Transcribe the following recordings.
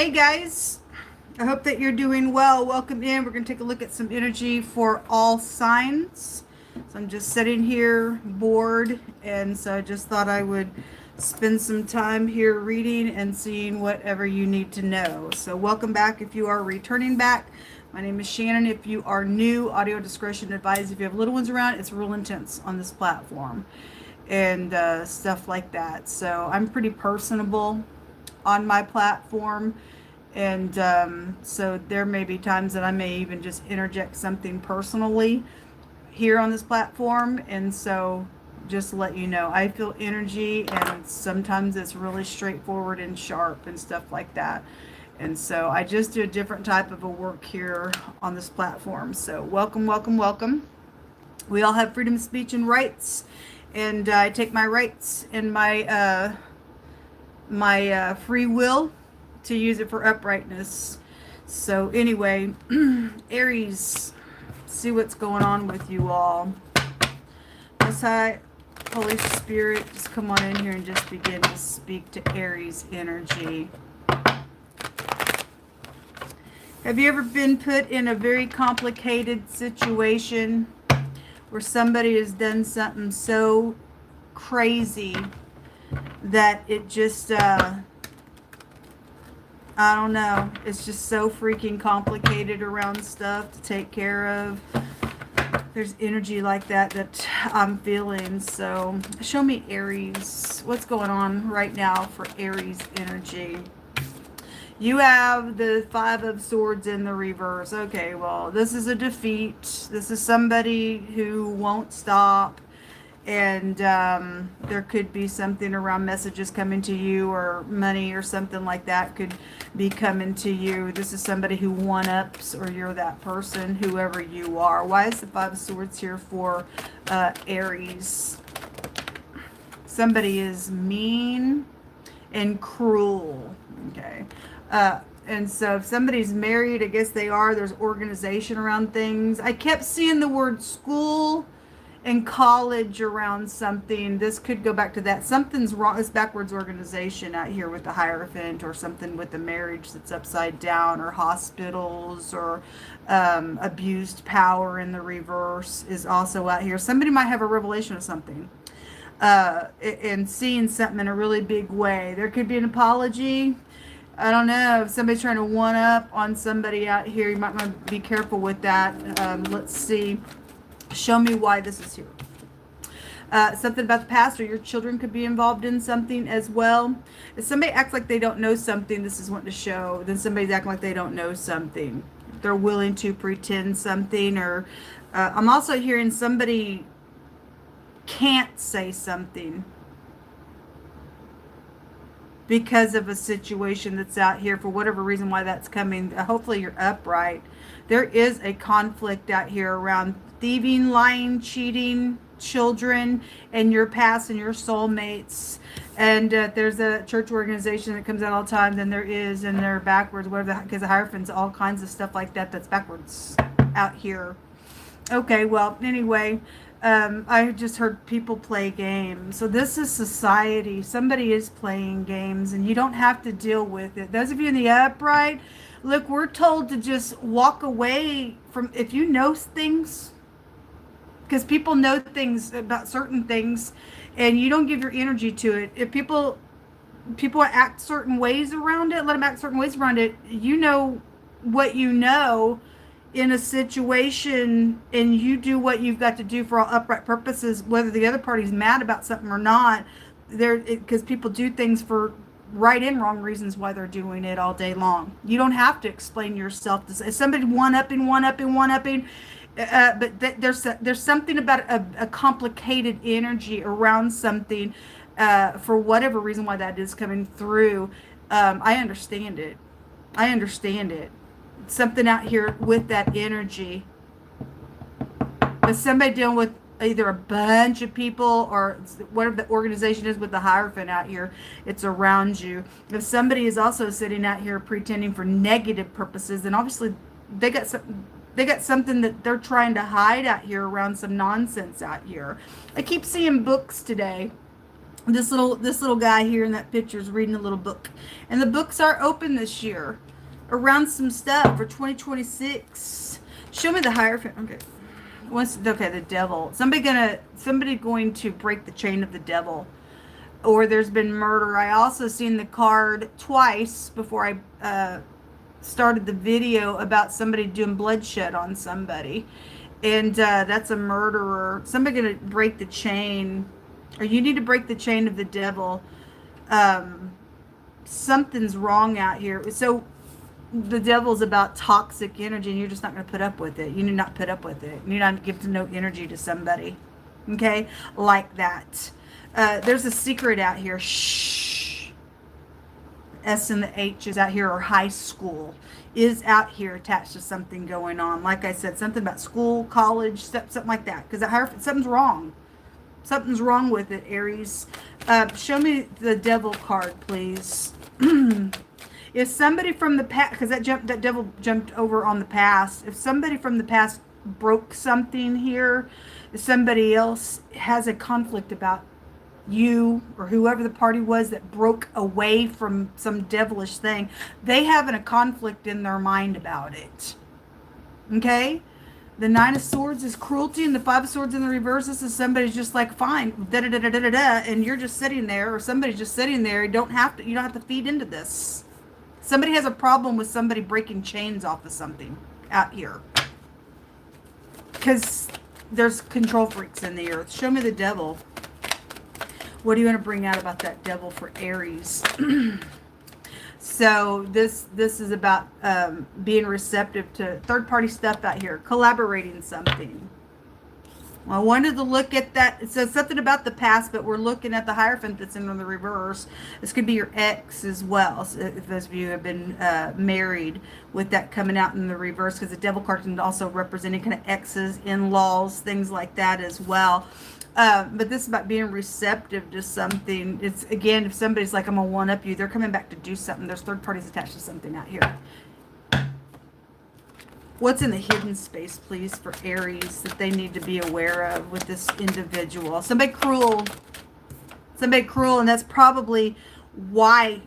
Hey guys, I hope that you're doing well. Welcome in. We're going to take a look at some energy for all signs. So I'm just sitting here bored, and so I just thought I would spend some time here reading and seeing whatever you need to know. So welcome back if you are returning back. My name is Shannon. If you are new, audio discretion advised. If you have little ones around, it's real intense on this platform and stuff like that. So I'm pretty personable on my platform, and so there may be times that I may even just interject something personally here on this platform, and so just to let you know, I feel energy, and sometimes it's really straightforward and sharp and stuff like that. And so I just do a different type of a work here on this platform. So welcome, welcome, welcome. We all have freedom of speech and rights, and I take my rights and my free will to use it for uprightness. So anyway, Aries, see what's going on with you all. Most High Holy Spirit, just come on in here and just begin to speak to Aries energy. Have you ever been put in a very complicated situation where somebody has done something so crazy that it just, I don't know, it's just so freaking complicated around stuff to take care of? There's energy like that I'm feeling. So show me Aries. What's going on right now for Aries energy? You have the Five of Swords in the reverse. Okay, well, this is a defeat. This is somebody who won't stop. And there could be something around messages coming to you, or money or something like that could be coming to you. This is somebody who one-ups, or you're that person, whoever you are. Why is the Five of Swords here for Aries? Somebody is mean and cruel. Okay. And so if somebody's married, I guess they are. There's organization around things. I kept seeing the word school and college around something. This could go back to that. Something's wrong. It's backwards organization out here with the Hierophant, or something with the marriage that's upside down, or hospitals, or abused power in the reverse is also out here. Somebody might have a revelation of something and seeing something in a really big way. There could be an apology. I don't know, if somebody's trying to one up on somebody out here, you might want to be careful with that. Let's see. Show me why this is here. Something about the past, or your children could be involved in something as well. If somebody acts like they don't know something, this is what to show. Then somebody's acting like they don't know something. They're willing to pretend something, or I'm also hearing somebody can't say something because of a situation that's out here, for whatever reason why that's coming. Hopefully you're upright. There is a conflict out here around thieving, lying, cheating, children, and your past and your soulmates. And there's a church organization that comes out all the time. Then there is, and they're backwards, whatever, because the Hierophants, all kinds of stuff like that that's backwards out here. Okay, well, anyway, I just heard people play games. So this is society. Somebody is playing games, and you don't have to deal with it. Those of you in the upright, look, we're told to just walk away from, if you know things, because people know things about certain things, and you don't give your energy to it. If people act certain ways around it, let them act certain ways around it. You know what you know in a situation, and you do what you've got to do for all upright purposes, whether the other party's mad about something or not. Because people do things for right and wrong reasons why they're doing it all day long. You don't have to explain yourself to say somebody one-upping, but there's something about a complicated energy around something for whatever reason why that is coming through. I understand it. Something out here with that energy. But somebody dealing with either a bunch of people, or whatever the organization is with the Hierophant out here, it's around you. If somebody is also sitting out here pretending for negative purposes, then obviously they got something that they're trying to hide out here around some nonsense out here. I keep seeing books today. This little guy here in that picture is reading a little book. And the books are open this year around some stuff for 2026. Show me the Hierophant. Okay. Okay, the devil. Somebody going to break the chain of the devil. Or there's been murder. I also seen the card twice before I started the video about somebody doing bloodshed on somebody. And that's a murderer. Somebody going to break the chain. Or you need to break the chain of the devil. Something's wrong out here. So the devil's about toxic energy, and you're just not going to put up with it. You need not put up with it. You need not give no energy to somebody. Okay? Like that. There's a secret out here. Shh. S and the H is out here, or high school is out here attached to something going on. Like I said, something about school, college, something like that. Because something's wrong. Something's wrong with it, Aries. Show me the devil card, please. If somebody from the past, because that devil jumped over on the past. If somebody from the past broke something here, if somebody else has a conflict about you or whoever the party was that broke away from some devilish thing, they having a conflict in their mind about it. Okay? The Nine of Swords is cruelty, and the Five of Swords in the reverse. This is somebody's just like, fine, and you're just sitting there, or somebody's just sitting there. You don't have to feed into this. Somebody has a problem with somebody breaking chains off of something out here. Because there's control freaks in the earth. Show me the devil. What do you want to bring out about that devil for Aries? So this is about being receptive to third-party stuff out here. Collaborating something. Well, I wanted to look at that. It says something about the past, but we're looking at the Hierophant that's in the reverse. This could be your ex as well, so if those of you have been married, with that coming out in the reverse, because the devil card can also representing kind of exes, in-laws, things like that as well. But this is about being receptive to something. It's, again, if somebody's like, I'm going to one-up you, they're coming back to do something. There's third parties attached to something out here. What's in the hidden space, please, for Aries that they need to be aware of with this individual? Somebody cruel. Somebody cruel, and that's probably why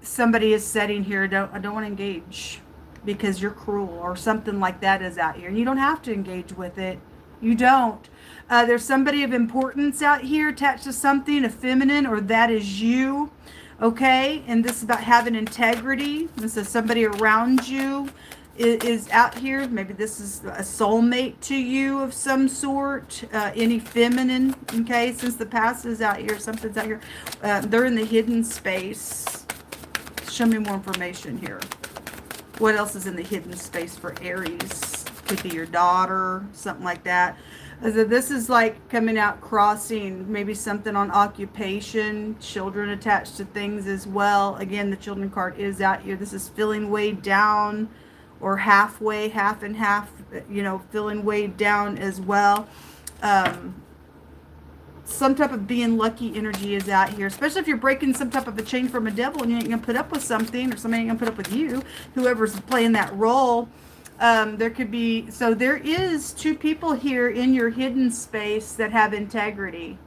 somebody is sitting here. I don't want to engage because you're cruel, or something like that is out here. And you don't have to engage with it. You don't. There's somebody of importance out here attached to something, a feminine, or that is you. Okay? And this is about having integrity. This is somebody around you is out here. Maybe this is a soulmate to you of some sort. Any feminine. Okay? Since the past is out here, something's out here. They're in the hidden space. Show me more information here. What else is in the hidden space for Aries? Could be your daughter, something like that. So this is like coming out, crossing, maybe something on occupation, children attached to things as well. Again, the children card is out here. This is feeling weighed down, or halfway, half and half, feeling weighed down as well. Some type of being lucky energy is out here, especially if you're breaking some type of a chain from a devil and you ain't going to put up with something, or somebody ain't going to put up with you, whoever's playing that role. There could be, so there is two people here in your hidden space that have integrity.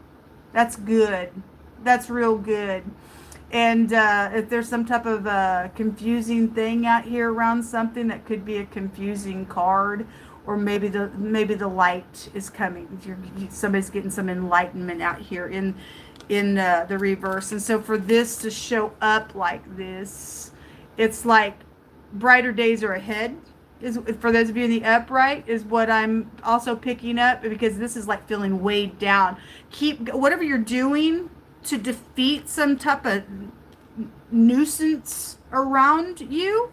That's good. That's real good. And if there's some type of confusing thing out here around something, that could be a confusing card, or maybe the light is coming. Somebody's getting some enlightenment out here in the reverse. And so for this to show up like this, it's like brighter days are ahead. Is, for those of you in the upright, is what I'm also picking up, because this is like feeling weighed down. Keep whatever you're doing to defeat some type of nuisance around you.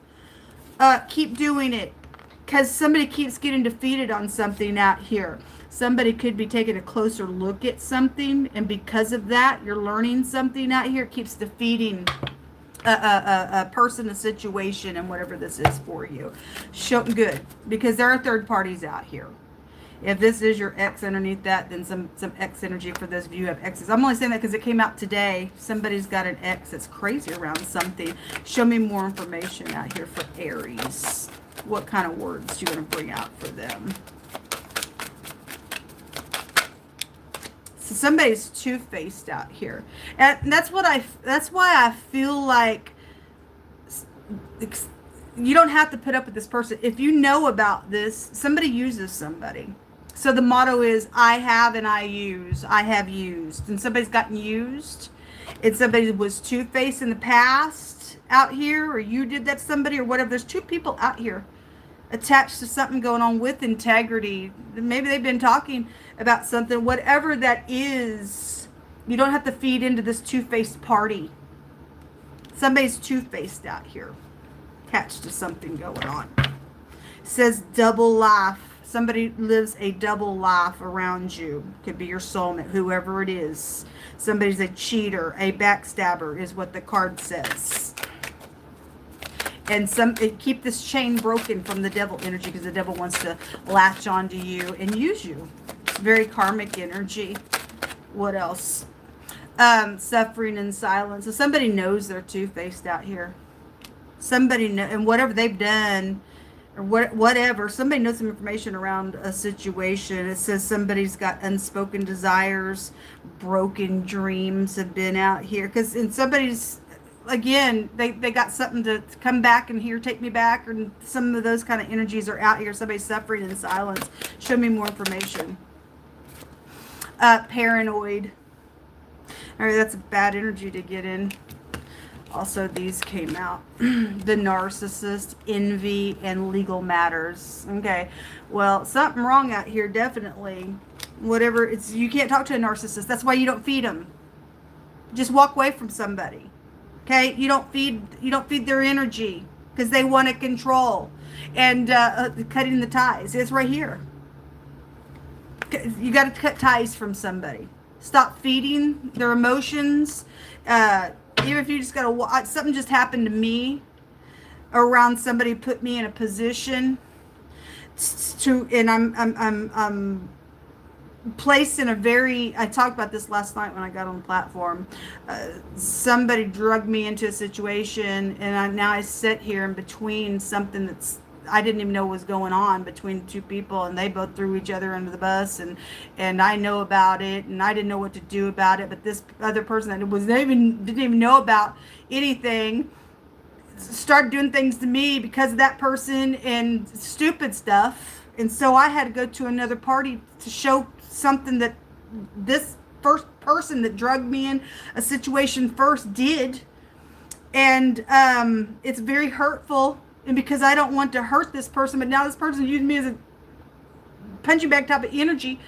Keep doing it, because somebody keeps getting defeated on something out here. Somebody could be taking a closer look at something, and because of that, you're learning something out here. It keeps defeating a person, a situation, and whatever this is for you. Good, because there are third parties out here. If this is your ex underneath that, then some ex energy for those of you who have exes. I'm only saying that because it came out today. Somebody's got an ex that's crazy around something. Show me more information out here for Aries. What kind of words do you want to bring out for them? So somebody's two-faced out here. And that's why I feel like you don't have to put up with this person. If you know about this, somebody uses somebody. So the motto is, I have and I use. I have used. And somebody's gotten used. And somebody was two-faced in the past out here, or you did that to somebody, or whatever. There's two people out here attached to something going on with integrity. Maybe they've been talking about something. Whatever that is, you don't have to feed into this two-faced party. Somebody's two-faced out here, attached to something going on. It says double life. Somebody lives a double life around you. Could be your soulmate, whoever it is. Somebody's a cheater, a backstabber is what the card says. And keep this chain broken from the devil energy, because the devil wants to latch onto you and use you. It's very karmic energy. What else? Suffering and silence. So somebody knows they're two-faced out here. Somebody and whatever they've done, or whatever, somebody knows some information around a situation. It says somebody's got unspoken desires, broken dreams have been out here. Because in somebody's, again, they got something to come back and here, take me back, or some of those kind of energies are out here. Somebody's suffering in silence. Show me more information. Paranoid. All right, that's a bad energy to get in. Also, these came out. The narcissist, envy, and legal matters. Okay, well, something wrong out here, definitely. Whatever, you can't talk to a narcissist. That's why you don't feed them. Just walk away from somebody. Okay, you don't feed their energy, because they want to control. And cutting the ties, it's right here. You got to cut ties from somebody. Stop feeding their emotions. Even if you just got to, something just happened to me around somebody, put me in a position and I'm placed in a very, I talked about this last night when I got on the platform. Somebody drugged me into a situation, and now I sit here in between something that's, I didn't even know what was going on between two people, and they both threw each other under the bus, and I know about it, and I didn't know what to do about it. But this other person that didn't even know about anything started doing things to me because of that person and stupid stuff. And so I had to go to another party to show something that this first person that drugged me in a situation first did. And it's very hurtful. And because I don't want to hurt this person, but now this person used me as a punching bag type of energy,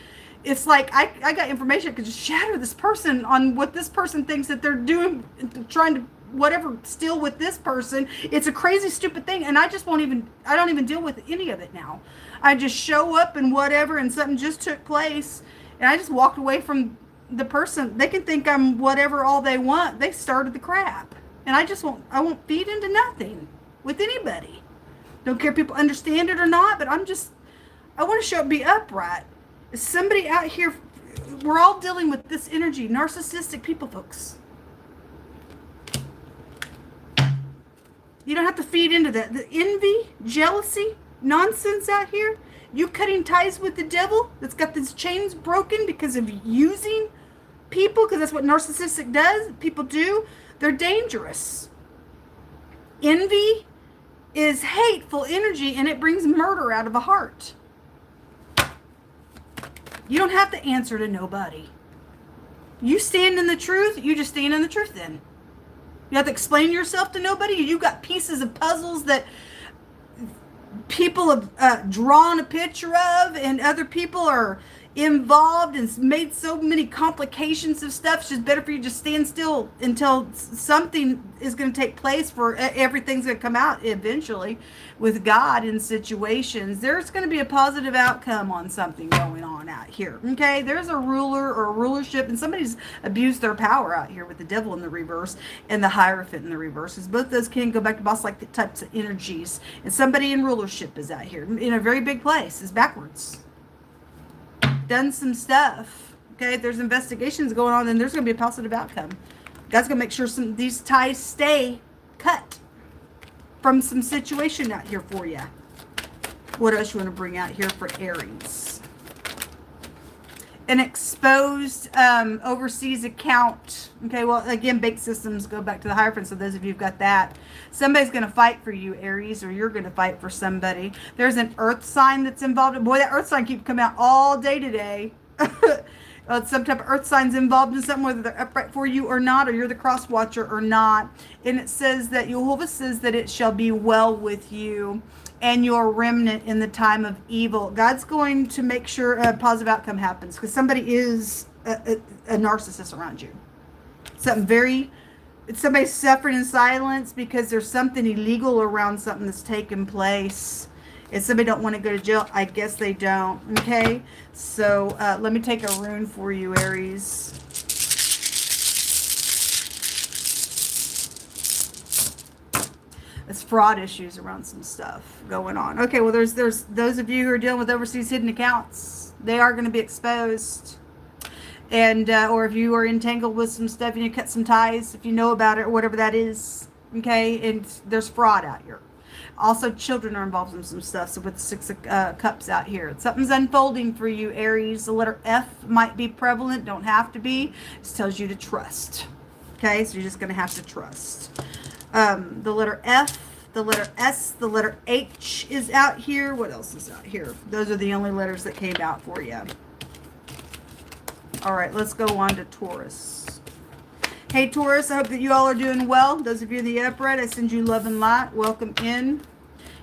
it's like I got information that could just shatter this person on what this person thinks that they're doing, trying to whatever steal with this person. It's a crazy, stupid thing, and I don't even deal with any of it now. I just show up and whatever, and something just took place, and I just walked away from the person. They can think I'm whatever all they want. They started the crap, and I won't feed into nothing with anybody. Don't care if people understand it or not, but I want to show up, be upright. Is somebody out here, we're all dealing with this energy, narcissistic people, folks. You don't have to feed into that. The envy, jealousy, nonsense out here, you cutting ties with the devil that's got these chains broken because of using people, because that's what narcissistic does. People do. They're dangerous. Envy is hateful energy, and it brings murder out of a heart. You don't have to answer to nobody. You stand in the truth, you just stand in the truth then. You have to explain yourself to nobody. You got pieces of puzzles that people have drawn a picture of, and other people are involved and made so many complications of stuff. It's just better for you to just stand still until something is going to take place, for everything's going to come out eventually with God in situations. There's going to be a positive outcome on something going on out here. Okay, there's a ruler or a rulership, and somebody's abused their power out here with the devil in the reverse and the Hierophant in the reverse. Because both those can go back to boss like types of energies, and somebody in rulership is out here in a very big place, is backwards. Done some stuff. Okay, if there's investigations going on, then there's going to be a positive outcome. God's going to make sure these ties stay cut from some situation out here for you. What else you want to bring out here for Aries? an exposed overseas account. Okay, well, again, bank systems go back to the Hierophant, so those of you who've got that. Somebody's going to fight for you, Aries, or you're going to fight for somebody. There's an earth sign that's involved. Boy, that earth sign keeps coming out all day today. Some type of earth signs involved in something, whether they're upright for you or not, or you're the cross watcher or not. And it says that Jehovah says that it shall be well with you and your remnant in the time of evil. God's going to make sure a positive outcome happens, because somebody is a narcissist around you. Somebody's suffering in silence because there's something illegal around something that's taking place. If somebody don't want to go to jail, I guess they don't. Okay, so let me take a rune for you, Aries. It's fraud issues around some stuff going on. Okay, well, there's those of you who are dealing with overseas hidden accounts. They are going to be exposed. And or if you are entangled with some stuff and you cut some ties, if you know about it or whatever that is, okay, and there's fraud out here. Also, children are involved in some stuff. So with the Six of Cups out here, something's unfolding for you, Aries. The letter F might be prevalent, don't have to be. It tells you to trust. Okay, so you're just going to have to trust. The letter F, the letter S, the letter H is out here. What else is out here? Those are the only letters that came out for you. All right, let's go on to Taurus. Hey, Taurus, I hope that you all are doing well. Those of you in the upright, I send you love and light. Welcome in.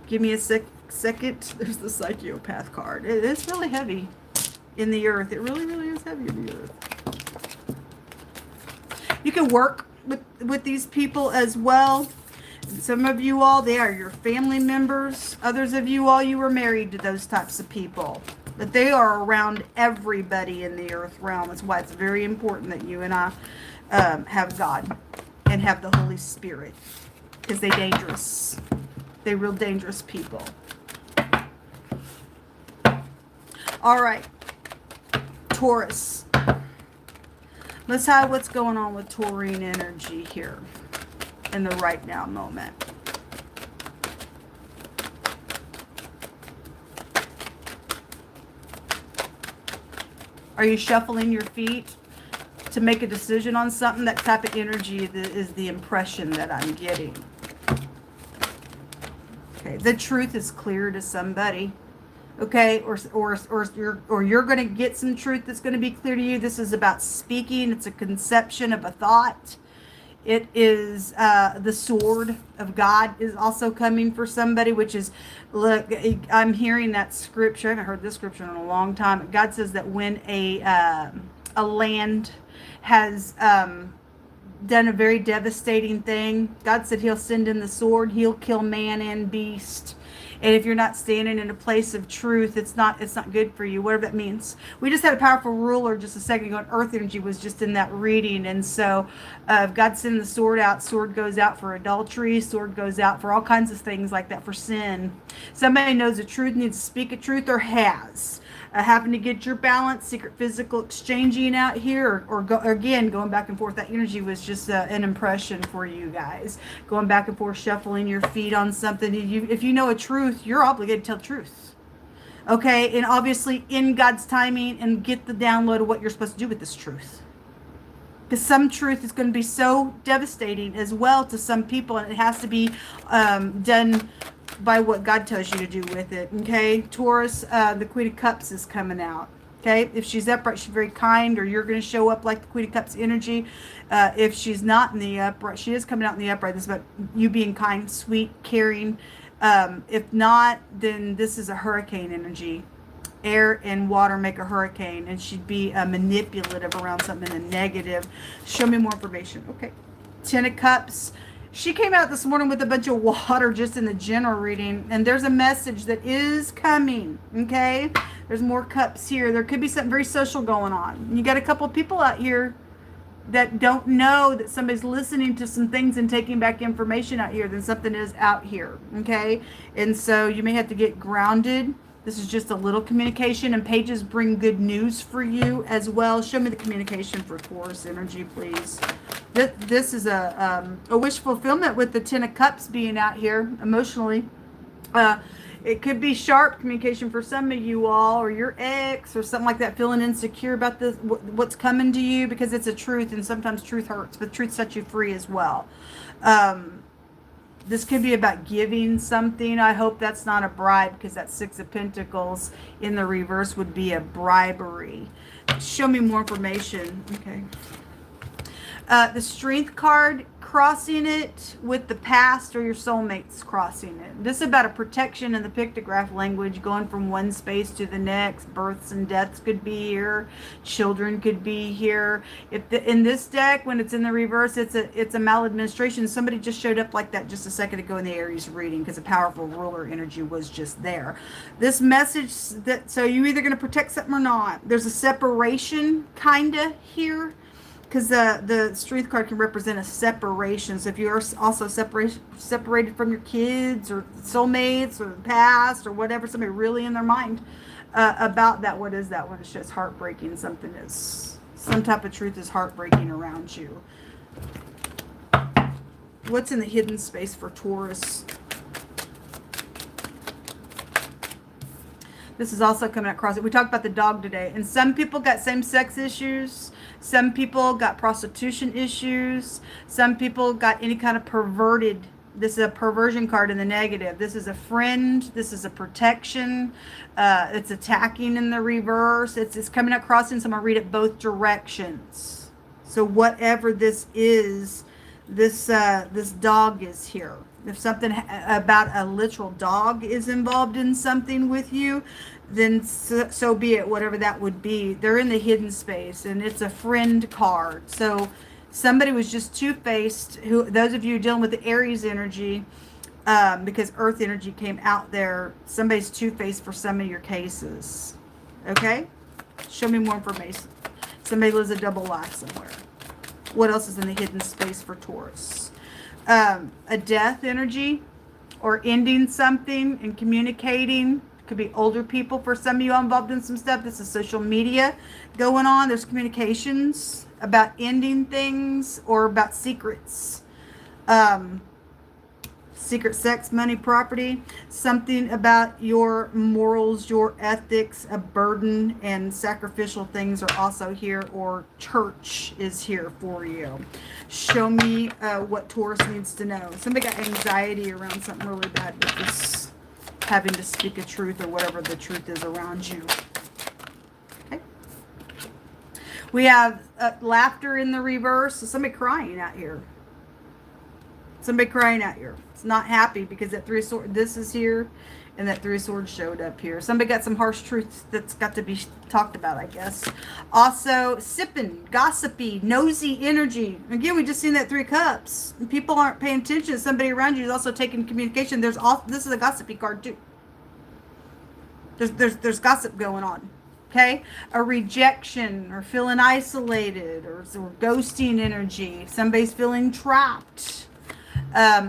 Give me a second. There's the Psychopath card. It's really heavy in the earth. It really, really is heavy in the earth. You can work with these people as well. Some of you all, they are your family members. Others of you all, you were married to those types of people. But they are around everybody in the earth realm. That's why it's very important that you and I have God and have the Holy Spirit, because they're dangerous. They're real dangerous people. All right, Taurus. Let's have what's going on with Taurine energy here in the right now moment. Are you shuffling your feet to make a decision on something? That type of energy is the impression that I'm getting. Okay, the truth is clear to somebody. Okay, or you're going to get some truth that's going to be clear to you. This is about speaking. It's a conception of a thought. It is the sword of God is also coming for somebody, which is, look, I'm hearing that scripture. I haven't heard this scripture in a long time. God says that when a land has done a very devastating thing, God said he'll send in the sword. He'll kill man and beast. And if you're not standing in a place of truth, it's not good for you, whatever that means. We just had a powerful ruler just a second ago, and earth energy was just in that reading. And so if God sends the sword out, sword goes out for adultery, sword goes out for all kinds of things like that, for sin. Somebody knows the truth, needs to speak a truth, or has. Having to get your balance, secret physical exchanging out here, or again, going back and forth. That energy was just an impression for you guys. Going back and forth, shuffling your feet on something. If you know a truth, you're obligated to tell the truth. Okay, and obviously in God's timing, and get the download of what you're supposed to do with this truth. Because some truth is going to be so devastating as well to some people, and it has to be done by what God tells you to do with it. Okay, Taurus, the Queen of Cups is coming out. Okay, if she's upright, she's very kind, or you're going to show up like the Queen of Cups energy. If she's not in the upright, she is coming out in the upright. This is about you being kind, sweet, caring. If not, then this is a hurricane energy. Air and water make a hurricane, and she'd be manipulative around something in the negative. Show me more information. Okay, Ten of Cups. She came out this morning with a bunch of water just in the general reading, and there's a message that is coming, okay? There's more cups here. There could be something very social going on. You got a couple of people out here that don't know that somebody's listening to some things and taking back information out here, then something is out here, okay? And so you may have to get grounded. This is just a little communication, and pages bring good news for you as well. Show me the communication for Taurus energy, please. This is a wish fulfillment with the Ten of Cups being out here emotionally. It could be sharp communication for some of you all, or your ex, or something like that, feeling insecure about this, what's coming to you, because it's a truth, and sometimes truth hurts, but truth sets you free as well. This could be about giving something. I hope that's not a bribe, because that Six of Pentacles in the reverse would be a bribery. Show me more information. Okay. The Strength card, crossing it with the past, or your soulmates crossing it. This is about a protection in the pictograph language, going from one space to the next. Births and deaths could be here. Children could be here. In this deck, when it's in the reverse, it's a maladministration. Somebody just showed up like that just a second ago in the Aries reading, because a powerful ruler energy was just there. This message that, so you're either going to protect something or not. There's a separation kind of here, because the Strength card can represent a separation. So if you are also separated from your kids or soulmates or the past or whatever, somebody really in their mind about that, what is that one? It's just heartbreaking. Some type of truth is heartbreaking around you. What's in the hidden space for Taurus? This is also coming across it. We talked about the dog today. And some people got same-sex issues. Some people got prostitution issues. Some people got any kind of perverted. This is a perversion card in the negative. This is a friend. This is a protection. It's attacking in the reverse. It's coming across, and so I'm going to read it both directions. So whatever this is, this dog is here. If something about a literal dog is involved in something with you, then so be it, whatever that would be. They're in the hidden space, and it's a friend card. So somebody was just two-faced. Those of you dealing with the Aries energy, because Earth energy came out there, somebody's two-faced for some of your cases. Okay? Show me more information. Somebody lives a double life somewhere. What else is in the hidden space for Taurus? A death energy, or ending something and communicating. Could be older people for some of you involved in some stuff. This is social media going on. There's communications about ending things or about secrets. Secret sex, money, property. Something about your morals, your ethics, a burden, and sacrificial things are also here, or church is here for you. Show me what Taurus needs to know. Somebody got anxiety around something really bad with this, having to speak a truth or whatever the truth is around you. Okay. We have laughter in the reverse. So somebody crying out here. Somebody crying out here. It's not happy because that Three of Swords, this is here, and that Three of Swords showed up here. Somebody got some harsh truths that's got to be talked about, I guess. Also, sipping, gossipy, nosy energy. Again, we just seen that Three of Cups. And people aren't paying attention. Somebody around you is also taking communication. This is a gossipy card too. There's gossip going on. Okay, a rejection, or feeling isolated, or ghosting energy. Somebody's feeling trapped.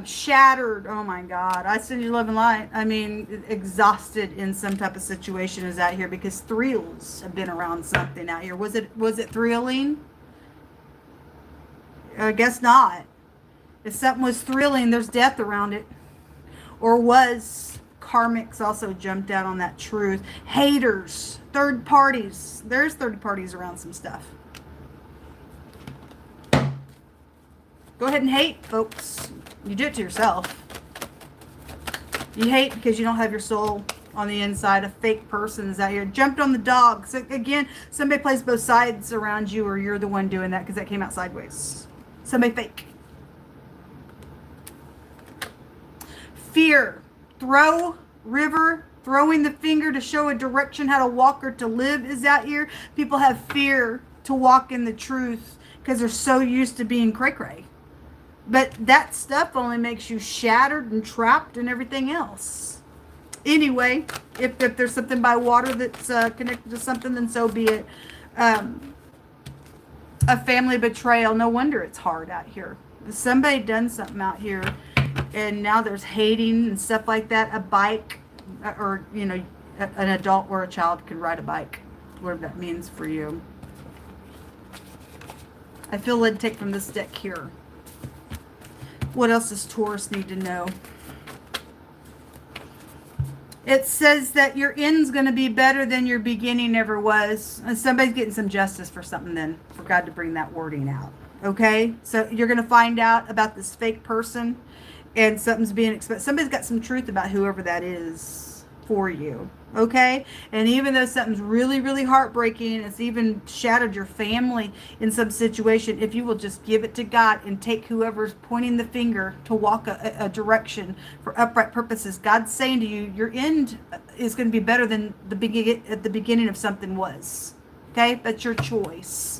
Shattered. Oh my God. I send you love and light. I mean, exhausted in some type of situation is out here, because thrills have been around something out here. Was it thrilling? I guess not. If something was thrilling, there's death around it. Or was. Karmics also jumped out on that truth. Haters. Third parties. There's third parties around some stuff. Go ahead and hate, folks. You do it to yourself. You hate because you don't have your soul on the inside. A fake person is out here. Jumped on the dog. So again, somebody plays both sides around you, or you're the one doing that because that came out sideways. Somebody fake. Fear. Throwing the finger to show a direction, how to walk or to live is out here. People have fear to walk in the truth because they're so used to being cray-cray. But that stuff only makes you shattered and trapped and everything else. Anyway, if there's something by water that's connected to something, then so be it. A family betrayal. No wonder it's hard out here. Somebody done something out here, and now there's hating and stuff like that. A bike, or, you know, an adult or a child can ride a bike. Whatever that means for you. I feel led to take from this deck here. What else does Taurus need to know? It says that your end's going to be better than your beginning ever was. And somebody's getting some justice for something then, for God to bring that wording out. Okay? So you're going to find out about this fake person, and something's being exposed. Somebody's got some truth about whoever that is for you. Okay? And even though something's really, really heartbreaking, it's even shattered your family in some situation, if you will just give it to God and take whoever's pointing the finger to walk a direction for upright purposes, God's saying to you, your end is going to be better than at the beginning of something was. Okay? That's your choice.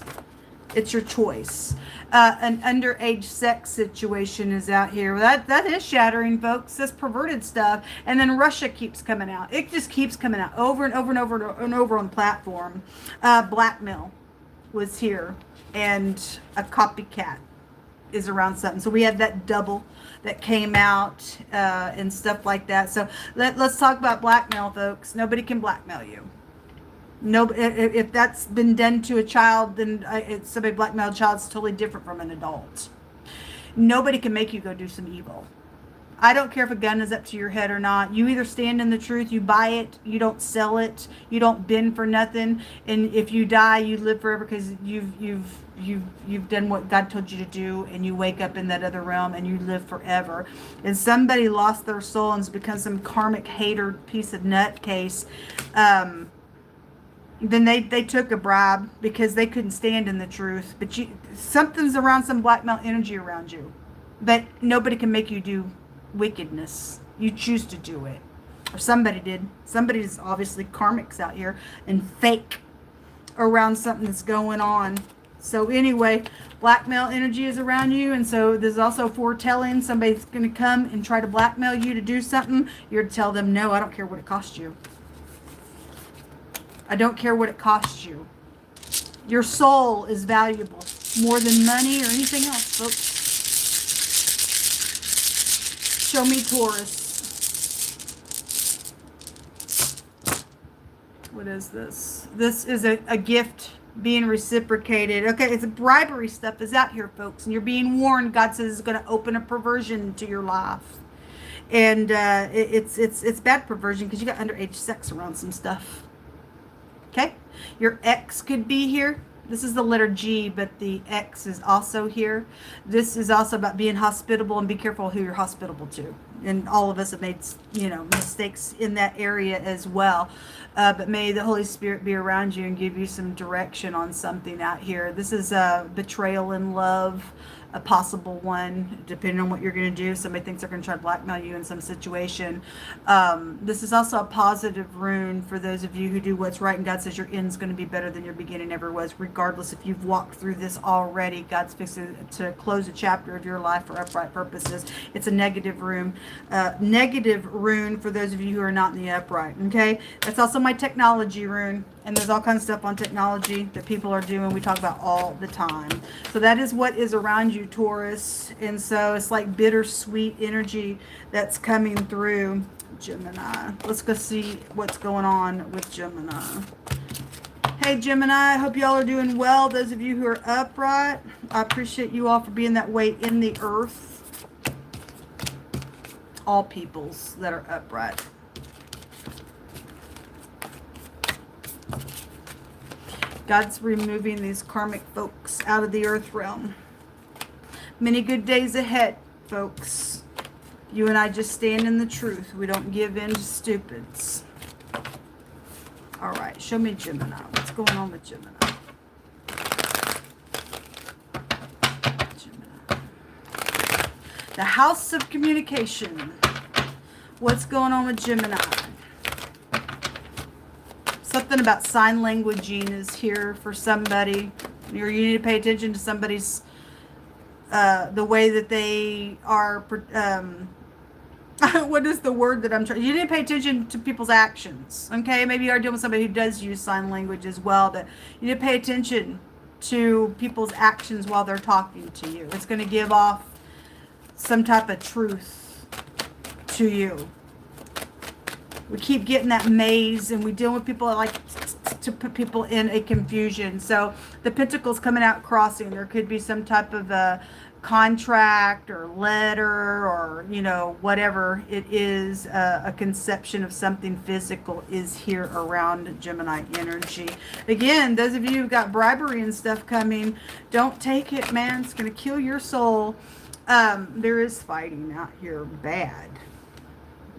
It's your choice. An underage sex situation is out here. That is shattering, folks. This perverted stuff. And then Russia keeps coming out. It just keeps coming out over and over and over and over on the platform. Blackmail was here. And a copycat is around something. So we had that double that came out and stuff like that. So let's talk about blackmail, folks. Nobody can blackmail you. No, if that's been done to a child, then it's somebody blackmailed a child. It's totally different from an adult. Nobody can make you go do some evil. I don't care if a gun is up to your head or not. You either stand in the truth, you buy it, you don't sell it, you don't bend for nothing, and if you die, you live forever because you've done what God told you to do, and you wake up in that other realm and you live forever. And somebody lost their soul and has become some karmic hater piece of nutcase. Then they took a bribe because they couldn't stand in the truth. But something's around, some blackmail energy around you. But nobody can make you do wickedness. You choose to do it. Or somebody did. Somebody's obviously karmics out here and fake around something that's going on. So anyway, blackmail energy is around you. And so there's also foretelling. Somebody's going to come and try to blackmail you to do something. You're to tell them, no, I don't care what it costs you. I don't care what it costs you. Your soul is valuable more than money or anything else, folks. Show me Taurus. What is this? This is a gift being reciprocated. Okay, it's bribery stuff is out here, folks. And you're being warned. God says it's going to open a perversion to your life. And it's bad perversion because you got underage sex around some stuff. Okay, your X could be here. This is the letter G, but the X is also here. This is also about being hospitable, and be careful who you're hospitable to. And all of us have made, mistakes in that area as well. But may the Holy Spirit be around you and give you some direction on something out here. This is a betrayal in love, a possible one, depending on what you're going to do. Somebody thinks they're going to try to blackmail you in some situation. This is also a positive rune for those of you who do what's right, and God says your end's going to be better than your beginning ever was, regardless if you've walked through this already. God's fixing to close a chapter of your life for upright purposes. It's a negative rune. Negative rune for those of you who are not in the upright. Okay, that's also my technology rune. And there's all kinds of stuff on technology that people are doing. We talk about all the time. So that is what is around you, Taurus. And so it's like bittersweet energy that's coming through Gemini. Let's go see what's going on with Gemini. Hey, Gemini, I hope y'all are doing well. Those of you who are upright, I appreciate you all for being that way in the earth. All peoples that are upright. God's removing these karmic folks out of the earth realm. Many good days ahead, folks. You and I just stand in the truth. We don't give in to stupids. All right, show me Gemini. What's going on with Gemini? Gemini. The House of Communication. What's going on with Gemini? Something about sign languaging is here for somebody. You need to pay attention to somebody's, the way that they are, what is the word that I'm trying, you need to pay attention to people's actions, okay? Maybe you are dealing with somebody who does use sign language as well, but you need to pay attention to people's actions while they're talking to you. It's going to give off some type of truth to you. We keep getting that maze, and we deal with people that like to put people in a confusion. So the Pentacles coming out crossing. There could be some type of contract or letter or, you know, whatever it is, a conception of something physical is here around Gemini energy. Again, those of you who've got bribery and stuff coming, don't take it, man. It's going to kill your soul. There is fighting out here bad.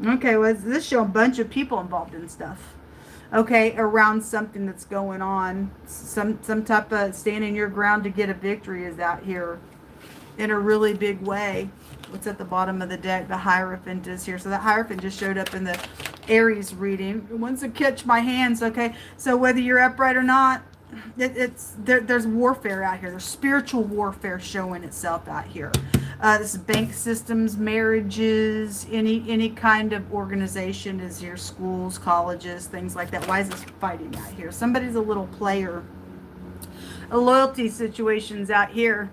Okay, well, this show a bunch of people involved in stuff. Okay, around something that's going on. Some type of standing your ground to get a victory is out here in a really big way. What's at the bottom of the deck? The Hierophant is here. So that Hierophant just showed up in the Aries reading. It wants to catch my hands, okay? So whether you're upright or not, there's warfare out here. There's spiritual warfare showing itself out here. This is bank systems, marriages, any kind of organization is here. Schools, colleges, things like that. Why is this fighting out here? Somebody's a little player. A loyalty situation's out here.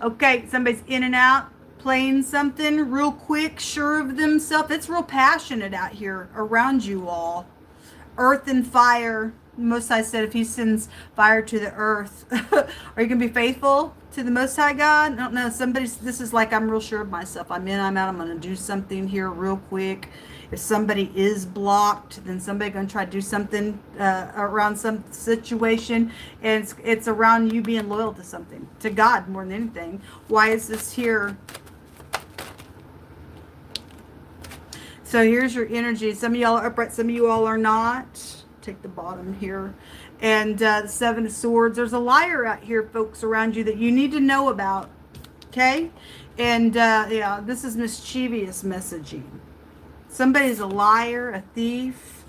Okay, somebody's in and out, playing something real quick, sure of themselves. It's real passionate out here around you all. Earth and fire. Most High said if he sends fire to the earth, are you going to be faithful to the Most High God? I don't know. This is like, I'm real sure of myself. I'm in, I'm out. I'm going to do something here real quick. If somebody is blocked, then somebody going to try to do something around some situation. And it's around you being loyal to something, to God more than anything. Why is this here? So here's your energy. Some of y'all are upright. Some of you all are not. Take the bottom here. And the Seven of Swords. There's a liar out here, folks, around you that you need to know about. Okay? And yeah, this is mischievous messaging. Somebody's a liar, a thief,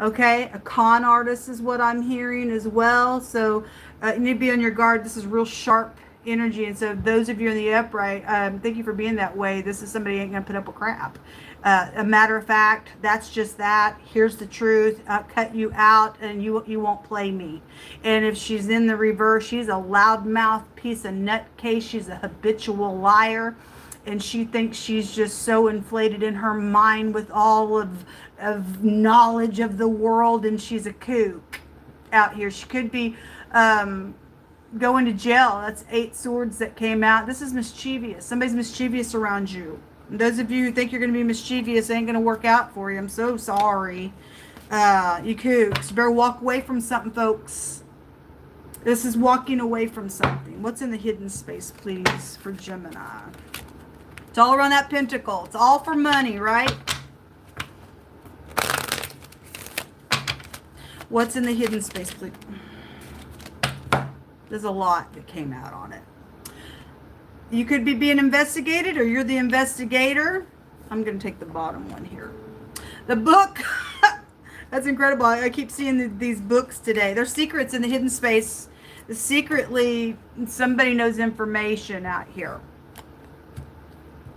okay? A con artist is what I'm hearing as well. So you need to be on your guard. This is real sharp energy. And so those of you in the upright, thank you for being that way. This is somebody who ain't going to put up with crap. A matter of fact, that's just that. Here's the truth. Cut you out and you won't play me. And if she's in the reverse, she's a loudmouth piece of nutcase. She's a habitual liar. And she thinks she's just so inflated in her mind with all of knowledge of the world, and she's a kook out here. She could be going to jail. That's 8 swords that came out. This is mischievous. Somebody's mischievous around you. And those of you who think you're going to be mischievous, ain't going to work out for you. I'm so sorry. You kooks. You better walk away from something, folks. This is walking away from something. What's in the hidden space, please, for Gemini? It's all around that pentacle. It's all for money, right? What's in the hidden space, please? There's a lot that came out on it. You could be being investigated, or you're the investigator. I'm going to take the bottom one here. The book. That's incredible. I keep seeing these books today. There's secrets in the hidden space. Secretly, somebody knows information out here.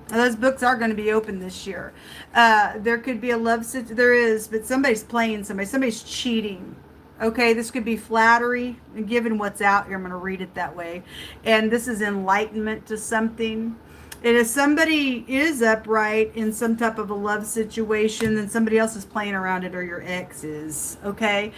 Those books are going to be open this year. There could be a love situation. There is, but somebody's playing somebody. Somebody's cheating. Okay, this could be flattery. And given what's out here, I'm going to read it that way. And this is enlightenment to something. And if somebody is upright in some type of a love situation, then somebody else is playing around it, or your ex is. Okay,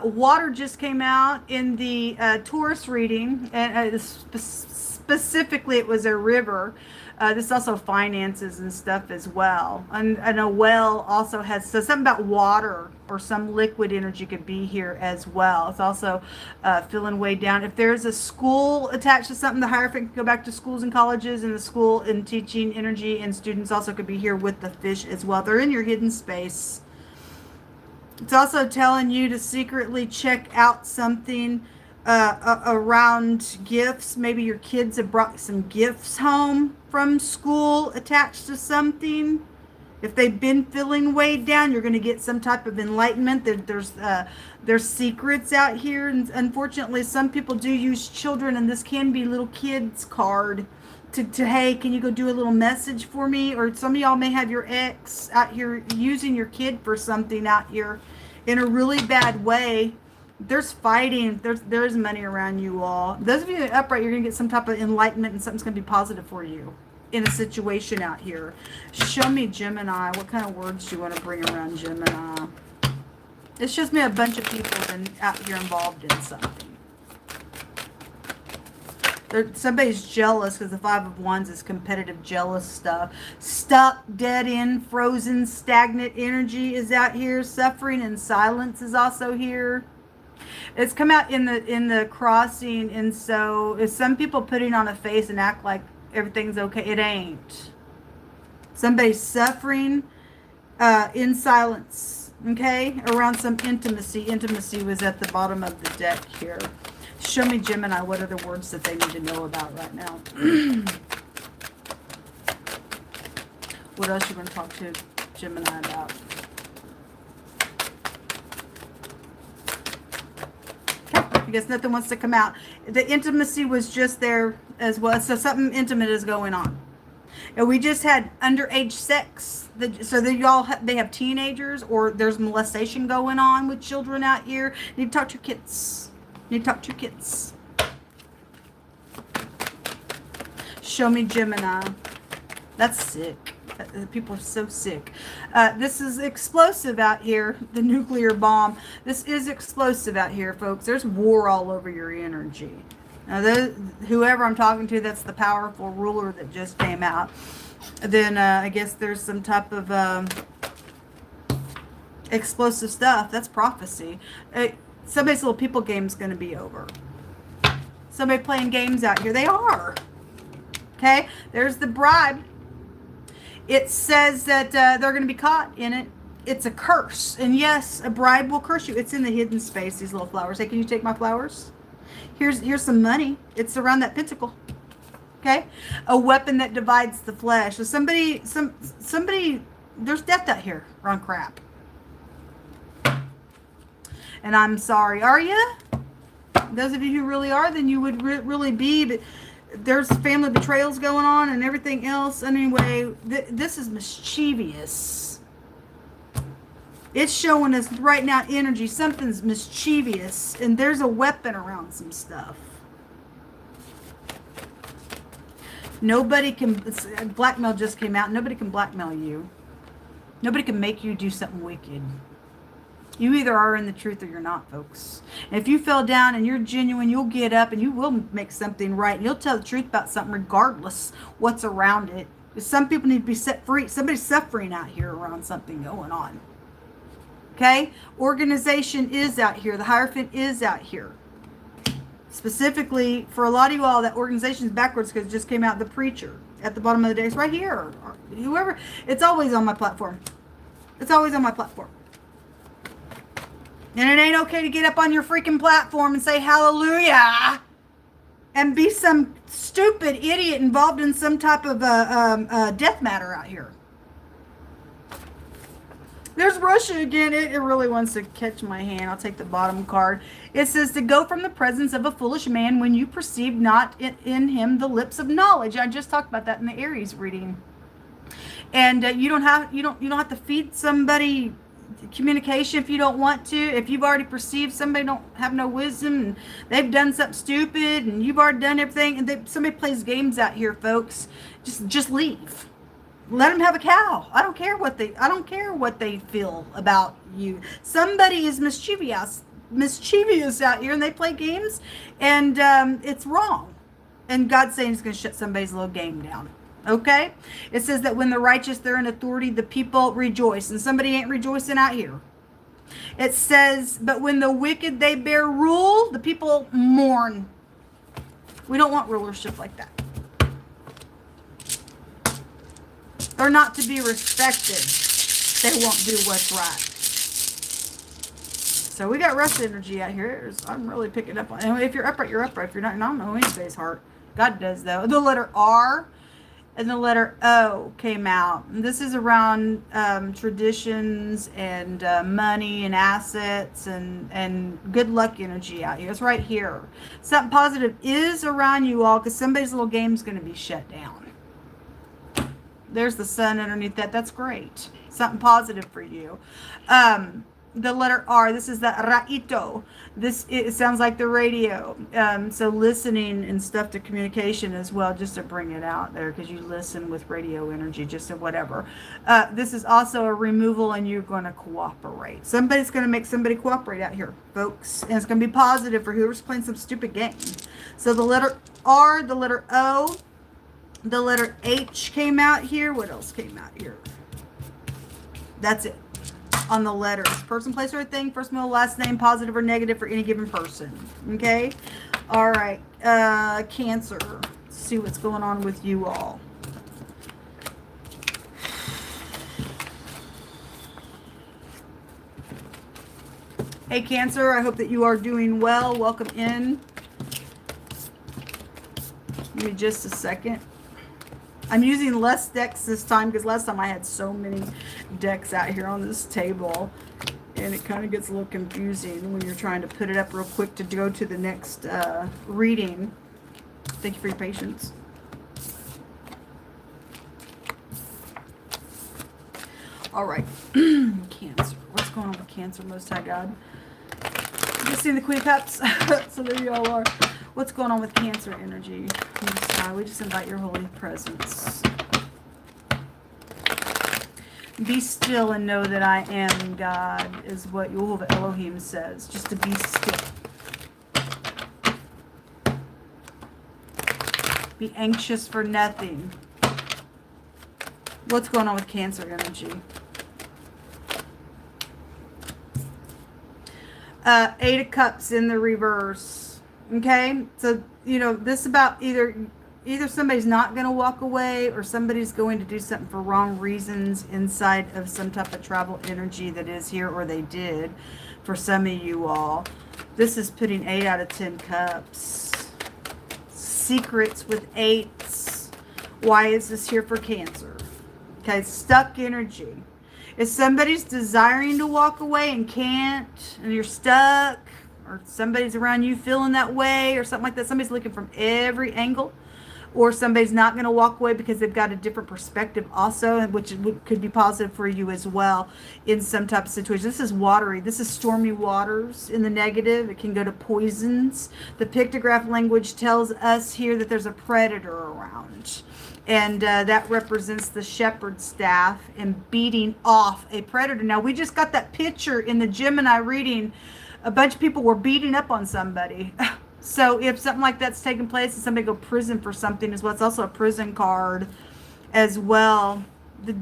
water just came out in the Taurus reading, and specifically it was a river. This also finances and stuff as well. And a well also has, so something about water or some liquid energy could be here as well. It's also feeling way down. If there's a school attached to something, the Hierophant can go back to schools and colleges, and the school and teaching energy, and students also could be here with the fish as well. They're in your hidden space. It's also telling you to secretly check out something around gifts. Maybe your kids have brought some gifts home from school attached to something. If they've been feeling weighed down, you're going to get some type of enlightenment. There's secrets out here, and unfortunately some people do use children, and this can be little kids card to hey, can you go do a little message for me? Or some of y'all may have your ex out here using your kid for something out here in a really bad way. There's fighting. There's money around you all. Those of you that are upright, you're going to get some type of enlightenment, and something's going to be positive for you in a situation out here. Show me Gemini. What kind of words do you want to bring around Gemini? It shows me a bunch of people been out here involved in something. Somebody's jealous because the Five of Wands is competitive, jealous stuff. Stuck, dead end, frozen, stagnant energy is out here. Suffering and silence is also here. It's come out in the crossing, and so is some people putting on a face and act like everything's okay. It ain't. Somebody's suffering in silence, okay, around some intimacy. Intimacy was at the bottom of the deck here. Show me, Gemini, what are the words that they need to know about right now? What else are you going to talk to Gemini about? Okay, I guess nothing wants to come out. The intimacy was just there as well, so something intimate is going on. And we just had underage sex. So they have teenagers, or there's molestation going on with children out here. You need to talk to your kids. You need to talk to your kids. Show me, Gemini. That's sick. People are so sick. This is explosive out here. The nuclear bomb. This is explosive out here, folks. There's war all over your energy. Now, whoever I'm talking to, that's the powerful ruler that just came out. Then I guess there's some type of explosive stuff. That's prophecy. Somebody's little people game is going to be over. Somebody playing games out here. They are. Okay? There's the bribe. It says that they're going to be caught in it. It's a curse. And yes, a bribe will curse you. It's in the hidden space, these little flowers. Hey, can you take my flowers? Here's some money. It's around that pentacle. Okay? A weapon that divides the flesh. So somebody, there's death out here on crap. And I'm sorry. Are you? Those of you who really are, then you would really be. But there's family betrayals going on and everything else. Anyway, this is mischievous. It's showing us right now energy. Something's mischievous. And there's a weapon around some stuff. Nobody can... Blackmail just came out. Nobody can blackmail you. Nobody can make you do something wicked. You either are in the truth or you're not, folks. And if you fell down and you're genuine, you'll get up and you will make something right. And you'll tell the truth about something regardless what's around it. Because some people need to be set free. Somebody's suffering out here around something going on. Okay? Organization is out here. The Hierophant is out here. Specifically, for a lot of you all, that organization is backwards because it just came out the preacher at the bottom of the day. It's right here. Or whoever. It's always on my platform. It's always on my platform. And it ain't okay to get up on your freaking platform and say hallelujah and be some stupid idiot involved in some type of death matter out here. There's Russia again. It really wants to catch my hand. I'll take the bottom card. It says to go from the presence of a foolish man when you perceive not in him the lips of knowledge. I just talked about that in the Aries reading. And you don't have to feed somebody communication if you don't want to. If you've already perceived somebody don't have no wisdom and they've done something stupid and you've already done everything and somebody plays games out here, folks, just leave. Let them have a cow. I don't care what they feel about you. Somebody is mischievous out here and they play games and it's wrong. And God's saying he's going to shut somebody's little game down. Okay? It says that when the righteous, they're in authority, the people rejoice. And somebody ain't rejoicing out here. It says, but when the wicked, they bear rule, the people mourn. We don't want rulership like that. They're not to be respected. They won't do what's right. So we got rust energy out here. I'm really picking up on it. If you're upright, you're upright. If you're not, I don't know anybody's heart. God does, though. The letter R and the letter O came out. And this is around traditions and money and assets and good luck energy out here. It's right here. Something positive is around you all because somebody's little game's going to be shut down. There's the sun underneath that. That's great. Something positive for you. The letter R, this is the Raito. It sounds like the radio. So listening and stuff to communication as well, just to bring it out there, because you listen with radio energy, just to whatever. This is also a removal, and you're going to cooperate. Somebody's going to make somebody cooperate out here, folks. And it's going to be positive for whoever's playing some stupid game. So the letter R, the letter O, the letter H came out here. What else came out here? That's it. On the letters. Person, place, or thing, first, middle, last name, positive or negative for any given person. Okay? All right. Cancer. Let's see what's going on with you all. Hey, Cancer. I hope that you are doing well. Welcome in. Give me just a second. I'm using less decks this time because last time I had so many decks out here on this table, and it kind of gets a little confusing when you're trying to put it up real quick to go to the next reading. Thank you for your patience. All right. Cancer. What's going on with Cancer, Most High God? Just seen the Queen of Cups. So there you all are. What's going on with Cancer energy? We just invite your holy presence. Be still and know that I am God, is what Yehovah Elohim says. Just to be still. Be anxious for nothing. What's going on with Cancer energy? Eight of Cups in the reverse. Okay? So, you know, this about either somebody's not going to walk away, or somebody's going to do something for wrong reasons inside of some type of travel energy that is here, or they did for some of you all. This is putting 8 out of 10 cups. Secrets with 8s. Why is this here for Cancer? Okay, stuck energy. If somebody's desiring to walk away and can't, and you're stuck, or somebody's around you feeling that way, or something like that, somebody's looking from every angle, or somebody's not going to walk away because they've got a different perspective also, which could be positive for you as well in some type of situation. This is watery. This is stormy waters in the negative. It can go to poisons. The pictograph language tells us here that there's a predator around. And that represents the shepherd staff and beating off a predator. Now, we just got that picture in the Gemini reading. A bunch of people were beating up on somebody. So if something like that's taking place and somebody go to prison for something as well, it's also a prison card as well. The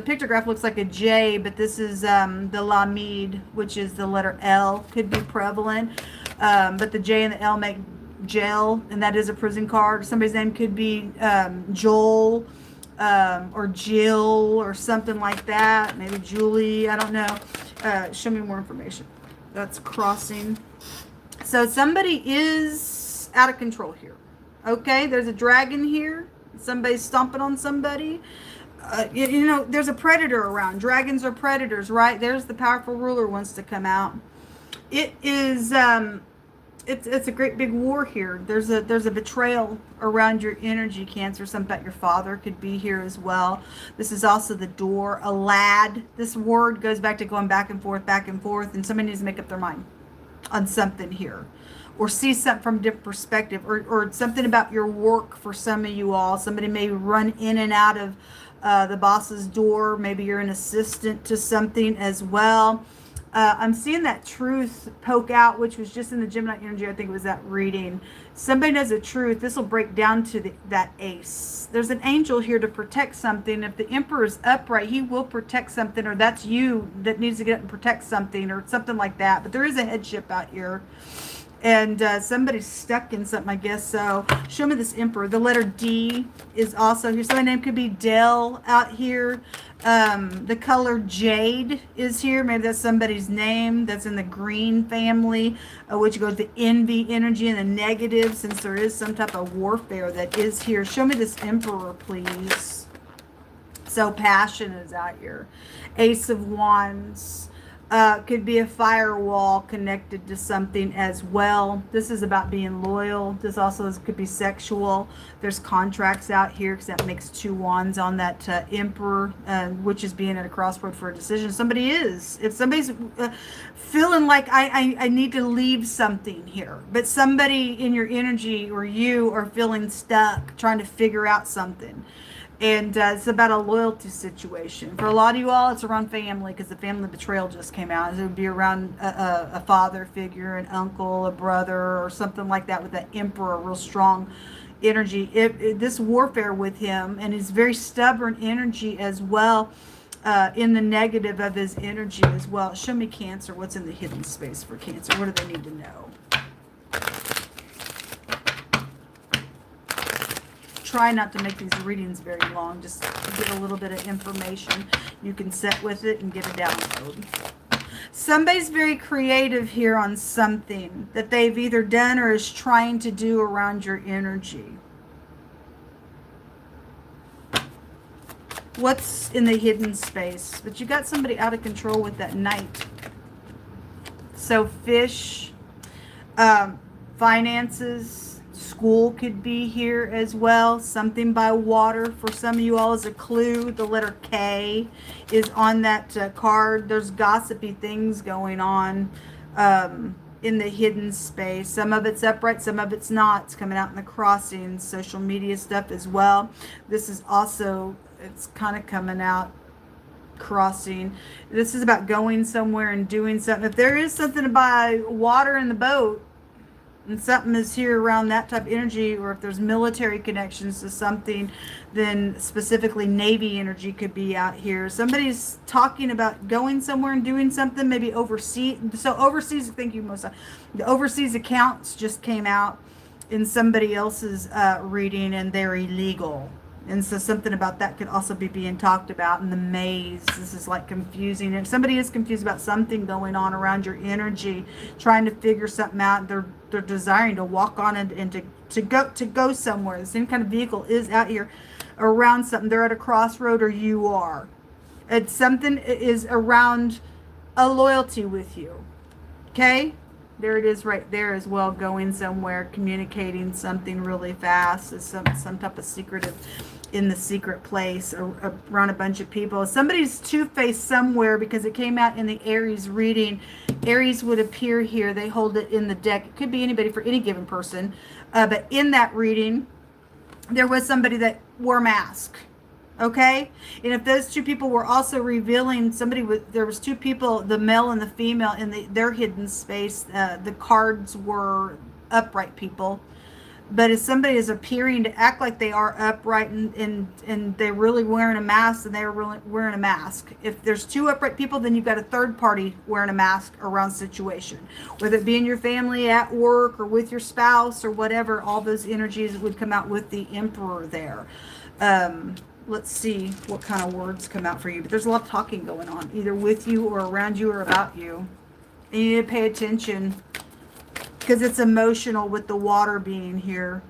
pictograph looks like a J, but this is the Lamed, which is the letter L, could be prevalent. But the J and the L make jail, and that is a prison card. Somebody's name could be Joel or Jill or something like that. Maybe Julie, I don't know. Show me more information. That's crossing. So somebody is out of control here. Okay, there's a dragon here. Somebody's stomping on somebody. You know, there's a predator around. Dragons are predators, right? There's the powerful ruler wants to come out. It is it's a great big war here. There's a betrayal around your energy, Cancer. Something about your father could be here as well. This is also the door, a lad. This word goes back to going back and forth, and somebody needs to make up their mind on something here, or see something from a different perspective, or something about your work for some of you all. Somebody may run in and out of the boss's door. Maybe you're an assistant to something as well. I'm seeing that truth poke out, which was just in the Gemini energy. I think it was that reading. Somebody knows the truth. This will break down to that ace. There's an angel here to protect something. If the Emperor is upright, he will protect something, or that's you that needs to get up and protect something, or something like that. But there is a headship out here. And somebody's stuck in something, I guess. So show me this Emperor. The letter D is also here. Somebody's name could be Dell out here. The color Jade is here. Maybe that's somebody's name that's in the green family, which goes to envy energy and the negative, since there is some type of warfare that is here. Show me this Emperor, please. So passion is out here. Ace of Wands. Could be a firewall connected to something as well. This is about being loyal. This also could be sexual. There's contracts out here because that makes 2 wands on that emperor, which is being at a crossroad for a decision. Somebody is. If somebody's feeling like I need to leave something here, but somebody in your energy or you are feeling stuck trying to figure out something. And it's about a loyalty situation. For a lot of you all, it's around family because the family betrayal just came out. It would be around a father figure, an uncle, a brother, or something like that with that emperor, real strong energy. This warfare with him, and his very stubborn energy as well, in the negative of his energy as well. Show me Cancer. What's in the hidden space for Cancer? What do they need to know? Try not to make these readings very long. Just get a little bit of information. You can sit with it and get a download. Somebody's very creative here on something that they've either done or is trying to do around your energy. What's in the hidden space? But you got somebody out of control with that Knight. So fish, finances, school could be here as well. Something by water for some of you all is a clue. The letter K is on that card. There's gossipy things going on in the hidden space. Some of it's upright, some of it's not. It's coming out in the crossings, social media stuff as well. This is also, it's kind of coming out crossing. This is about going somewhere and doing something. If there is something by water in the boat, and something is here around that type of energy, or if there's military connections to something, then specifically Navy energy could be out here. Somebody's talking about going somewhere and doing something, maybe overseas. So overseas, thank you, Mosa. The overseas accounts just came out in somebody else's reading, and they're illegal. And so something about that could also be being talked about in the maze. This is like confusing. If somebody is confused about something going on around your energy, trying to figure something out, they're desiring to walk on it and to go somewhere. The same kind of vehicle is out here around something. They're at a crossroad, or you are. It's something is around a loyalty with you. Okay? There it is right there as well, going somewhere, communicating something really fast. It's some type of secretive in the secret place around a bunch of people. Somebody's two-faced somewhere because it came out in the Aries reading. Aries would appear here. They hold it in the deck. It could be anybody for any given person. But in that reading, there was somebody that wore a mask. Okay? And if those two people were also revealing there was 2 people, the male and the female, in their hidden space. The cards were upright people. But if somebody is appearing to act like they are upright and they're really wearing a mask, and they're really wearing a mask. If there's 2 upright people, then you've got a third party wearing a mask around situation. Whether it be in your family, at work, or with your spouse, or whatever, all those energies would come out with the Emperor there. Let's see what kind of words come out for you. But there's a lot of talking going on, either with you or around you or about you. And you need to pay attention, because it's emotional with the water being here.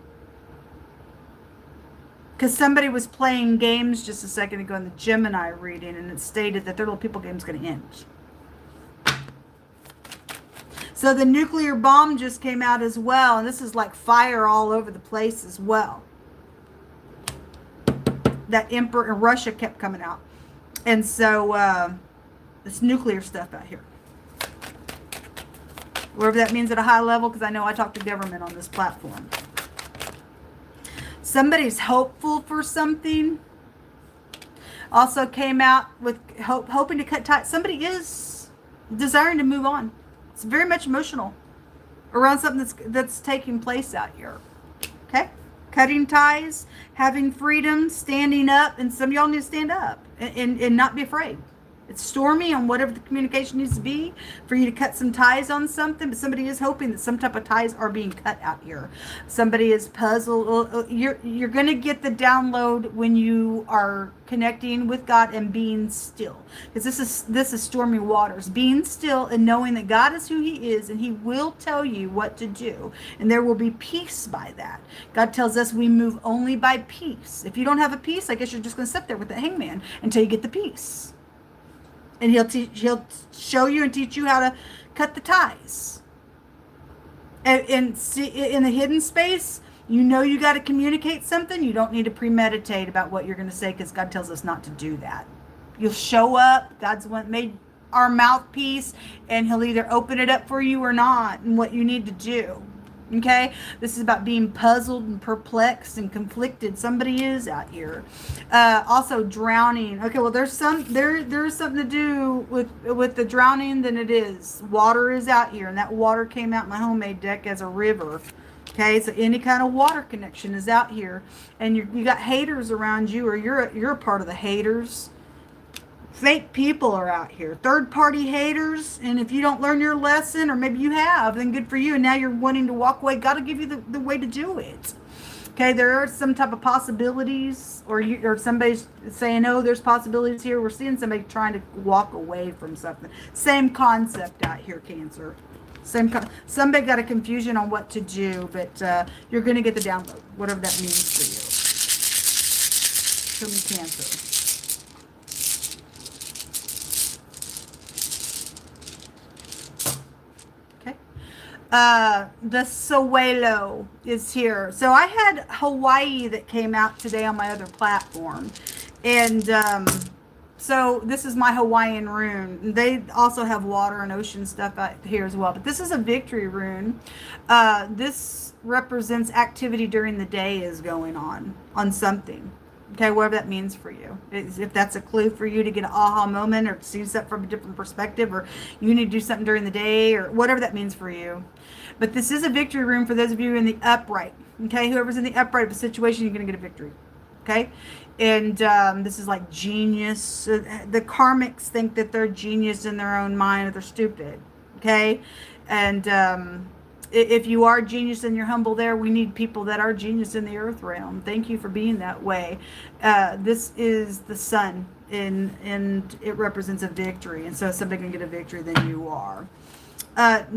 Because somebody was playing games just a second ago in the Gemini reading, and it stated that their little people game is going to end. So the nuclear bomb just came out as well, and this is like fire all over the place as well. That Emperor in Russia kept coming out. And so this nuclear stuff out here. Whatever that means at a high level, because I know I talk to government on this platform. Somebody's hopeful for something. Also came out with hoping to cut ties. Somebody is desiring to move on. It's very much emotional around something that's taking place out here. Okay? Cutting ties, having freedom, standing up, and some of y'all need to stand up and not be afraid. It's stormy on whatever the communication needs to be for you to cut some ties on something, but somebody is hoping that some type of ties are being cut out here. Somebody is puzzled. You're going to get the download when you are connecting with God and being still. Because this is stormy waters. Being still and knowing that God is who He is, and He will tell you what to do. And there will be peace by that. God tells us we move only by peace. If you don't have a peace, I guess you're just going to sit there with the hangman until you get the peace. And he'll show you and teach you how to cut the ties. And see, in the hidden space, you know you got to communicate something. You don't need to premeditate about what you're going to say, because God tells us not to do that. You'll show up. God's one made our mouthpiece, and he'll either open it up for you or not, and what you need to do. Okay, this is about being puzzled and perplexed and conflicted. Somebody is out here. Also drowning. Okay, well there's something to do with the drowning than it is. Water is out here, and that water came out my homemade deck as a river. Okay, so any kind of water connection is out here, and you got haters around you, or you're a part of the haters. Fake people are out here, third-party haters, and if you don't learn your lesson, or maybe you have, then good for you, and now you're wanting to walk away. God will give you the way to do it. Okay, there are some type of possibilities, or somebody's saying, oh, there's possibilities here. We're seeing somebody trying to walk away from something. Same concept out here, Cancer. Somebody got a confusion on what to do, but you're going to get the download, whatever that means for you. Show me Cancer. The Sowelo is here. So I had Hawaii that came out today on my other platform. And so this is my Hawaiian rune. They also have water and ocean stuff out here as well. But this is a victory rune. This represents activity during the day is going on something. Okay, whatever that means for you. If that's a clue for you to get an aha moment, or see something from a different perspective, or you need to do something during the day, or whatever that means for you. But this is a victory room for those of you in the upright. Okay, whoever's in the upright of a situation, you're going to get a victory. Okay, and this is like genius. The karmics think that they're genius in their own mind, or they're stupid. Okay, and if you are genius and you're humble there, we need people that are genius in the earth realm. Thank you for being that way. This is the sun, and it represents a victory. And so somebody can get a victory, then you are.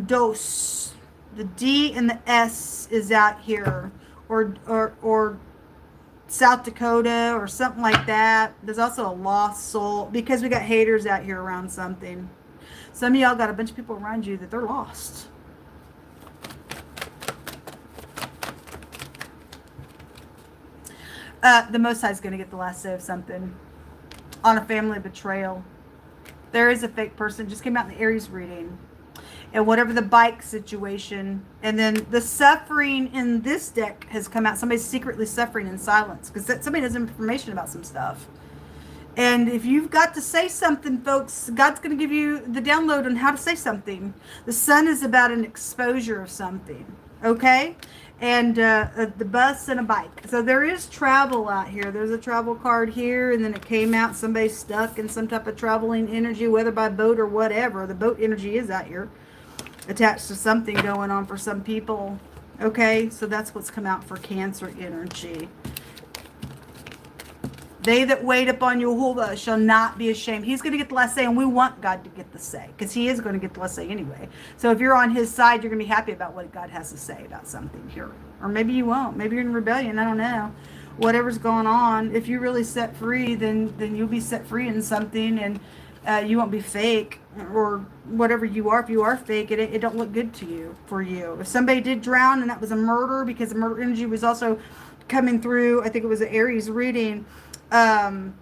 Dos. The D and the S is out here. Or South Dakota, or something like that. There's also a lost soul, because we got haters out here around something. Some of y'all got a bunch of people around you that they're lost. The Most High is going to get the last say of something on a family betrayal. There is a fake person. Just came out in the Aries reading. And whatever the bike situation. And then the suffering in this deck has come out. Somebody's secretly suffering in silence, because somebody has information about some stuff. And if you've got to say something, folks, God's going to give you the download on how to say something. The sun is about an exposure of something. Okay? And the bus and a bike. So there is travel out here. There's a travel card here, and then it came out. Somebody's stuck in some type of traveling energy, whether by boat or whatever. The boat energy is out here, attached to something going on for some people. Okay, so that's what's come out for Cancer energy. They that wait upon Yehovah shall not be ashamed. He's going to get the last say, and we want God to get the say, because he is going to get the last say anyway. So if you're on his side, you're going to be happy about what God has to say about something here. Or maybe you won't. Maybe you're in rebellion. I don't know. Whatever's going on, if you're really set free, then you'll be set free in something, and you won't be fake, or whatever you are. If you are fake, it don't look good to you, for you. If somebody did drown and that was a murder, because the murder energy was also coming through, I think it was an Aries reading, then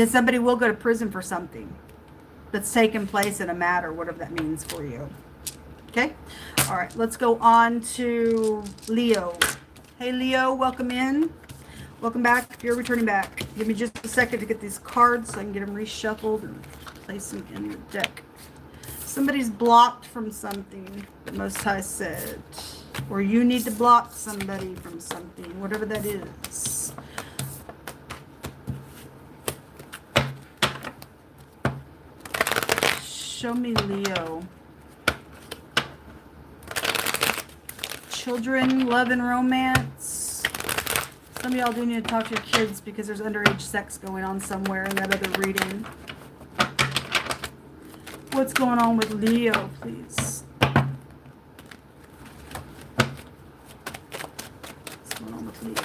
somebody will go to prison for something that's taken place in a matter, whatever that means for you. Okay? All right, let's go on to Leo. Hey, Leo, welcome in. Welcome back. If you're returning back, give me just a second to get these cards so I can get them reshuffled and place them in your deck. Somebody's blocked from something, the Most High said. Or you need to block somebody from something, whatever that is. Show me Leo. Children, love, and romance. Some of y'all do need to talk to your kids, because there's underage sex going on somewhere in that other reading. What's going on with Leo, please? What's going on with Leo?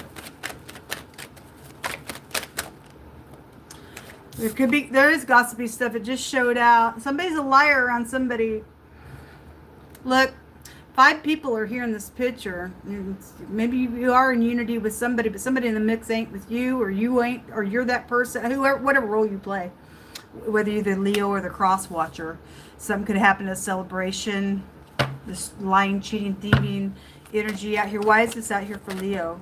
There is gossipy stuff. It just showed out. Somebody's a liar around somebody. Look, 5 people are here in this picture. Maybe you are in unity with somebody, but somebody in the mix ain't with you, or you ain't, or you're that person, whoever, whatever role you play. Whether you're the Leo or the cross watcher. Something could happen at a celebration. This lying, cheating, thieving energy out here. Why is this out here for Leo?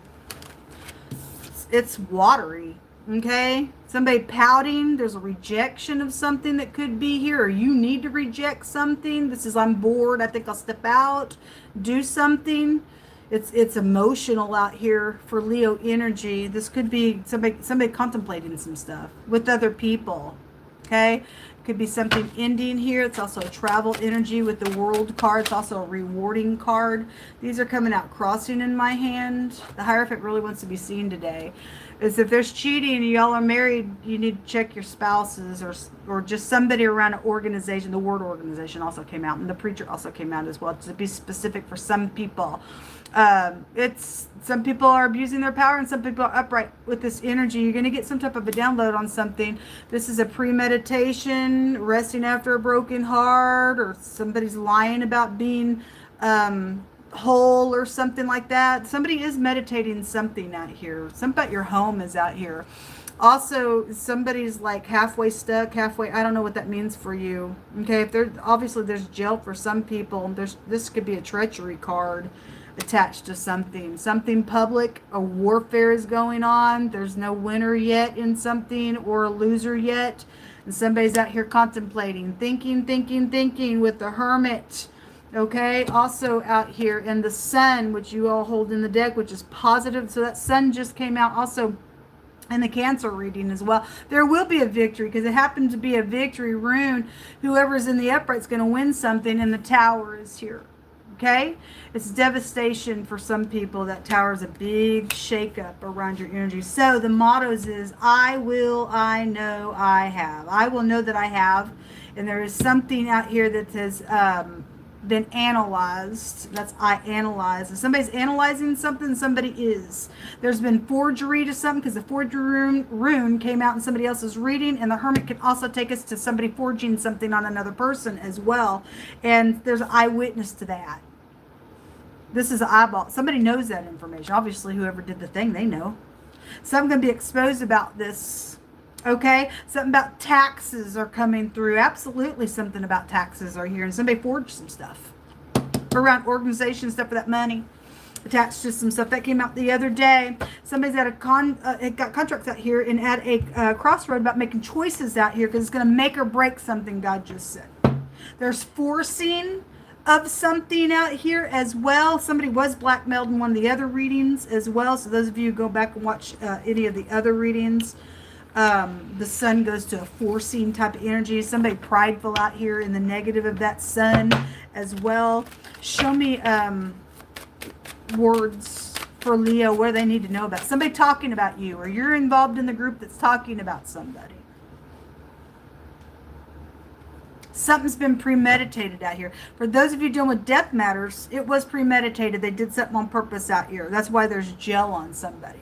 It's watery. Okay? Somebody pouting. There's a rejection of something that could be here. Or you need to reject something. This is, I'm bored. I think I'll step out. Do something. It's emotional out here for Leo energy. This could be somebody contemplating some stuff with other people. Okay? Could be something ending here. It's also a travel energy with the World card. It's also a rewarding card. These are coming out crossing in my hand. The Hierophant really wants to be seen today. Is if there's cheating and y'all are married, you need to check your spouses or just somebody around an organization. The word organization also came out, and the preacher also came out as well, to be specific for some people. It's some people are abusing their power and some people are upright with this energy. You're going to get some type of a download on something. This is a premeditation, resting after a broken heart, or somebody's lying about being whole or something like that. Somebody is meditating something out here. Something about your home is out here. Also, somebody's like halfway stuck, halfway. I don't know what that means for you. Okay, if there's obviously there's jail for some people. This could be a treachery card attached to something public. A warfare is going on. There's no winner yet in something, or a loser yet, and somebody's out here contemplating, thinking with the Hermit. Okay, also out here, and the Sun, which you all hold in the deck, which is positive. So that Sun just came out also in the Cancer reading as well. There will be a victory, because it happened to be a victory rune. Whoever's in the upright is going to win something, and the Tower is here. Okay, it's devastation for some people. That Tower is a big shakeup around your energy. So the mottos is, I will, I know, I have. I will know that I have. And there is something out here that has been analyzed. That's I analyze. If somebody's analyzing something, somebody is. There's been forgery to something, because the forgery rune came out in somebody else's reading, and the Hermit can also take us to somebody forging something on another person as well. And there's an eyewitness to that. This is an eyeball. Somebody knows that information. Obviously, whoever did the thing, they know. So I'm going to be exposed about this. Okay? Something about taxes are coming through. Absolutely something about taxes are here. And somebody forged some stuff around organization stuff for that money. Attached to some stuff that came out the other day. Somebody's at a got contracts out here and at a crossroad about making choices out here, because it's going to make or break something God just said. There's forcing of something out here as well. Somebody was blackmailed in one of the other readings as well. So those of you who go back and watch any of the other readings, the Sun goes to a forcing type of energy. Somebody prideful out here in the negative of that Sun as well. Show me words for Leo where they need to know about. Somebody talking about you, or you're involved in the group that's talking about somebody. Something's been premeditated out here. For those of you dealing with death matters, it was premeditated. They did something on purpose out here. That's why there's jail on somebody.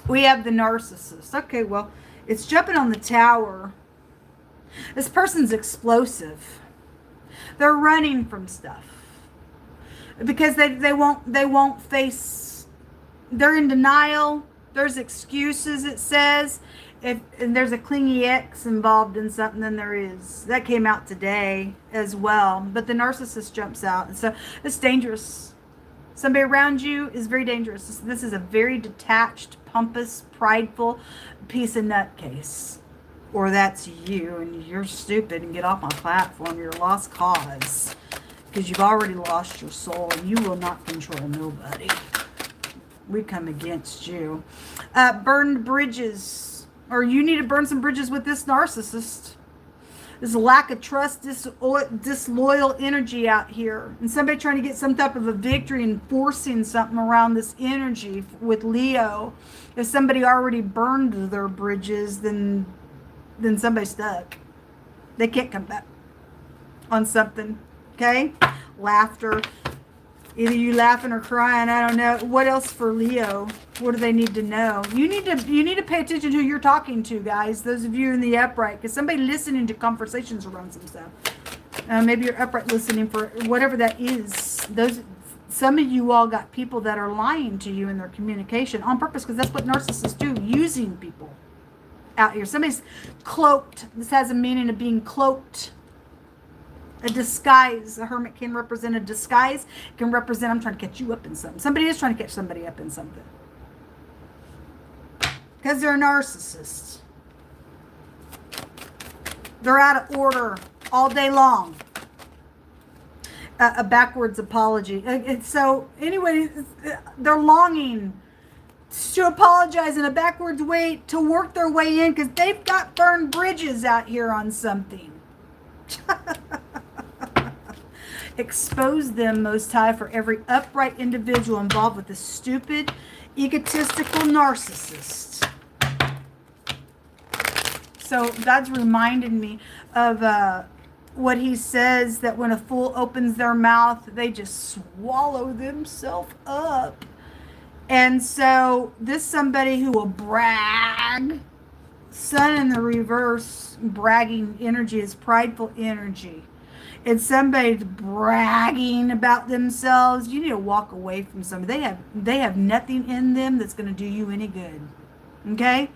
We have the narcissist. Okay, well, it's jumping on the Tower. This person's explosive. They're running from stuff because they won't face. They're in denial. There's excuses, it says. And there's a clingy ex involved in something, then there is. That came out today as well. But the narcissist jumps out. And so it's dangerous. Somebody around you is very dangerous. This is a very detached, pompous, prideful piece of nutcase. Or that's you, and you're stupid, and get off my platform. You're a lost cause. Because you've already lost your soul, and you will not control nobody. We come against you. Burned bridges. Or you need to burn some bridges with this narcissist. There's a lack of trust, disloyal energy out here. And somebody trying to get some type of a victory and forcing something around this energy with Leo. If somebody already burned their bridges, then somebody's stuck. They can't come back on something. Okay? Laughter. Either you laughing or crying. I don't know. What else for Leo? What do they need to know? You need to pay attention to who you're talking to, guys. Those of you in the upright, because somebody listening to conversations around some stuff. Maybe you're upright listening for whatever that is. Some of you all got people that are lying to you in their communication on purpose, because that's what narcissists do, using people out here. Somebody's cloaked. This has a meaning of being cloaked. A disguise. A hermit can represent a disguise. Can represent, I'm trying to catch you up in something. Somebody is trying to catch somebody up in something. Because they're narcissists. They're out of order all day long. A backwards apology. So anyway, they're longing to apologize in a backwards way to work their way in, because they've got burned bridges out here on something. Expose them, Most High, for every upright individual involved with this stupid, egotistical narcissist. So God's reminded me of what he says, that when a fool opens their mouth, they just swallow themselves up. And so this somebody who will brag, Sun in the reverse, bragging energy is prideful energy. It's somebody bragging about themselves. You need to walk away from somebody. They have nothing in them that's going to do you any good. Okay?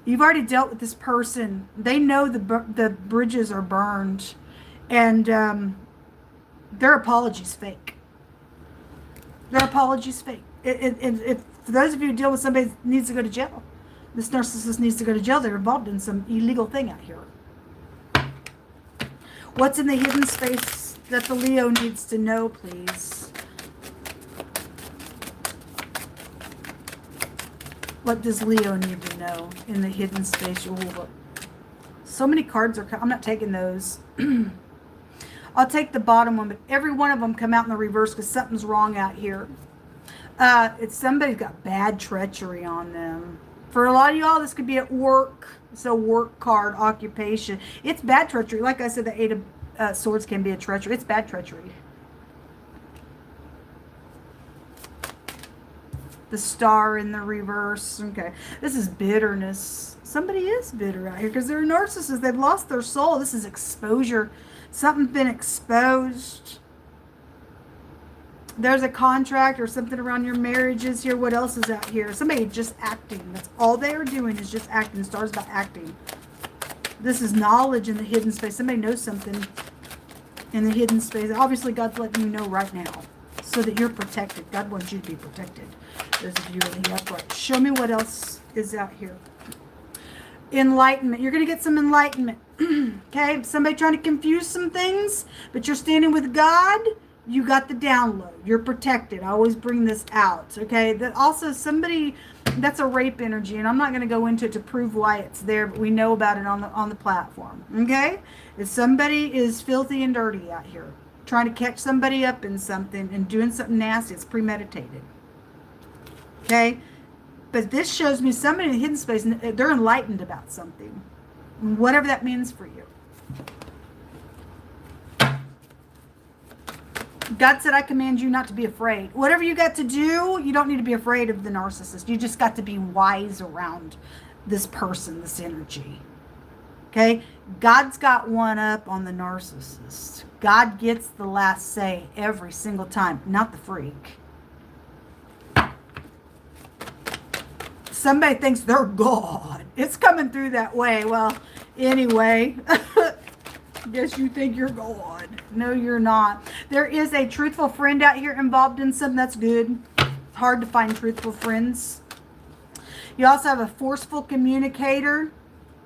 You've already dealt with this person. They know the bridges are burned. And their apology's fake. Their apology's fake. If for those of you who deal with somebody that needs to go to jail, this narcissist needs to go to jail. They're involved in some illegal thing out here. What's in the hidden space that the Leo needs to know, please? What does Leo need to know in the hidden space? Ooh, so many cards are... I'm not taking those. I'll take the bottom one, but every one of them come out in the reverse because something's wrong out here. It's somebody's got bad treachery on them. For a lot of y'all, this could be at work. So work card, occupation. It's bad treachery. Like I said, the Eight of Swords can be a treachery. It's bad treachery. The Star in the reverse. Okay. This is bitterness. Somebody is bitter out here because they're a narcissist. They've lost their soul. This is exposure. Something's been exposed. There's a contract or something around your marriages here. What else is out here? Somebody just acting. That's all they are doing is just acting. Stars about acting. This is knowledge in the hidden space. Somebody knows something in the hidden space. Obviously, God's letting you know right now so that you're protected. God wants you to be protected. Those of you in the upright. Show me what else is out here. Enlightenment. You're going to get some enlightenment. Okay? Somebody trying to confuse some things, but you're standing with God. You got the download. You're protected. I always bring this out. Okay? That also somebody, that's a rape energy, and I'm not going to go into it to prove why it's there, but we know about it on the platform. Okay? If somebody is filthy and dirty out here, trying to catch somebody up in something and doing something nasty, it's premeditated. Okay? But this shows me somebody in the hidden space, they're enlightened about something. Whatever that means for you. God said, I command you not to be afraid. Whatever you got to do, you don't need to be afraid of the narcissist. You just got to be wise around this person, this energy. Okay? God's got one up on the narcissist. God gets the last say every single time, not the freak. Somebody thinks they're God. It's coming through that way. Well, anyway, guess you think you're God. No, you're not. There is a truthful friend out here involved in something. That's good. It's hard to find truthful friends. You also have a forceful communicator,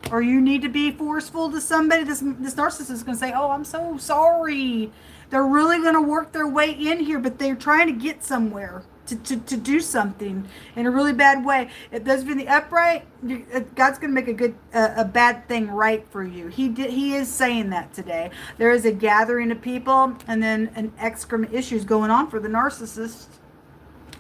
or you need to be forceful to somebody. This narcissist is going to say, oh, I'm so sorry. They're really going to work their way in here, but they're trying to get somewhere. To do something in a really bad way. If those of you in the upright, God's going to make a bad thing right for you. He is saying that today. There is a gathering of people, and then an excrement issues going on for the narcissist.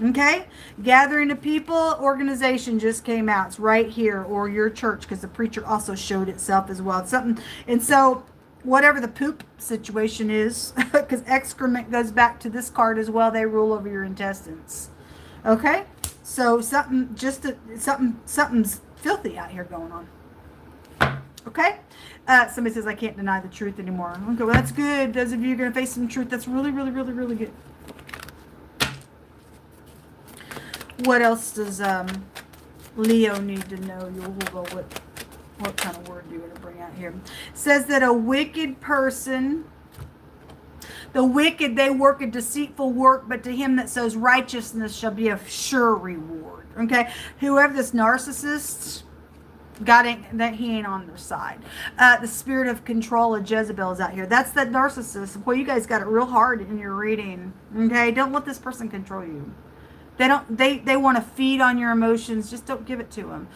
Okay? Gathering of people, organization just came out. It's right here, or your church, because the preacher also showed itself as well. It's something, and so whatever the poop situation is, because excrement goes back to this card as well. They rule over your intestines. Okay, so something's filthy out here going on. Okay, somebody says I can't deny the truth anymore. Okay, well that's good. Those of you are going to face some truth. That's really, really, really, really good. What else does Leo need to know? We'll go with what kind of word do you want to bring out here? It says that a wicked person, the wicked, they work a deceitful work, but to him that sows righteousness shall be a sure reward. Okay, whoever this narcissist, God ain't, that he ain't on their side. The spirit of control of Jezebel is out here. That's that narcissist. Boy, you guys got it real hard in your reading. Okay, don't let this person control you. They don't. They want to feed on your emotions. Just don't give it to them.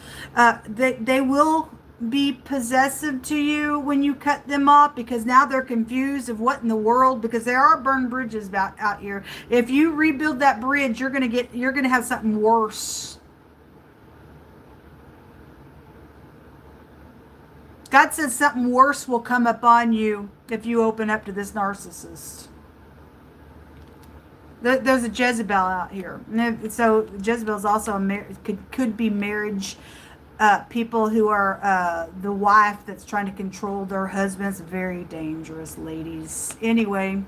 They will be possessive to you when you cut them off, because now they're confused of what in the world, because there are burned bridges out here. If you rebuild that bridge, you're gonna have something worse. God says something worse will come upon you if you open up to this narcissist. There's a Jezebel out here. So Jezebel is also could be marriage people who are the wife that's trying to control their husbands. Very dangerous, ladies. Anyway,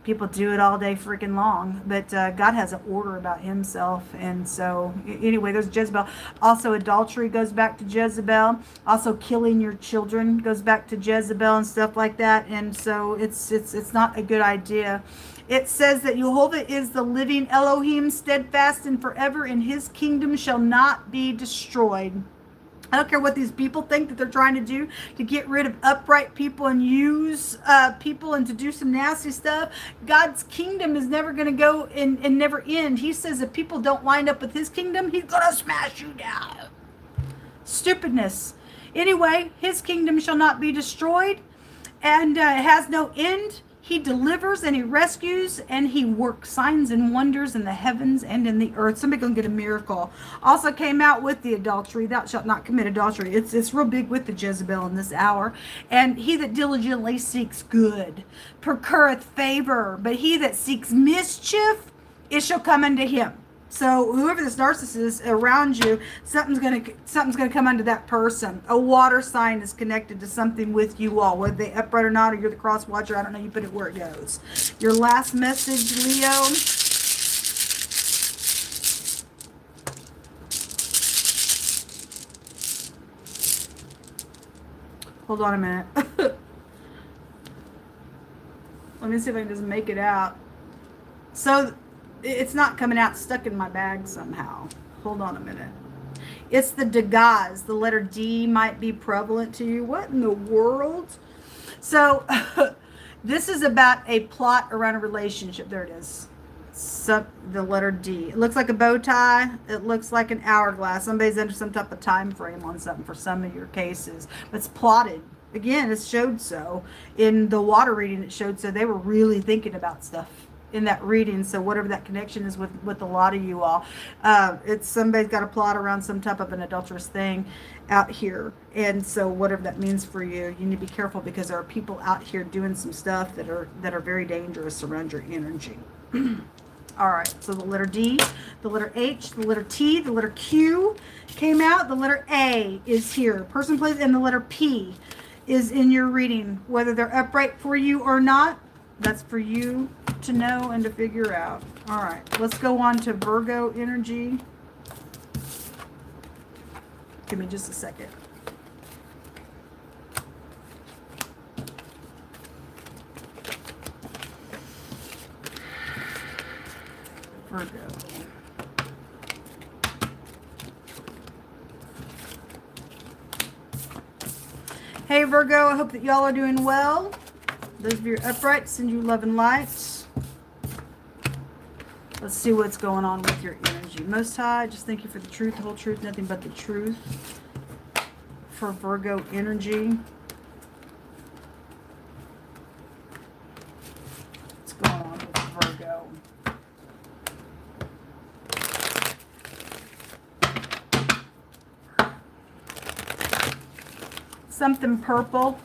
people do it all day freaking long. But God has an order about himself. And so, anyway, there's Jezebel. Also, adultery goes back to Jezebel. Also, killing your children goes back to Jezebel and stuff like that. And so, it's not a good idea. It says that Jehovah is the living Elohim, steadfast and forever, and his kingdom shall not be destroyed. I don't care what these people think that they're trying to do to get rid of upright people and use people and to do some nasty stuff. God's kingdom is never going to go and never end. He says if people don't wind up with his kingdom, he's going to smash you down. Stupidness. Anyway, his kingdom shall not be destroyed, and it has no end. He delivers and he rescues and he works signs and wonders in the heavens and in the earth. Somebody gonna get a miracle. Also came out with the adultery. Thou shalt not commit adultery. It's real big with the Jezebel in this hour. And he that diligently seeks good procureth favor, but he that seeks mischief, it shall come unto him. So whoever this narcissist is around you, something's gonna come under that person. A water sign is connected to something with you all, whether they upright or not, or you're the cross watcher. I don't know. You put it where it goes. Your last message, Leo. Hold on a minute. Let me see if I can just make it out. So. It's not coming out, stuck in my bag somehow. Hold on a minute. It's the Degas. The letter D might be prevalent to you. What in the world? So this is about a plot around a relationship. There it is. So, the letter D. It looks like a bow tie. It looks like an hourglass. Somebody's under some type of time frame on something for some of your cases. But it's plotted. Again, it showed so. In the water reading, it showed so. They were really thinking about stuff in that reading. So whatever that connection is with a lot of you all, it's somebody's got a plot around some type of an adulterous thing out here. And so whatever that means for you, you need to be careful, because there are people out here doing some stuff that are very dangerous around your energy. All right, so the letter D, the letter H, the letter T, the letter Q came out. The letter A is here. Person, place, and the letter P is in your reading. Whether they're upright for you or not, that's for you to know and to figure out. All right, let's go on to Virgo energy. Give me just a second. Virgo. Hey Virgo, I hope that y'all are doing well. Those of you upright, send you love and light. Let's see what's going on with your energy. Most High, just thank you for the truth, the whole truth, nothing but the truth. For Virgo energy. What's going on with Virgo? Something purple.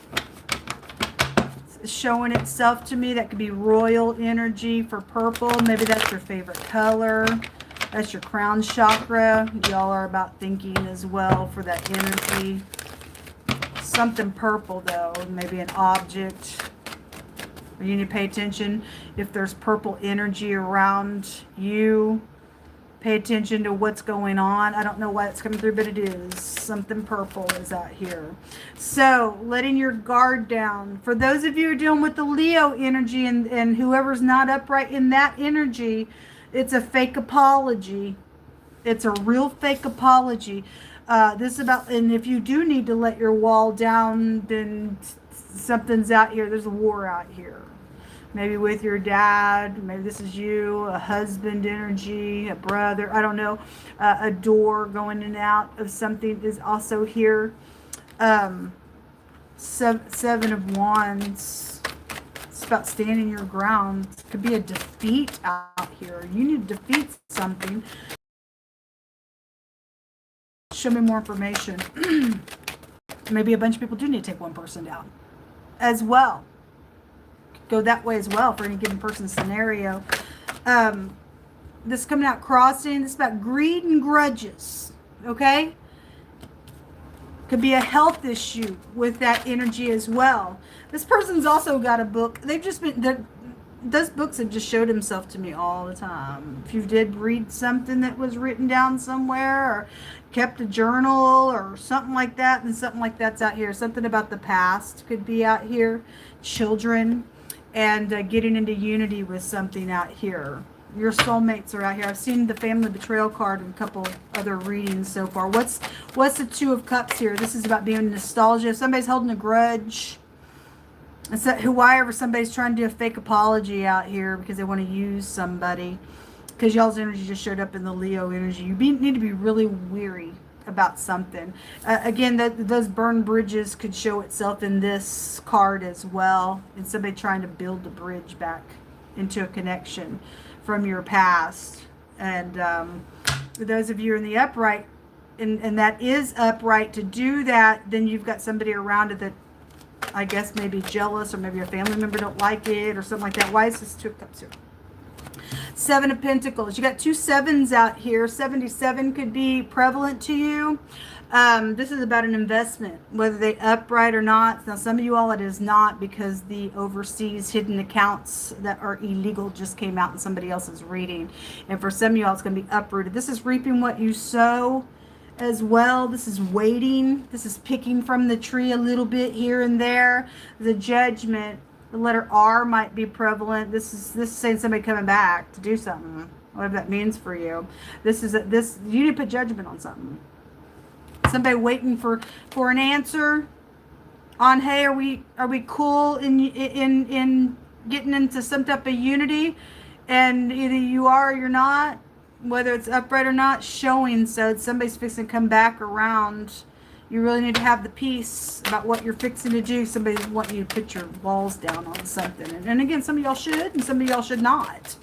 showing itself to me. That could be royal energy for purple. Maybe that's your favorite color. That's your crown chakra. Y'all are about thinking as well for that energy. Something purple though, maybe an object. You need to pay attention if there's purple energy around you. Pay attention to what's going on. I don't know why it's coming through, but it is. Something purple is out here. So, letting your guard down. For those of you who are dealing with the Leo energy and whoever's not upright in that energy, it's a fake apology. It's a real fake apology. This is about, and if you do need to let your wall down, then something's out here. There's a war out here. Maybe with your dad, maybe this is you, a husband energy, a brother, I don't know, a door going in and out of something is also here. Seven of Wands, it's about standing your ground. It could be a defeat out here. You need to defeat something. Show me more information. Maybe a bunch of people do need to take one person down as well. Go that way as well for any given person's scenario. This coming out crossing, this is about greed and grudges. Okay? Could be a health issue with that energy as well. This person's also got a book. They've just been, those books have just showed himself to me all the time. If you did read something that was written down somewhere or kept a journal or something like that, and something like that's out here. Something about the past could be out here. Children. And getting into unity with something out here. Your soulmates are out here. I've seen the family betrayal card in a couple other readings so far. What's the Two of Cups here? This is about being nostalgia. If somebody's holding a grudge, it's that whoever somebody's trying to do a fake apology out here because they want to use somebody. Because y'all's energy just showed up in the Leo energy. You need to be really weary about something. Again, those burned bridges could show itself in this card as well. And somebody trying to build the bridge back into a connection from your past. And for those of you in the upright, and that is upright to do that, then you've got somebody around it that I guess may be jealous, or maybe your family member don't like it or something like that. Why is this Two of Cups here? Seven of Pentacles. You got two sevens out here. 77 could be prevalent to you. This is about an investment, whether they upright or not. Now, some of you all, it is not, because the overseas hidden accounts that are illegal just came out in somebody else's reading. And for some of you all, it's going to be uprooted. This is reaping what you sow as well. This is waiting. This is picking from the tree a little bit here and there. The Judgment. The letter R might be prevalent. This is saying somebody coming back to do something, whatever that means for you. You need to put judgment on something. Somebody waiting for an answer on, hey, are we cool in getting into some type of unity? And either you are or you're not, whether it's upright or not, showing. So somebody's fixing to come back around. You really need to have the peace about what you're fixing to do. Somebody's wanting you to put your walls down on something. And again, some of y'all should, and some of y'all should not.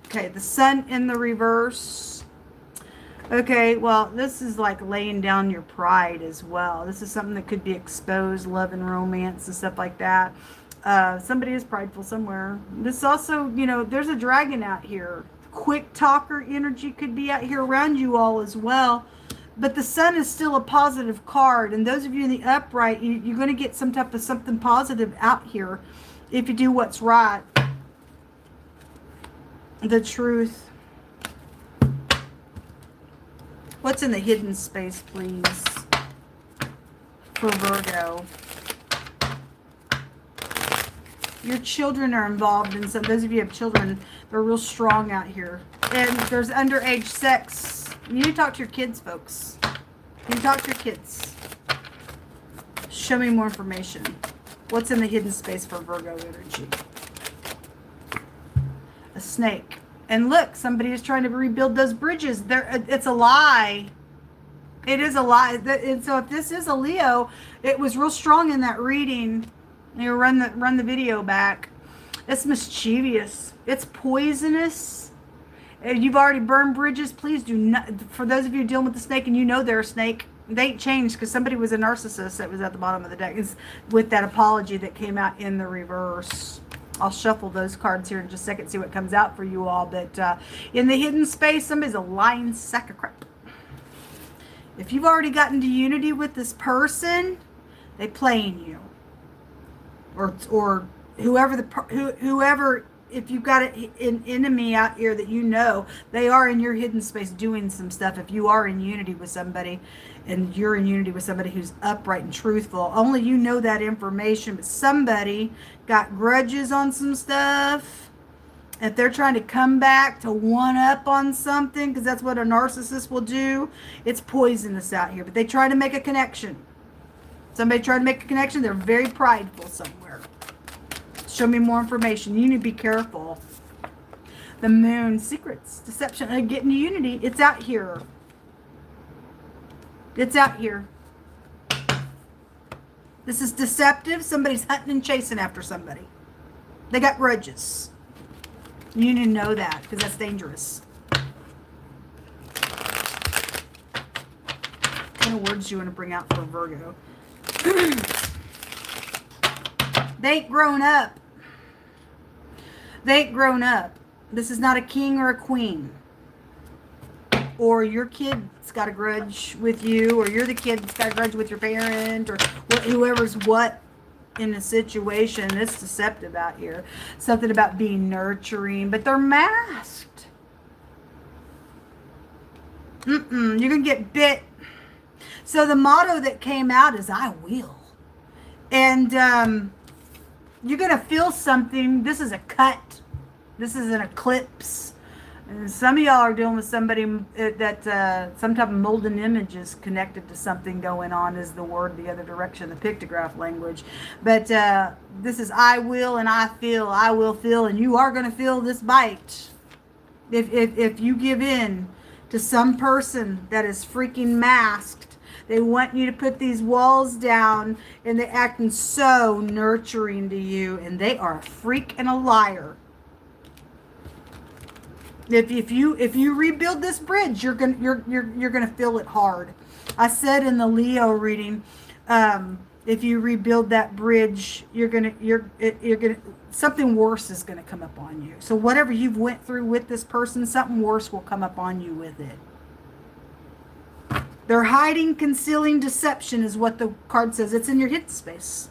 Okay, the Sun in the reverse. Okay, well, this is like laying down your pride as well. This is something that could be exposed, love and romance and stuff like that. Somebody is prideful somewhere. This also, there's a dragon out here. Quick talker energy could be out here around you all as well. But the Sun is still a positive card. And those of you in the upright, you're going to get some type of something positive out here if you do what's right. The Truth. What's in the hidden space, please, for Virgo? Your children are involved in some. Those of you who have children, they're real strong out here. And there's underage sex. You need to talk to your kids, folks. You need to talk to your kids. Show me more information. What's in the hidden space for Virgo energy? A snake. And look, somebody is trying to rebuild those bridges. It's a lie. It is a lie. And so if this is a Leo, it was real strong in that reading. You run the video back. It's mischievous. It's poisonous. You've already burned bridges. Please do not. For those of you dealing with the snake and you know they're a snake, They ain't changed because somebody was a narcissist that was at the bottom of the deck. It's with that apology that came out in the reverse. I'll shuffle those cards here in just a second, see what comes out for you all. But in the hidden space, somebody's a lying sack of crap. If you've already gotten to unity with this person, they playing you. Or whoever, if you've got an enemy out here that you know, they are in your hidden space doing some stuff. If you are in unity with somebody and you're in unity with somebody who's upright and truthful, only you know that information, but somebody got grudges on some stuff. If they're trying to come back to one up on something, because that's what a narcissist will do, it's poisonous out here. But they try to make a connection. Somebody tried to make a connection. They're very prideful somewhere. Show me more information. You need to be careful. The moon, secrets, deception, getting to unity. It's out here. It's out here. This is deceptive. Somebody's hunting and chasing after somebody. They got grudges. You need to know that because that's dangerous. What kind of words do you want to bring out for Virgo? They ain't grown up. They ain't grown up. This is not a king or a queen. Or your kid's got a grudge with you, or you're the kid that's got a grudge with your parent, or whoever's what in a situation. It's deceptive out here. Something about being nurturing, but they're masked. You're going to get bit. So the motto that came out is, I will. And you're going to feel something. This is a cut. This is an eclipse. And some of y'all are dealing with somebody that some type of molten image is connected to something going on, is the word the other direction, the pictograph language. But this is I will and I will feel, and you are going to feel this bite. If you give in to some person that is freaking masked, they want you to put these walls down, and they're acting so nurturing to you, and they are a freak and a liar. If you rebuild this bridge, you're gonna feel it hard. I said in the Leo reading, if you rebuild that bridge, you're gonna something worse is gonna come up on you. So whatever you've went through with this person, something worse will come up on you with it. They're hiding, concealing, deception is what the card says. It's in your hidden space.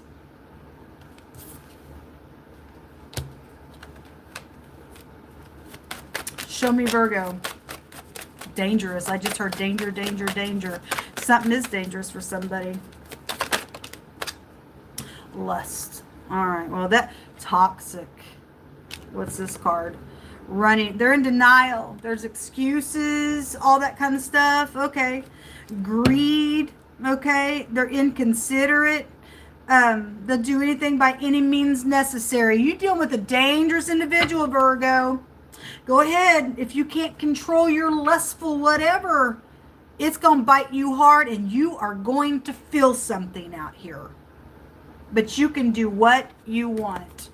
Show me Virgo. Dangerous. I just heard danger, danger, danger. Something is dangerous for somebody. Lust. All right. Well, that toxic. What's this card? Running. They're in denial. There's excuses, all that kind of stuff. Okay. Greed. Okay. They're inconsiderate. They'll do anything by any means necessary. You dealing with a dangerous individual, Virgo. Go ahead. If you can't control your lustful whatever, it's going to bite you hard, and you are going to feel something out here. But you can do what you want.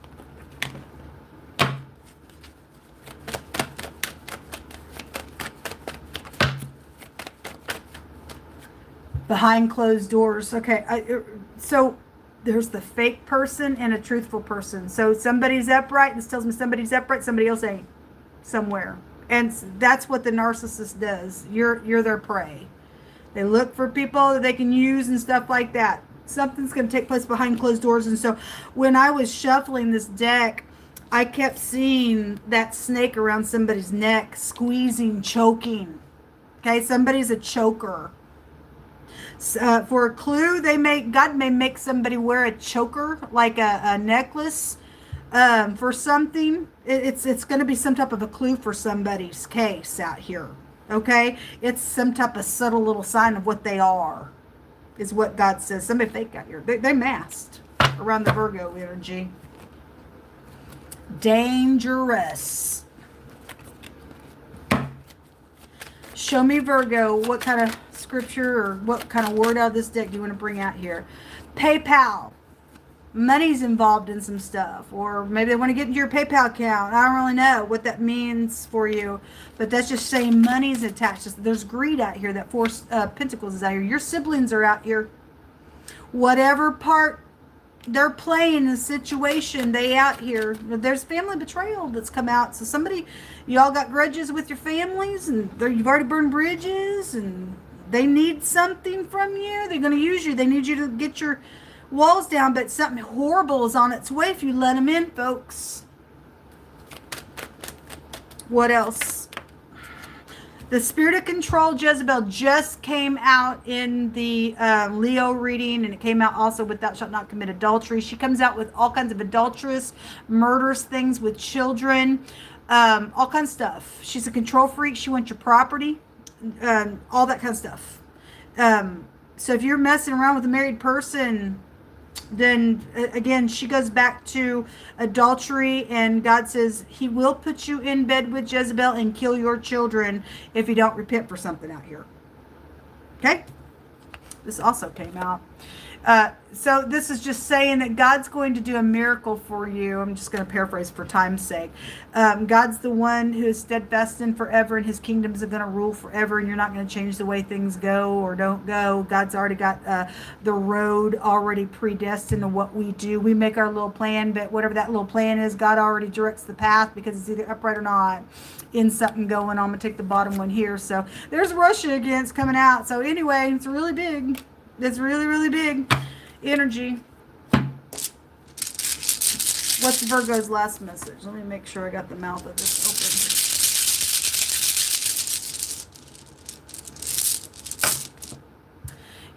Behind closed doors. Okay. So there's the fake person and a truthful person. So somebody's upright. This tells me somebody's upright. Somebody else ain't. Somewhere. And that's what the narcissist does. You're their prey. They look for people that they can use and stuff like that. Something's going to take place behind closed doors. And so when I was shuffling this deck, I kept seeing that snake around somebody's neck, squeezing, choking. Okay, somebody's a choker. For a clue, God may make somebody wear a choker, like a necklace, for something. It's going to be some type of a clue for somebody's case out here. Okay, it's some type of subtle little sign of what they are, is what God says. Somebody fake out here. They masked around the Virgo energy. Dangerous. Show me Virgo. What kind of scripture or what kind of word out of this deck do you want to bring out here? PayPal. money's involved in some stuff, or maybe they want to get into your PayPal account. I don't really know what that means for you, but that's just saying money's attached. There's greed out here. That Four Pentacles is out here. Your siblings are out here. Whatever part they're playing in the situation, they out here. There's family betrayal that's come out. So somebody, y'all got grudges with your families, and you've already burned bridges, and they need something from you. They're going to use you. They need you to get your walls down, but something horrible is on its way if you let them in, folks. What else? The Spirit of Control, Jezebel, just came out in the Leo reading, and it came out also with Thou shalt not commit adultery. She comes out with all kinds of adulterous, murderous things with children, all kinds of stuff. She's a control freak. She wants your property, all that kind of stuff. So if you're messing around with a married person, then again, she goes back to adultery, and God says he will put you in bed with Jezebel and kill your children if you don't repent for something out here. Okay? This also came out. So this is just saying that God's going to do a miracle for you. I'm just going to paraphrase for time's sake. God's the one who is steadfast in forever, and his kingdoms are going to rule forever, and you're not going to change the way things go or don't go. God's already got the road already predestined to what we do. We make our little plan, but whatever that little plan is, God already directs the path, because it's either upright or not in something going on. I'm going to take the bottom one here. So there's Russia again coming out. So anyway, it's really big. It's really, really big energy. What's Virgo's last message? Let me make sure I got the mouth of this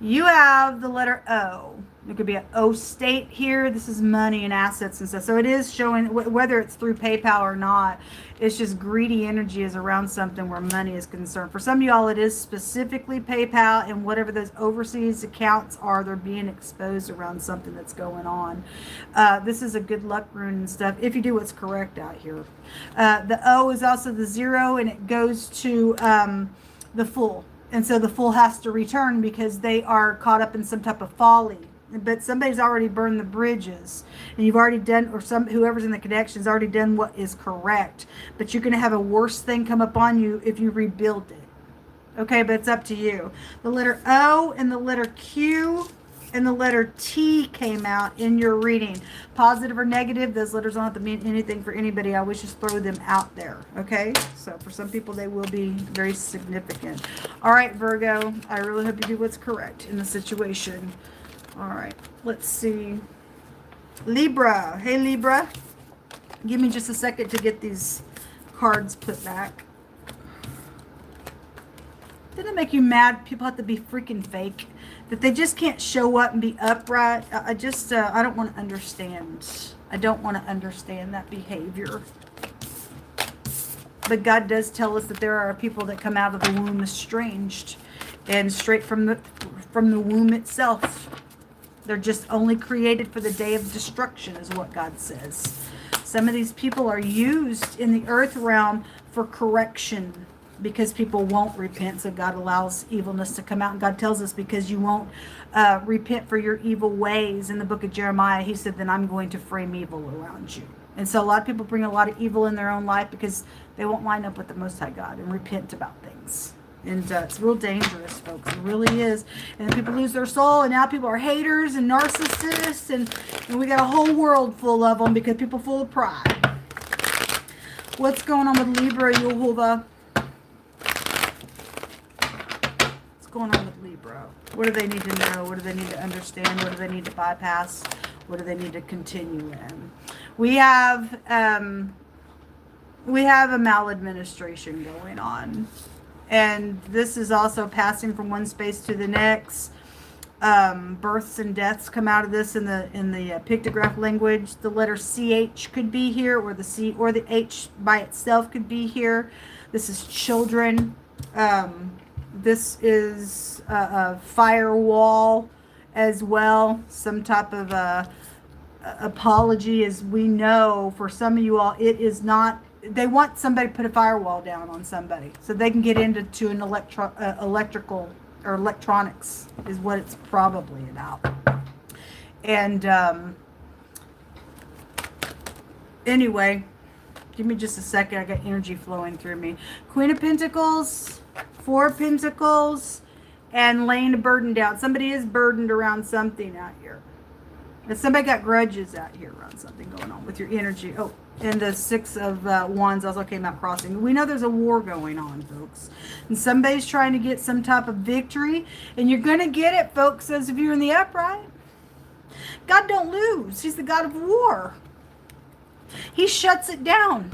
open. You have the letter O. It could be an O state here. This is money and assets and stuff. So it is showing, whether it's through PayPal or not, it's just greedy energy is around something where money is concerned. For some of y'all, it is specifically PayPal, and whatever those overseas accounts are, they're being exposed around something that's going on. This is a good luck rune and stuff if you do what's correct out here. The O is also the 0, and it goes to the Fool. And so the Fool has to return because they are caught up in some type of folly. But somebody's already burned the bridges, and you've already done, or whoever's in the connection's already done what is correct. But you're going to have a worse thing come upon you if you rebuild it. Okay, but it's up to you. The letter O and the letter Q and the letter T came out in your reading. Positive or negative, those letters don't have to mean anything for anybody. I always just throw them out there. Okay, so for some people they will be very significant. All right, Virgo, I really hope you do what's correct in the situation. All right, let's see. Libra. Hey, Libra. Give me just a second to get these cards put back. Didn't it make you mad? People have to be freaking fake. That they just can't show up and be upright. I don't want to understand. I don't want to understand that behavior. But God does tell us that there are people that come out of the womb estranged, and straight from the womb itself. They're just only created for the day of destruction, is what God says. Some of these people are used in the earth realm for correction, because people won't repent. So God allows evilness to come out. And God tells us, because you won't repent for your evil ways, in the book of Jeremiah, he said, then I'm going to frame evil around you. And so a lot of people bring a lot of evil in their own life because they won't line up with the Most High God and repent about things. And it's real dangerous, folks. It really is. And then people lose their soul, and now people are haters and narcissists, and we got a whole world full of them because people full of pride. What's going on with Libra, Yehovah? What's going on with Libra? What do they need to know? What do they need to understand? What do they need to bypass? What do they need to continue in? We have a maladministration going on. And this is also passing from one space to the next. Births and deaths come out of this in the pictograph language. The letter CH could be here, or the C or the H by itself could be here. This is children. This is a firewall as well. Some type of apology, as we know, for some of you all, it is not. They want somebody to put a firewall down on somebody so they can get into an electrical or electronics is what it's probably about. And Anyway, give me just a second. I got energy flowing through me. Queen of Pentacles, Four of Pentacles, and laying a burden down. Somebody is burdened around something out here. And somebody got grudges out here around something going on with your energy. Oh, and the Six of Wands also came out crossing. We know there's a war going on, folks. And somebody's trying to get some type of victory. And you're going to get it, folks, those of you in the upright. God don't lose. He's the God of war. He shuts it down.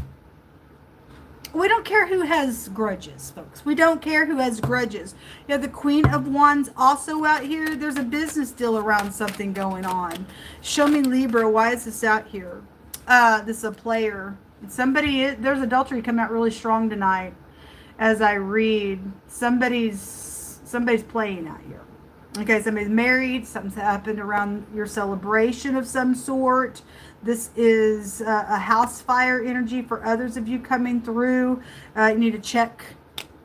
We don't care who has grudges, folks. We don't care who has grudges. You have the Queen of Wands also out here. There's a business deal around something going on. Show me Libra. Why is this out here? This is a player. There's adultery coming out really strong tonight as I read. Somebody's playing out here. Okay, somebody's married. Something's happened around your celebration of some sort. This is a house fire energy for others of you coming through. You need to check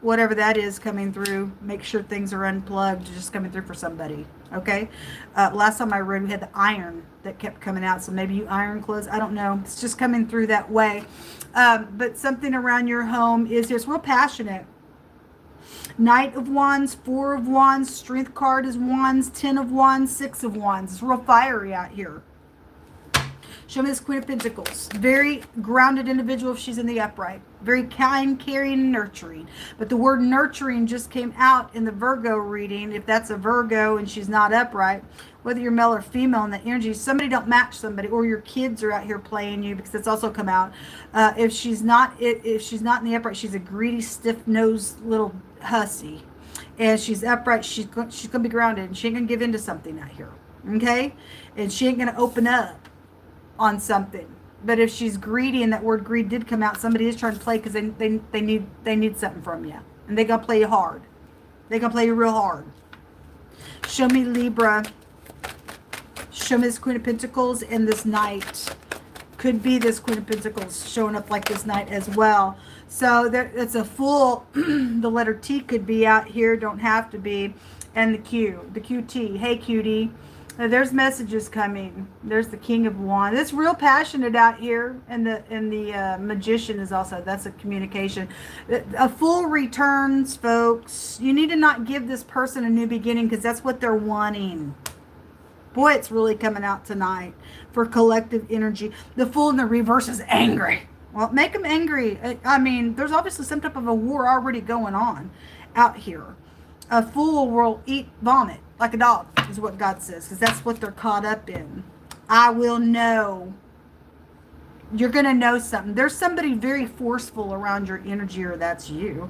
whatever that is coming through. Make sure things are unplugged. Just coming through for somebody. Okay. Last time I read, we had the iron that kept coming out. So maybe you iron clothes. I don't know. It's just coming through that way. But something around your home is just real passionate. Knight of Wands, Four of Wands, Strength card is Wands, 10 of Wands, 6 of Wands. It's real fiery out here. Show me this Queen of Pentacles. Very grounded individual if she's in the upright. Very kind, caring, and nurturing. But the word nurturing just came out in the Virgo reading. If that's a Virgo and she's not upright, whether you're male or female in the energy, somebody don't match somebody, or your kids are out here playing you, because it's also come out. If she's not in the upright, she's a greedy, stiff-nosed little hussy. And she's upright, she's going to be grounded, and she ain't going to give in to something out here. Okay? And she ain't going to open up on something. But if she's greedy, and that word greed did come out, somebody is trying to play because they need something from you, and they gonna play you hard. They gonna play you real hard. Show me Libra. Show me this Queen of Pentacles and this Knight. Could be this Queen of Pentacles showing up like this Knight as well. So it's a full. The letter T could be out here. Don't have to be. And the QT. Hey, cutie. There's messages coming. There's the King of Wands. It's real passionate out here, and the Magician is also. That's a communication. A full returns, folks. You need to not give this person a new beginning, because that's what they're wanting. Boy, it's really coming out tonight for collective energy. The Fool in the reverse is angry. Well, make them angry. I mean, there's obviously some type of a war already going on out here. A fool will eat vomit like a dog, is what God says, because that's what they're caught up in. I will know. You're going to know something. There's somebody very forceful around your energy, or that's you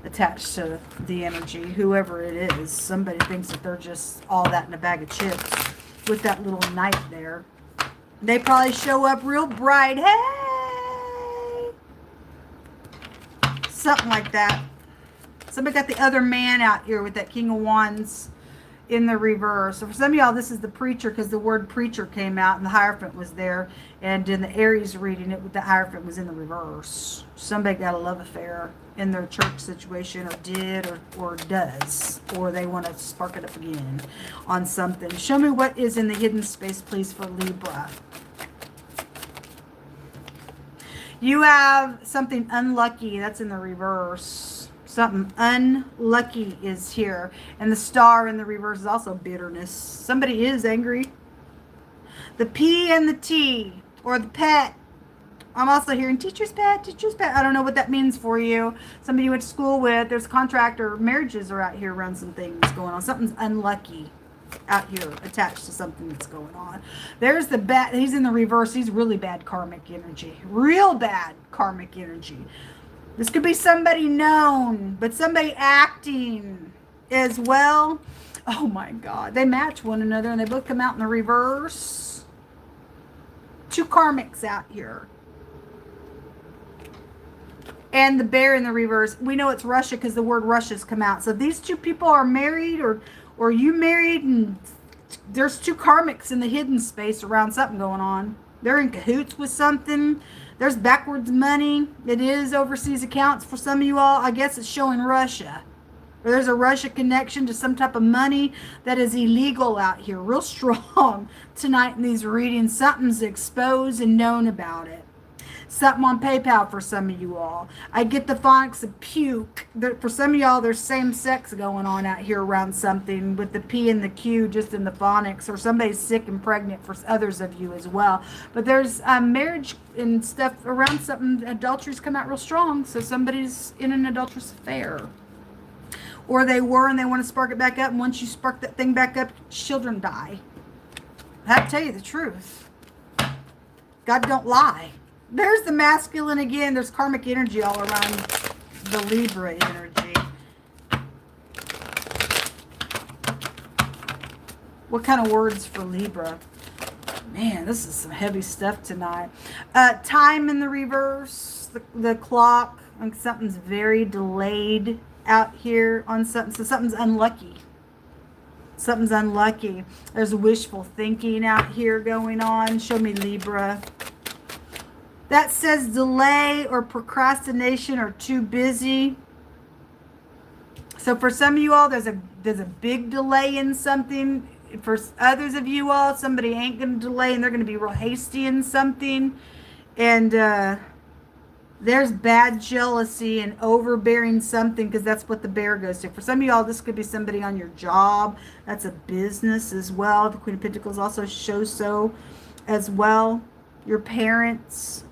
attached to the energy, whoever it is. Somebody thinks that they're just all that in a bag of chips with that little Knight there. They probably show up real bright. Hey! Something like that. Somebody got the other man out here with that King of Wands in the reverse. So for some of y'all, this is the preacher, because the word preacher came out and the Hierophant was there. And in the Aries reading, the Hierophant was in the reverse. Somebody got a love affair in their church situation, or did, or does. Or they want to spark it up again on something. Show me what is in the hidden space, please, for Libra. You have something unlucky. That's in the reverse. Something unlucky is here. And the Star in the reverse is also bitterness. Somebody is angry. The P and the T, or the pet. I'm also hearing teacher's pet, teacher's pet. I don't know what that means for you. Somebody you went to school with. There's a contract, or marriages are out here around some things going on. Something's unlucky out here attached to something that's going on. There's the bad. He's in the reverse. He's really bad karmic energy. Real bad karmic energy. This could be somebody known, but somebody acting as well. Oh my God. They match one another, and they both come out in the reverse. Two karmics out here. And the Bear in the reverse. We know it's Russia because the word Russia's come out. So these two people are married, or you married, and there's two karmics in the hidden space around something going on. They're in cahoots with something. There's backwards money. It is overseas accounts for some of you all. I guess it's showing Russia. Or there's a Russia connection to some type of money that is illegal out here. Real strong tonight in these readings. Something's exposed and known about it. Something on PayPal for some of you all. I get the phonics of puke. For some of y'all, there's same sex going on out here around something with the P and the Q just in the phonics, or somebody's sick and pregnant for others of you as well. But there's marriage and stuff around something. Adultery's come out real strong, so somebody's in an adulterous affair. Or they were and they want to spark it back up, and once you spark that thing back up, children die. I have to tell you the truth. God don't lie. There's the masculine again. There's karmic energy all around the Libra energy. What kind of words for Libra? Man, this is some heavy stuff tonight. Time in the reverse. The clock. Like something's very delayed out here on something. So something's unlucky. Something's unlucky. There's wishful thinking out here going on. Show me Libra. That says delay or procrastination or too busy. So for some of you all, there's a big delay in something. For others of you all, somebody ain't going to delay and they're going to be real hasty in something. And there's bad jealousy and overbearing something, because that's what the bear goes to. For some of y'all, this could be somebody on your job. That's a business as well. The Queen of Pentacles also shows so as well. Your parents,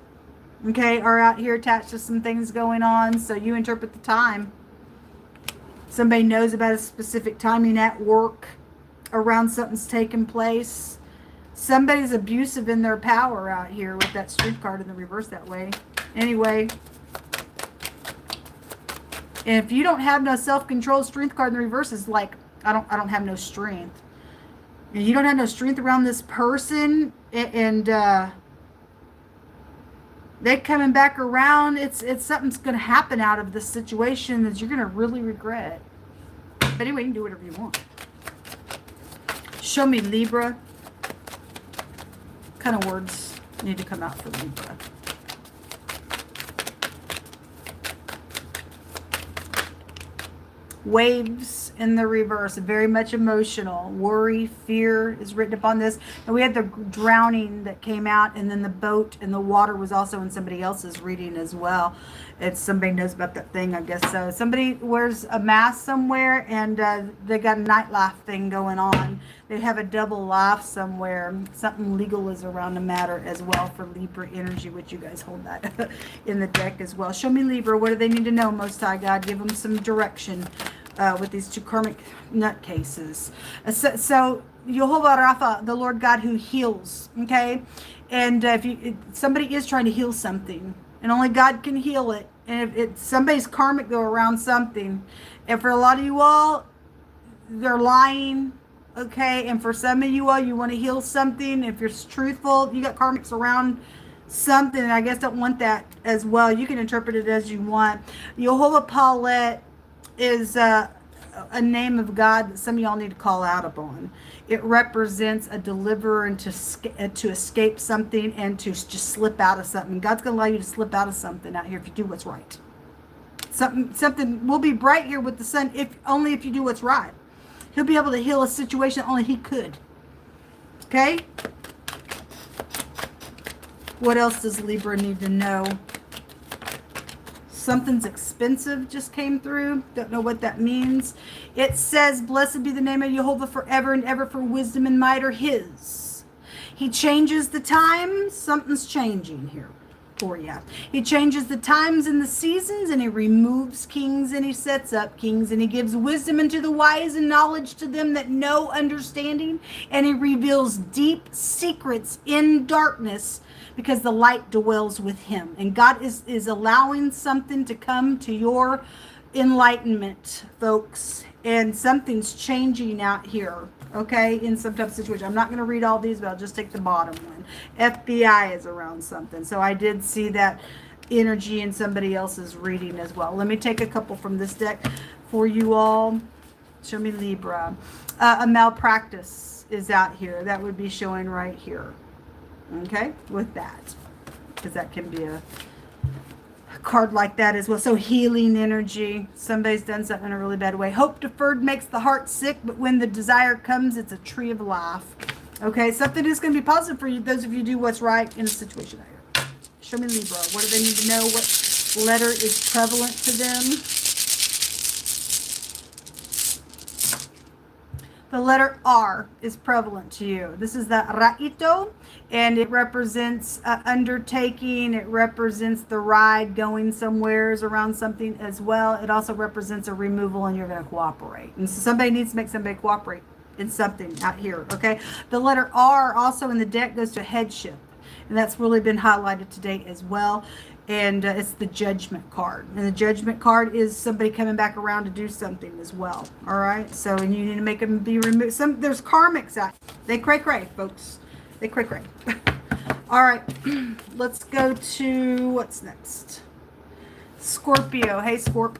okay, are out here attached to some things going on. So you interpret the time. Somebody knows about a specific timing at work around something's taking place. Somebody's abusive in their power out here with that Strength card in the reverse that way. Anyway, and if you don't have no self-control, Strength card in the reverse is like, I don't have no strength. And you don't have no strength around this person, and they coming back around. It's something's going to happen out of this situation that you're going to really regret. But anyway, you can do whatever you want. Show me Libra. What kind of words need to come out for Libra? Waves in the reverse, very much emotional. Worry, fear is written upon this. And we had the drowning that came out, and then the boat and the water was also in somebody else's reading as well. It's somebody knows about that thing, I guess so. Somebody wears a mask somewhere, and they got a night laugh thing going on. They have a double laugh somewhere. Something legal is around the matter as well for Libra energy, which you guys hold that in the deck as well. Show me Libra. What do they need to know, Most High God? Give them some direction with these two karmic nutcases. So Yehovah Rapha, the Lord God who heals, okay? And if somebody is trying to heal something, and only God can heal it, and if somebody's karmic go around something, and for a lot of you all, they're lying. Okay, and for some of you all, you want to heal something. If you're truthful, you got karmics around something, and I guess don't want that as well. You can interpret it as you want. Yehovah Paulette is a name of God that some of y'all need to call out upon. It represents a deliverer and to escape something and to just slip out of something. God's going to allow you to slip out of something out here if you do what's right. Something will be bright here with the sun only if you do what's right. He'll be able to heal a situation only he could. Okay? What else does Libra need to know? Something's expensive just came through. Don't know what that means. It says, blessed be the name of Jehovah forever and ever, for wisdom and might are his. He changes the times. Something's changing here for you. He changes the times and the seasons, and he removes kings and he sets up kings, and he gives wisdom unto the wise and knowledge to them that know understanding, and he reveals deep secrets in darkness, because the light dwells with him. And God is allowing something to come to your enlightenment, folks, and something's changing out here, okay, in some type of situation. I'm not going to read all these, but I'll just take the bottom one. FBI is around something. So I did see that energy in somebody else's reading as well. Let me take a couple from this deck for you all. Show me Libra. A malpractice is out here. That would be showing right here. Okay, with that, because that can be a card like that as well. So healing energy. Somebody's done something in a really bad way. Hope deferred makes the heart sick, but when the desire comes, it's a tree of life. Okay, something is going to be positive for you, those of you who do what's right in a situation out here. Show me Libra. What do they need to know? What letter is prevalent to them? The letter R is prevalent to you. This is the Raito, and it represents undertaking. It represents the ride going somewheres around something as well. It also represents a removal, and you're going to cooperate. And so somebody needs to make somebody cooperate in something out here, okay? The letter R also in the deck goes to headship, and that's really been highlighted today as well. And it's the Judgment card. And the Judgment card is somebody coming back around to do something as well. All right? So, and you need to make them be removed. There's karmics out. They cray-cray, folks. They cray-cray. All right. Let's go to, what's next? Scorpio. Hey, Scorp.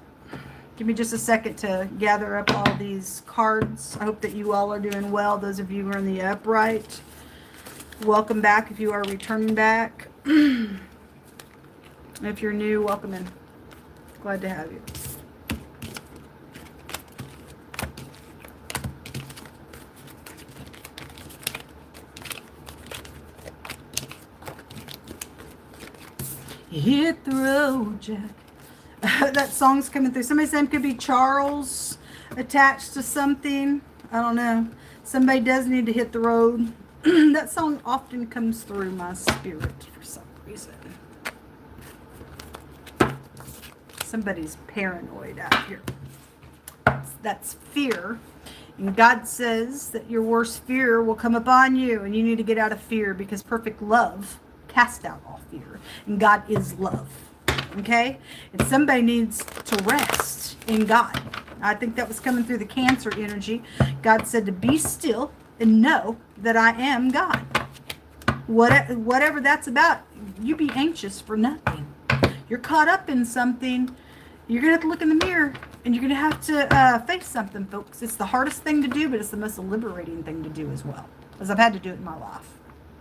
Give me just a second to gather up all these cards. I hope that you all are doing well. Those of you who are in the upright, welcome back if you are returning back. If you're new, welcome in. Glad to have you. Hit the road, Jack. That song's coming through. Somebody said it could be Charles attached to something. I don't know. Somebody does need to hit the road. That song often comes through my spirit for some reason. Somebody's paranoid out here. That's fear. And God says that your worst fear will come upon you, and you need to get out of fear, because perfect love casts out all fear. And God is love. Okay? And somebody needs to rest in God. I think that was coming through the Cancer energy. God said to be still and know that I am God. Whatever that's about, you be anxious for nothing. You're caught up in something, you're going to have to look in the mirror, and you're going to have to face something, folks. It's the hardest thing to do, but it's the most liberating thing to do as well, because I've had to do it in my life.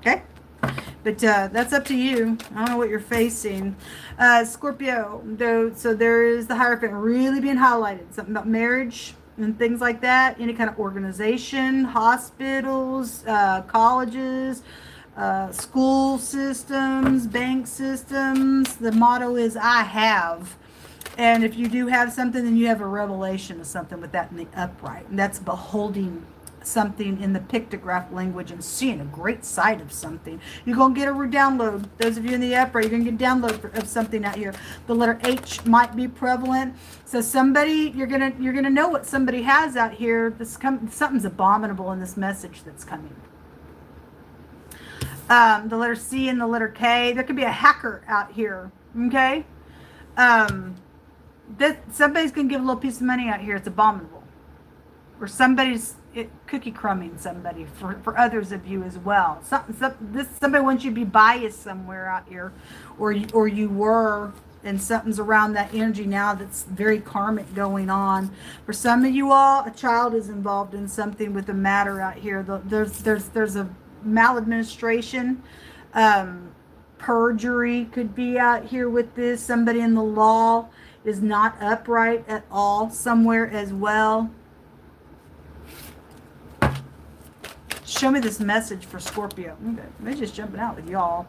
Okay? But that's up to you. I don't know what you're facing. Scorpio, though, so there is the Hierophant really being highlighted. Something about marriage and things like that. Any kind of organization, hospitals, colleges, school systems, bank systems. The motto is I have. And if you do have something, then you have a revelation of something with that in the upright. And that's beholding something in the pictograph language and seeing a great sight of something. You're going to get a download. Those of you in the upright, you're going to get a download of something out here. The letter H might be prevalent. So somebody, you're gonna know what somebody has out here. Something's abominable in this message that's coming. The letter C and the letter K. There could be a hacker out here. Okay? Somebody's going to give a little piece of money out here. It's abominable. Or somebody's cookie crumbing somebody for others of you as well. Somebody wants you to be biased somewhere out here. Or you were, and something's around that energy now that's very karmic going on. For some of you all, a child is involved in something with a matter out here. There's a maladministration, perjury could be out here with this. Somebody in the law is not upright at all somewhere as well. Show me this message for Scorpio. Okay, they're just jumping out with y'all.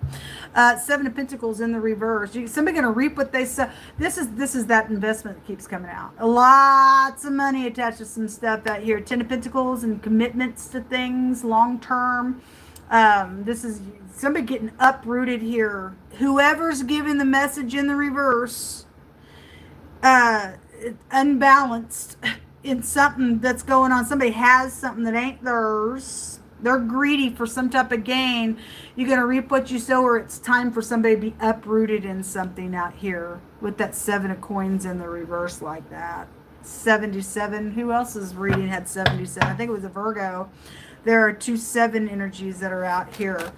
Seven of Pentacles in the reverse. Somebody going to reap what they sow. This is that investment that keeps coming out. Lots of money attached to some stuff out here. Ten of Pentacles and commitments to things long term. This is somebody getting uprooted here. Whoever's giving the message in the reverse, unbalanced in something that's going on. Somebody has something that ain't theirs. They're greedy for some type of gain. You're going to reap what you sow, or it's time for somebody to be uprooted in something out here with that Seven of Coins in the reverse like that. 77. Who else's reading had 77? I think it was a Virgo. There are 2 7 energies that are out here.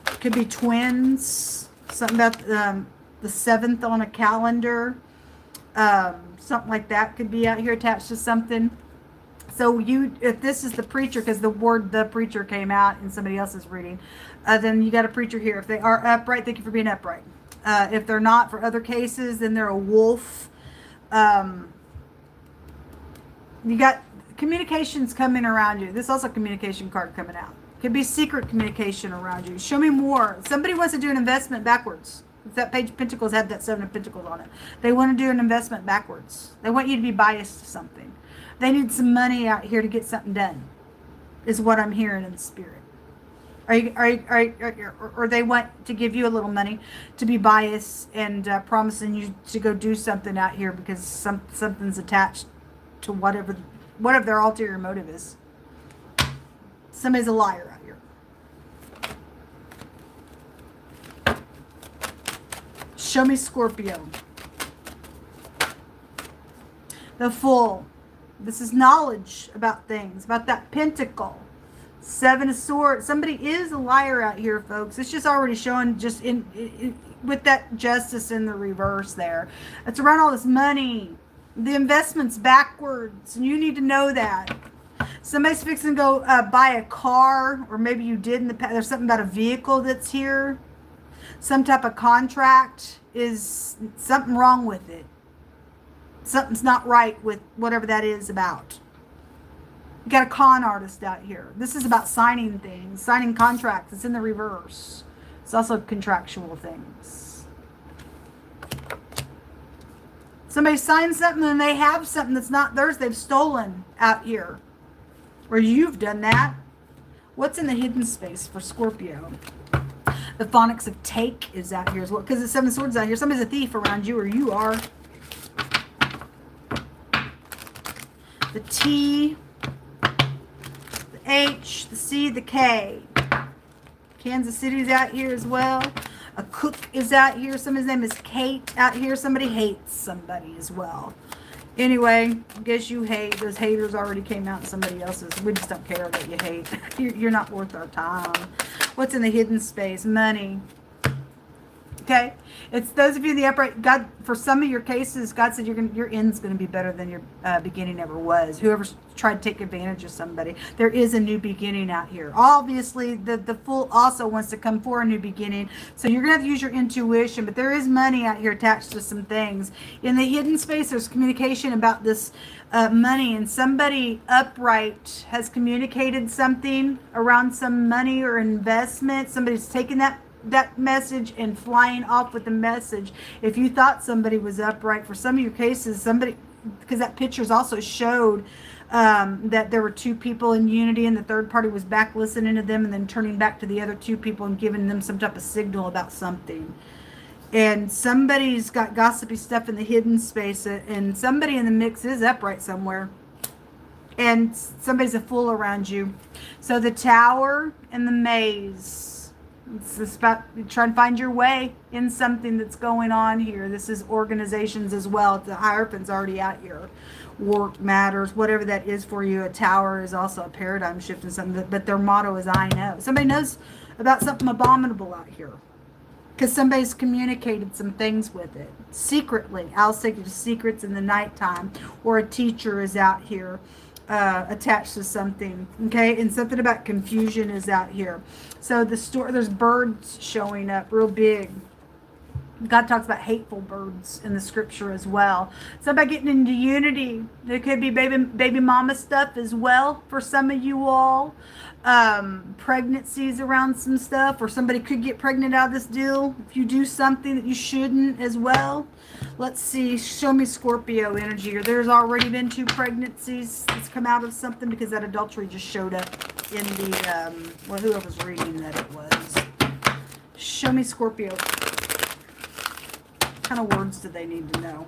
Could be twins. Something about the 7th on a calendar. Something like that could be out here attached to something. So if this is the preacher, because the word the preacher came out in somebody else's reading, then you got a preacher here. If they are upright, thank you for being upright. If they're not, for other cases, then they're a wolf. You got communications coming around you. This is also a communication card coming out. Could be secret communication around you. Show me more. Somebody wants to do an investment backwards. That Page of Pentacles had that Seven of Pentacles on it. They want to do an investment backwards. They want you to be biased to something. They need some money out here to get something done, is what I'm hearing in the spirit. Or they want to give you a little money to be biased and promising you to go do something out here because something's attached to whatever their ulterior motive is. Somebody's a liar out here. Show me Scorpio. The Fool. This is knowledge about things, about that pentacle. Seven of Swords. Somebody is a liar out here, folks. It's just already showing just in with that Justice in the reverse there. It's around all this money. The investment's backwards, and you need to know that. Somebody's fixing to go buy a car, or maybe you did in the past. There's something about a vehicle that's here. Some type of contract. Is something wrong with it? Something's not right with whatever that is about. You got a con artist out here. This is about signing things, signing contracts. It's in the reverse. It's also contractual things. Somebody signs something and they have something that's not theirs. They've stolen out here. Or you've done that. What's in the hidden space for Scorpio? The phonics of take is out here as well. Because the Seven of Swords out here. Somebody's a thief around you, or you are. The T, the H, the C, the K. Kansas City's out here as well. A cook is out here. Somebody's name is Kate out here. Somebody hates somebody as well. Anyway, guess you hate. Those haters already came out in somebody else's. We just don't care that you hate. You're not worth our time. What's in the hidden space? Money. Okay? It's those of you in the upright. God, for some of your cases, God said your end's going to be better than your beginning ever was. Whoever's tried to take advantage of somebody. There is a new beginning out here. Obviously, the Fool also wants to come for a new beginning. So you're going to have to use your intuition. But there is money out here attached to some things. In the hidden space, there's communication about this money. And somebody upright has communicated something around some money or investment. Somebody's taken that message and flying off with the message. If you thought somebody was upright, for some of your cases, somebody, because that pictures also showed that there were two people in unity and the third party was back listening to them and then turning back to the other two people and giving them some type of signal about something. And somebody's got gossipy stuff in the hidden space, and somebody in the mix is upright somewhere. And somebody's a fool around you. So the Tower and the Maze. It's just about trying to find your way in something that's going on here. This is organizations as well. The Hierophant's already out here. Work matters, whatever that is for you. A tower is also a paradigm shift in something. But their motto is, I know. Somebody knows about something abominable out here. Because somebody's communicated some things with it. Secretly. Owls take you to secrets in the nighttime. Or a teacher is out here. Attached to something, okay, and something about confusion is out here. So the story, there's birds showing up real big. God talks about hateful birds in the scripture as well. Somebody getting into unity. There could be baby mama stuff as well for some of you all. Pregnancies around some stuff, or somebody could get pregnant out of this deal if you do something that you shouldn't as well. Let's see. Show me Scorpio energy. Or there's already been 2 pregnancies that's come out of something because that adultery just showed up in the, well, whoever's reading that it was. Show me Scorpio. What kind of words do they need to know?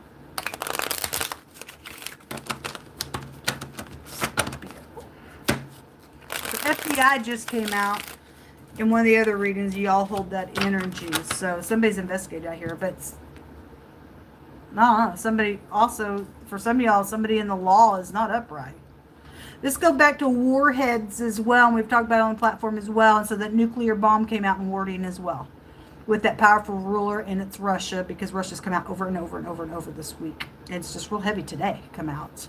The FBI just came out. In one of the other readings, you all hold that energy. So somebody's investigated out here. But no, somebody also, for some of y'all, somebody in the law is not upright. This goes back to warheads as well. And we've talked about it on the platform as well. And so that nuclear bomb came out in wording as well. With that powerful ruler, and it's Russia, because Russia's come out over and over and over and over this week. And it's just real heavy today come out.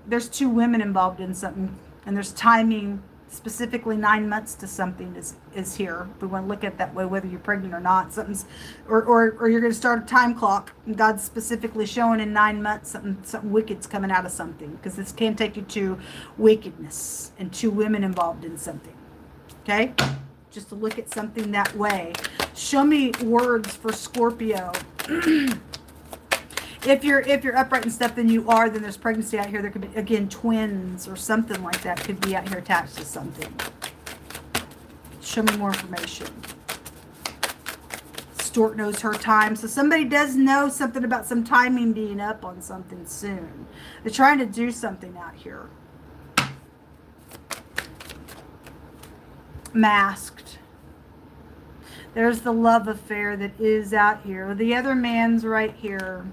There's 2 women involved in something. And there's timing Specifically 9 months to something is here. We want to look at it that way, whether you're pregnant or not. Something's, or you're going to start a time clock. God's specifically showing in 9 months something wicked's coming out of something, because this can take you to wickedness and 2 women involved in something. Okay, just to look at something that way. Show me words for Scorpio. If you're upright and stuff, then you are. Then there's pregnancy out here. There could be, again, twins or something like that could be out here attached to something. Show me more information. Stork knows her time. So somebody does know something about some timing being up on something soon. They're trying to do something out here. Masked. There's the love affair that is out here. The other man's right here.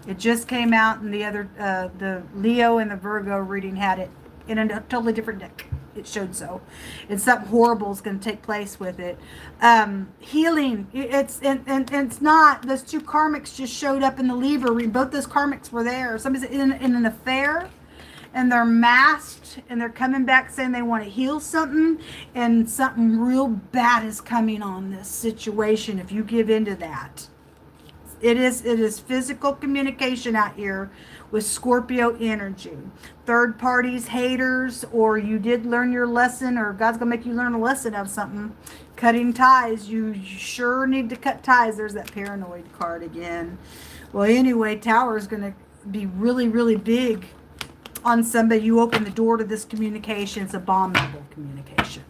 It just came out, and the other, the Leo and the Virgo reading had it in a totally different deck. It showed so. And something horrible is going to take place with it. Healing. It's and it's not. Those 2 karmics just showed up in the Libra reading. Both those karmics were there. Somebody's in an affair, and they're masked, and they're coming back saying they want to heal something, and something real bad is coming on this situation if you give into that. It is physical communication out here with Scorpio energy. Third parties, haters, or you did learn your lesson, or God's going to make you learn a lesson of something. Cutting ties. You sure need to cut ties. There's that paranoid card again. Well, anyway, Tower is going to be really, really big on somebody. You open the door to this communication. It's abominable communication.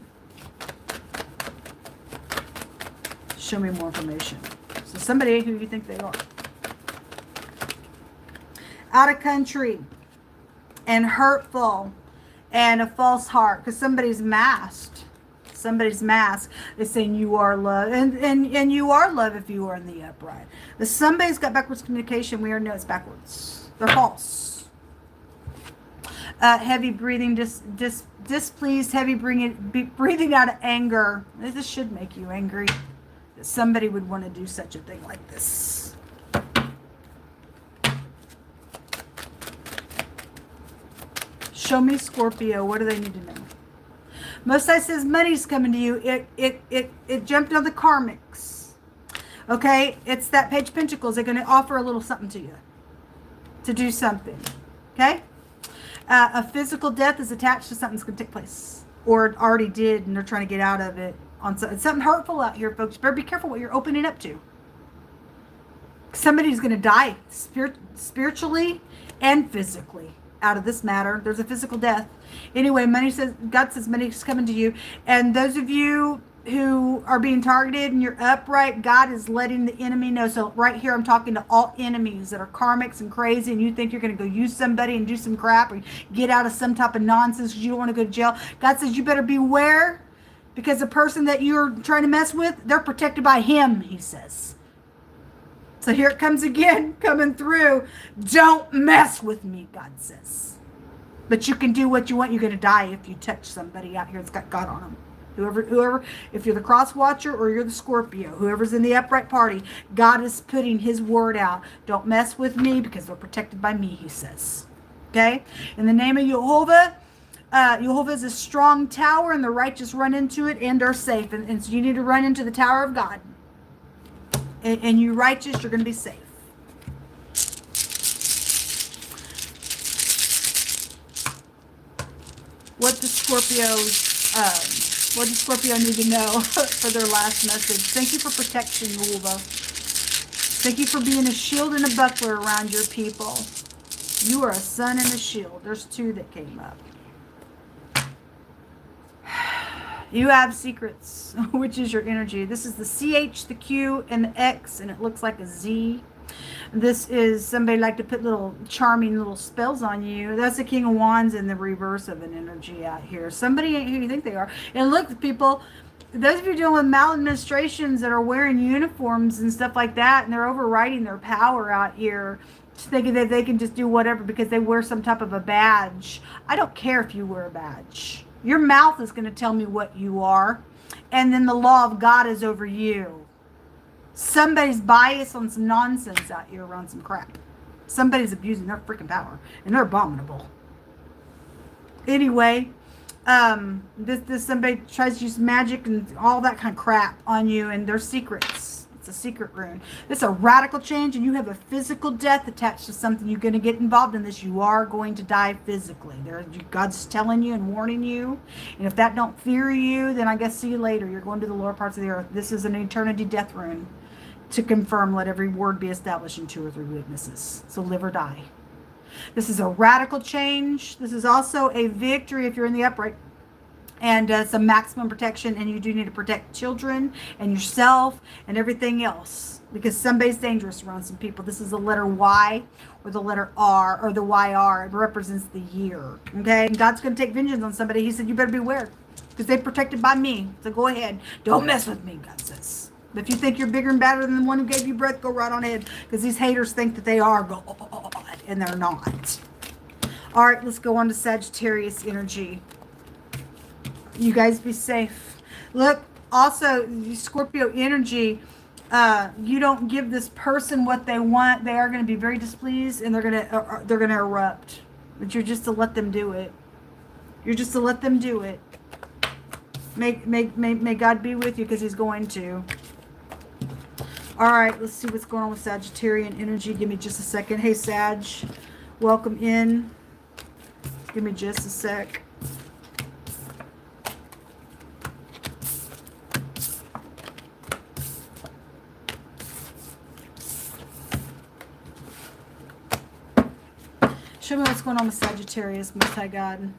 Show me more information. So somebody who you think they are. Out of country and hurtful and a false heart, because somebody's masked. Somebody's masked. They're saying you are love, and you are love if you are in the upright. But somebody's got backwards communication. We already know it's backwards. They're false. Heavy breathing, displeased, heavy breathing out of anger. This should make you angry. Somebody would want to do such a thing like this. Show me Scorpio. What do they need to know? Most High says money's coming to you. It jumped on the karmics. Okay, it's that Page of Pentacles. They're going to offer a little something to you to do something. Okay, a physical death is attached to something that's going to take place, or it already did, and they're trying to get out of it. It's something hurtful out here, folks. Better be careful what you're opening up to. Somebody's going to die spiritually and physically out of this matter. There's a physical death. Anyway, God says money's coming to you. And those of you who are being targeted and you're upright, God is letting the enemy know. So right here, I'm talking to all enemies that are karmics and crazy, and you think you're going to go use somebody and do some crap or get out of some type of nonsense because you don't want to go to jail. God says you better beware. Because the person that you're trying to mess with, they're protected by him, he says. So here it comes again, coming through. Don't mess with me, God says. But you can do what you want. You're going to die if you touch somebody out here that's got God on them. Whoever, if you're the cross watcher or you're the Scorpio, whoever's in the upright party, God is putting his word out. Don't mess with me because they're protected by me, he says. Okay? In the name of Jehovah, Jehovah is a strong tower, and the righteous run into it and are safe. And so you need to run into the tower of God. And you righteous, you're going to be safe. What does Scorpio need to know for their last message? Thank you for protection, Jehovah. Thank you for being a shield and a buckler around your people. You are a sun and a shield. There's 2 that came up. You have secrets, which is your energy. This is the CH, the Q, and the X, and it looks like a Z. This is somebody like to put little charming little spells on you. That's the King of Wands in the reverse of an energy out here. Somebody ain't who you think they are. And look, people, those of you dealing with maladministrations that are wearing uniforms and stuff like that, and they're overriding their power out here, thinking that they can just do whatever because they wear some type of a badge. I don't care if you wear a badge. Your mouth is going to tell me what you are. And then the law of God is over you. Somebody's biased on some nonsense out here around some crap. Somebody's abusing their freaking power. And they're abominable. Anyway, this somebody tries to use magic and all that kind of crap on you, and their secrets. It's a secret rune. It's a radical change, and you have a physical death attached to something. You're going to get involved in this. You are going to die physically. God's telling you and warning you. And if that don't fear you, then I guess see you later. You're going to the lower parts of the earth. This is an eternity death rune. To confirm, let every word be established in 2 or 3 witnesses. So live or die. This is a radical change. This is also a victory if you're in the upright. And some maximum protection. And you do need to protect children and yourself and everything else. Because somebody's dangerous around some people. This is the letter Y or the letter R or the YR. It represents the year. Okay? And God's going to take vengeance on somebody. He said, you better beware. Because they're protected by me. So go ahead. Don't mess with me, God says. If you think you're bigger and badder than the one who gave you breath, go right on ahead. Because these haters think that they are God, and they're not. All right, let's go on to Sagittarius energy. You guys be safe. Look, also, Scorpio energy, you don't give this person what they want. They are going to be very displeased, and they're going to erupt. But you're just to let them do it. You're just to let them do it. May God be with you, because he's going to. All right, let's see what's going on with Sagittarian energy. Give me just a second. Hey, Sag, welcome in. Give me just a sec. Show me what's going on with Sagittarius, Most High God.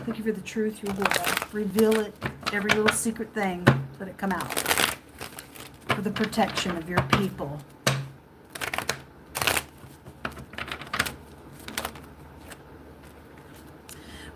Thank you for the truth, your will. Reveal it, every little secret thing. Let it come out. For the protection of your people.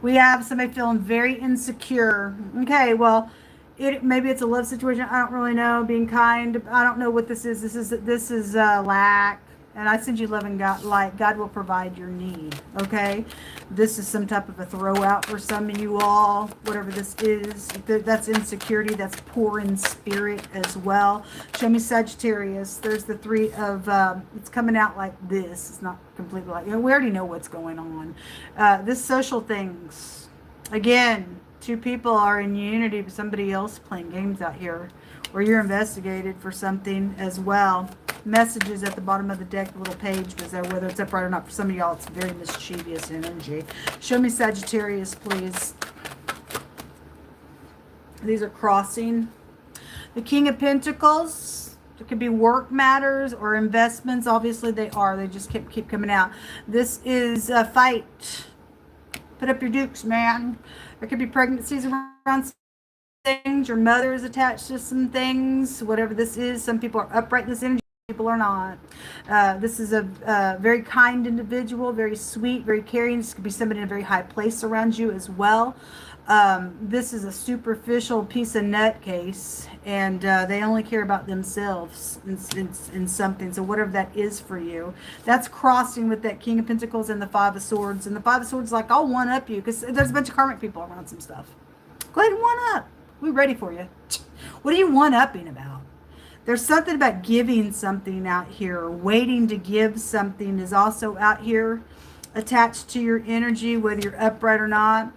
We have somebody feeling very insecure. Okay, well, maybe it's a love situation. I don't really know. Being kind. I don't know what this is. This is lack. And I send you love and light. God will provide your need. Okay? This is some type of a throwout for some of you all. Whatever this is. That's insecurity. That's poor in spirit as well. Show me Sagittarius. There's the 3 of... it's coming out like this. It's not completely like... we already know what's going on. This social things. Again, 2 people are in unity with somebody else playing games out here. Or you're investigated for something as well. Messages at the bottom of the deck, the little page was there, whether it's upright or not. For some of y'all, it's very mischievous energy. Show me Sagittarius, please. These are crossing. The King of Pentacles. It could be work matters or investments. Obviously, they are. They just keep coming out. This is a fight. Put up your dukes, man. There could be pregnancies around things. Your mother is attached to some things. Whatever this is. Some people are upright in this energy. People are not. This is a very kind individual, very sweet, very caring. This could be somebody in a very high place around you as well. This is a superficial piece of nutcase, and they only care about themselves in something. So whatever that is for you, that's crossing with that King of Pentacles and the 5 of Swords. And the 5 of Swords is like, I'll one up you, because there's a bunch of karmic people around some stuff. Go ahead and one up. We're ready for you. What are you one upping about? There's something about giving something out here. Waiting to give something is also out here attached to your energy, whether you're upright or not.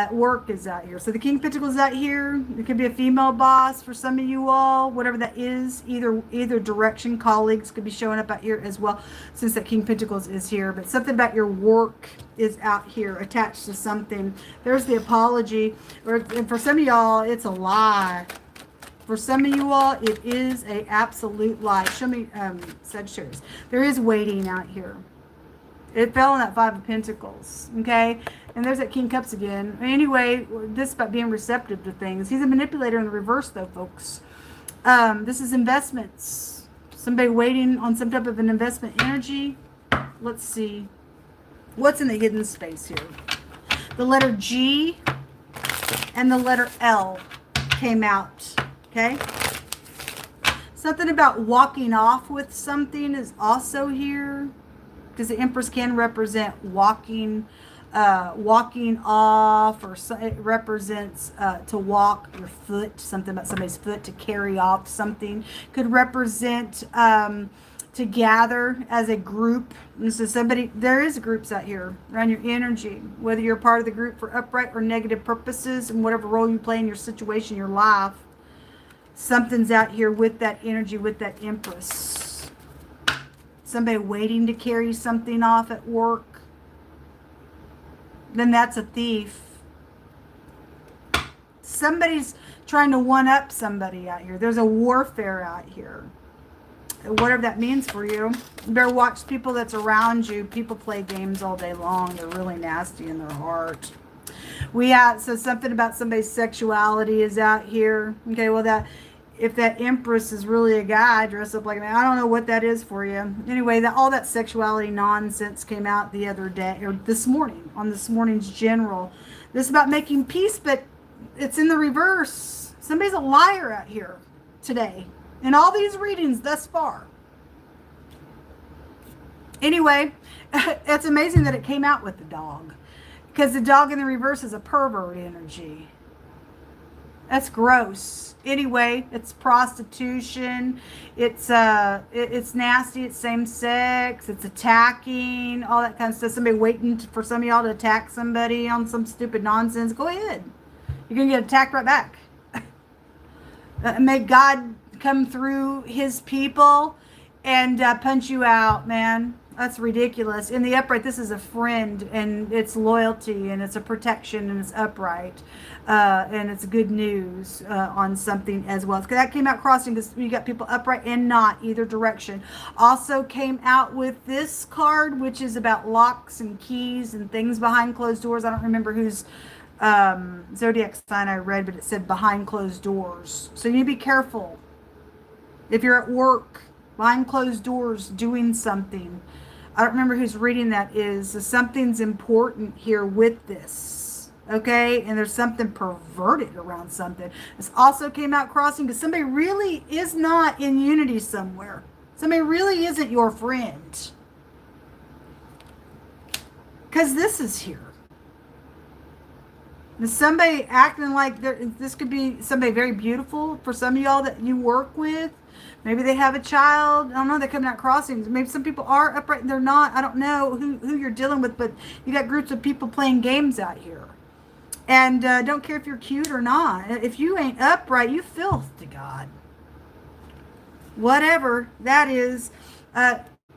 Work is out here. So the King of Pentacles is out here. It could be a female boss for some of you all, whatever that is. Either direction. Colleagues could be showing up out here as well, since that King of Pentacles is here. But something about your work is out here attached to something. There's the apology. And for some of y'all, it's a lie. For some of you all, it is an absolute lie. Show me Sagittarius. There is waiting out here. It fell in that 5 of Pentacles. Okay? And there's that King of Cups again. Anyway, this is about being receptive to things. He's a manipulator in the reverse, though, folks. This is investments. Somebody waiting on some type of an investment energy. Let's see. What's in the hidden space here? The letter G and the letter L came out. Okay? Something about walking off with something is also here. Because the Empress can represent walking walking off, or it represents to walk your foot, something about somebody's foot, to carry off something. Could represent to gather as a group. And so there is groups out here around your energy, whether you're part of the group for upright or negative purposes, and whatever role you play in your situation, your life. Something's out here with that energy, with that Empress. Somebody waiting to carry something off at work. Then that's a thief. Somebody's trying to one-up somebody out here. There's a warfare out here. Whatever that means for you. You better watch people that's around you. People play games all day long. They're really nasty in their heart. So something about somebody's sexuality is out here. Okay, well, if that Empress is really a guy dressed up like a man, I don't know what that is for you. Anyway, all that sexuality nonsense came out the other day, or this morning, on this morning's general. This is about making peace, but it's in the reverse. Somebody's a liar out here today in all these readings thus far. Anyway, it's amazing that it came out with the dog, because the dog in the reverse is a pervert energy. That's gross. Anyway, it's prostitution. It's nasty. It's same sex. It's attacking. All that kind of stuff. Somebody waiting for some of y'all to attack somebody on some stupid nonsense. Go ahead. You're gonna get attacked right back. May God come through His people and punch you out, man. That's ridiculous. In the upright, this is a friend, and it's loyalty, and it's a protection, and it's upright, and it's good news on something as well. That came out crossing, because you got people upright and not, either direction. Also came out with this card, which is about locks and keys and things behind closed doors. I don't remember whose zodiac sign I read, but it said behind closed doors. So you need to be careful. If you're at work, behind closed doors, doing something. I don't remember whose reading that is. So something's important here with this. Okay? And there's something perverted around something. This also came out crossing, because somebody really is not in unity somewhere. Somebody really isn't your friend. Because this is here. And somebody acting like this could be somebody very beautiful for some of y'all that you work with. Maybe they have a child. I don't know. They're coming out crossings. Maybe some people are upright and they're not. I don't know who you're dealing with, but you got groups of people playing games out here. And don't care if you're cute or not. If you ain't upright, you filth to God. Whatever that is,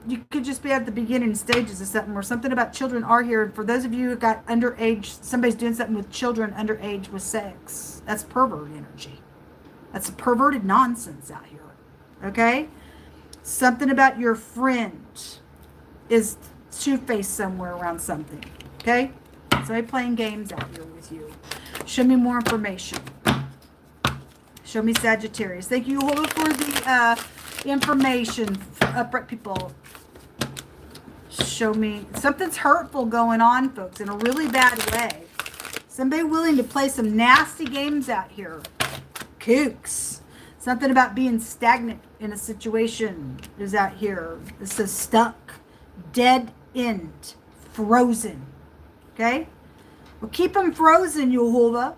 you could just be at the beginning stages of something, where something about children are here. And for those of you who got underage, somebody's doing something with children underage with sex. That's pervert energy. That's a perverted nonsense out here. Okay? Something about your friend is two-faced somewhere around something. Okay? Somebody playing games out here with you. Show me more information. Show me Sagittarius. Thank you, Holo, for the information for upright people. Show me. Something's hurtful going on, folks, in a really bad way. Somebody willing to play some nasty games out here. Kooks. Something about being stagnant in a situation is out here. It says stuck, dead end, frozen. Okay? Well, keep them frozen, Yehovah.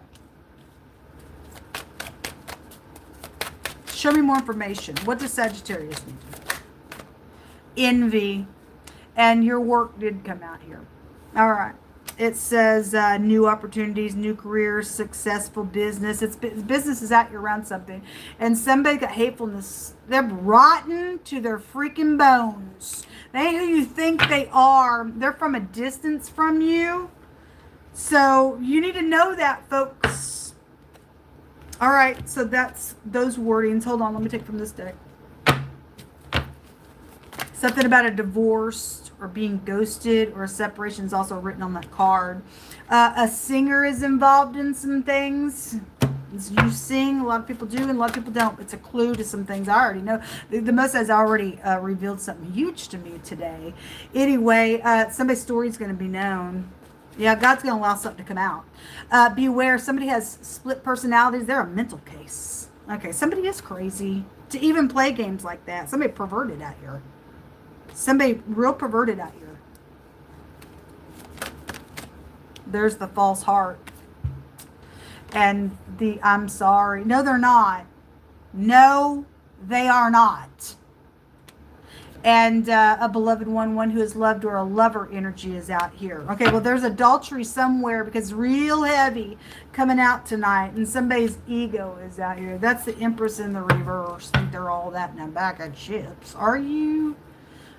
Show me more information. What does Sagittarius need? Envy. And your work did come out here. All right. It says new opportunities, new careers, successful business. Business is out here around something. And somebody got hatefulness. They're rotten to their freaking bones. They ain't who you think they are. They're from a distance from you. So you need to know that, folks. All right. So that's those wordings. Hold on. Let me take from this deck. Something about a divorce or being ghosted or a separation is also written on that card. A singer is involved in some things. You sing. A lot of people do and a lot of people don't. It's a clue to some things I already know. The Most has already revealed something huge to me today. Anyway, somebody's story is going to be known. Yeah, God's going to allow something to come out. Beware. Somebody has split personalities. They're a mental case. Okay, somebody is crazy to even play games like that. Somebody perverted out here. Somebody real perverted out here. There's the false heart. And the I'm sorry. No, they're not. No, they are not. And a beloved one who is loved, or a lover energy is out here. Okay, well, there's adultery somewhere because it's real heavy coming out tonight. And somebody's ego is out here. That's the Empress in the reverse. I think they're all that in a bag of chips. Are you?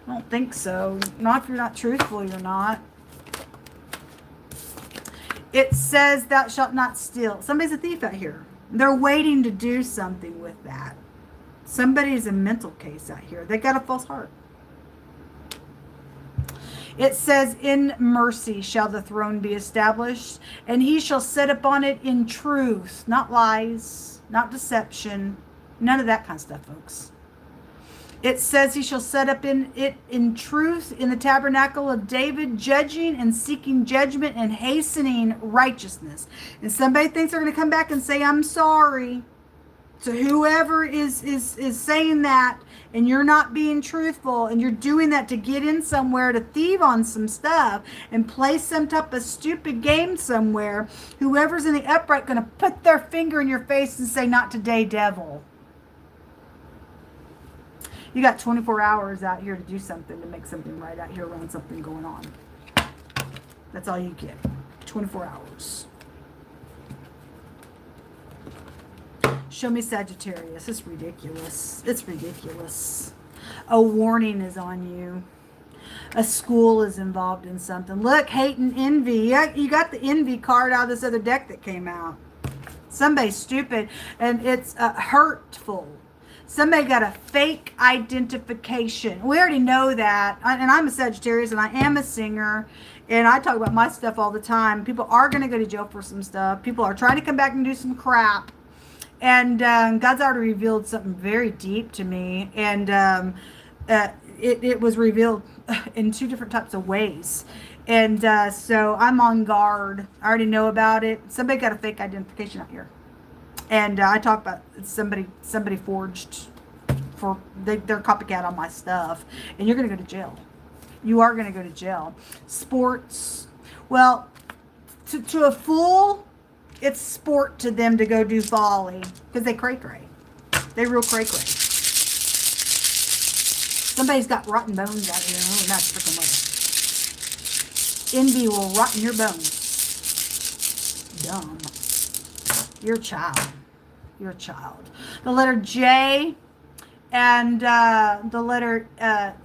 I don't think so. Not if you're not truthful, you're not. It says, thou shalt not steal. Somebody's a thief out here. They're waiting to do something with that. Somebody's a mental case out here. They got a false heart. It says, in mercy shall the throne be established, and he shall sit upon it in truth. Not lies, not deception, none of that kind of stuff, folks. It says he shall set up in it in truth in the tabernacle of David, judging and seeking judgment and hastening righteousness. And somebody thinks they're going to come back and say, I'm sorry. So whoever is saying that, and you're not being truthful, and you're doing that to get in somewhere, to thieve on some stuff and play some type of stupid game somewhere, whoever's in the upright going to put their finger in your face and say, not today, devil. You got 24 hours out here to do something, to make something right out here around something going on. That's all you get. 24 hours. Show me Sagittarius. It's ridiculous. It's ridiculous. A warning is on you. A school is involved in something. Look, hate and envy. Yeah, you got the envy card out of this other deck that came out. Somebody's stupid, and it's hurtful. Somebody got a fake identification. We already know that. And I'm a Sagittarius, and I am a singer. And I talk about my stuff all the time. People are going to go to jail for some stuff. People are trying to come back and do some crap. And God's already revealed something very deep to me. And it was revealed in two different types of ways. And so I'm on guard. I already know about it. Somebody got a fake identification out here. And I talk about somebody forged for, they're copycat on my stuff. And you're going to go to jail. You are going to go to jail. Sports. Well, to a fool, it's sport to them to go do folly. Because they cray-cray. They real cray-cray. Somebody's got rotten bones out here. Oh, that's freaking mother. Envy will rot in your bones. Dumb. You're a child. You're a child. The letter J and the letter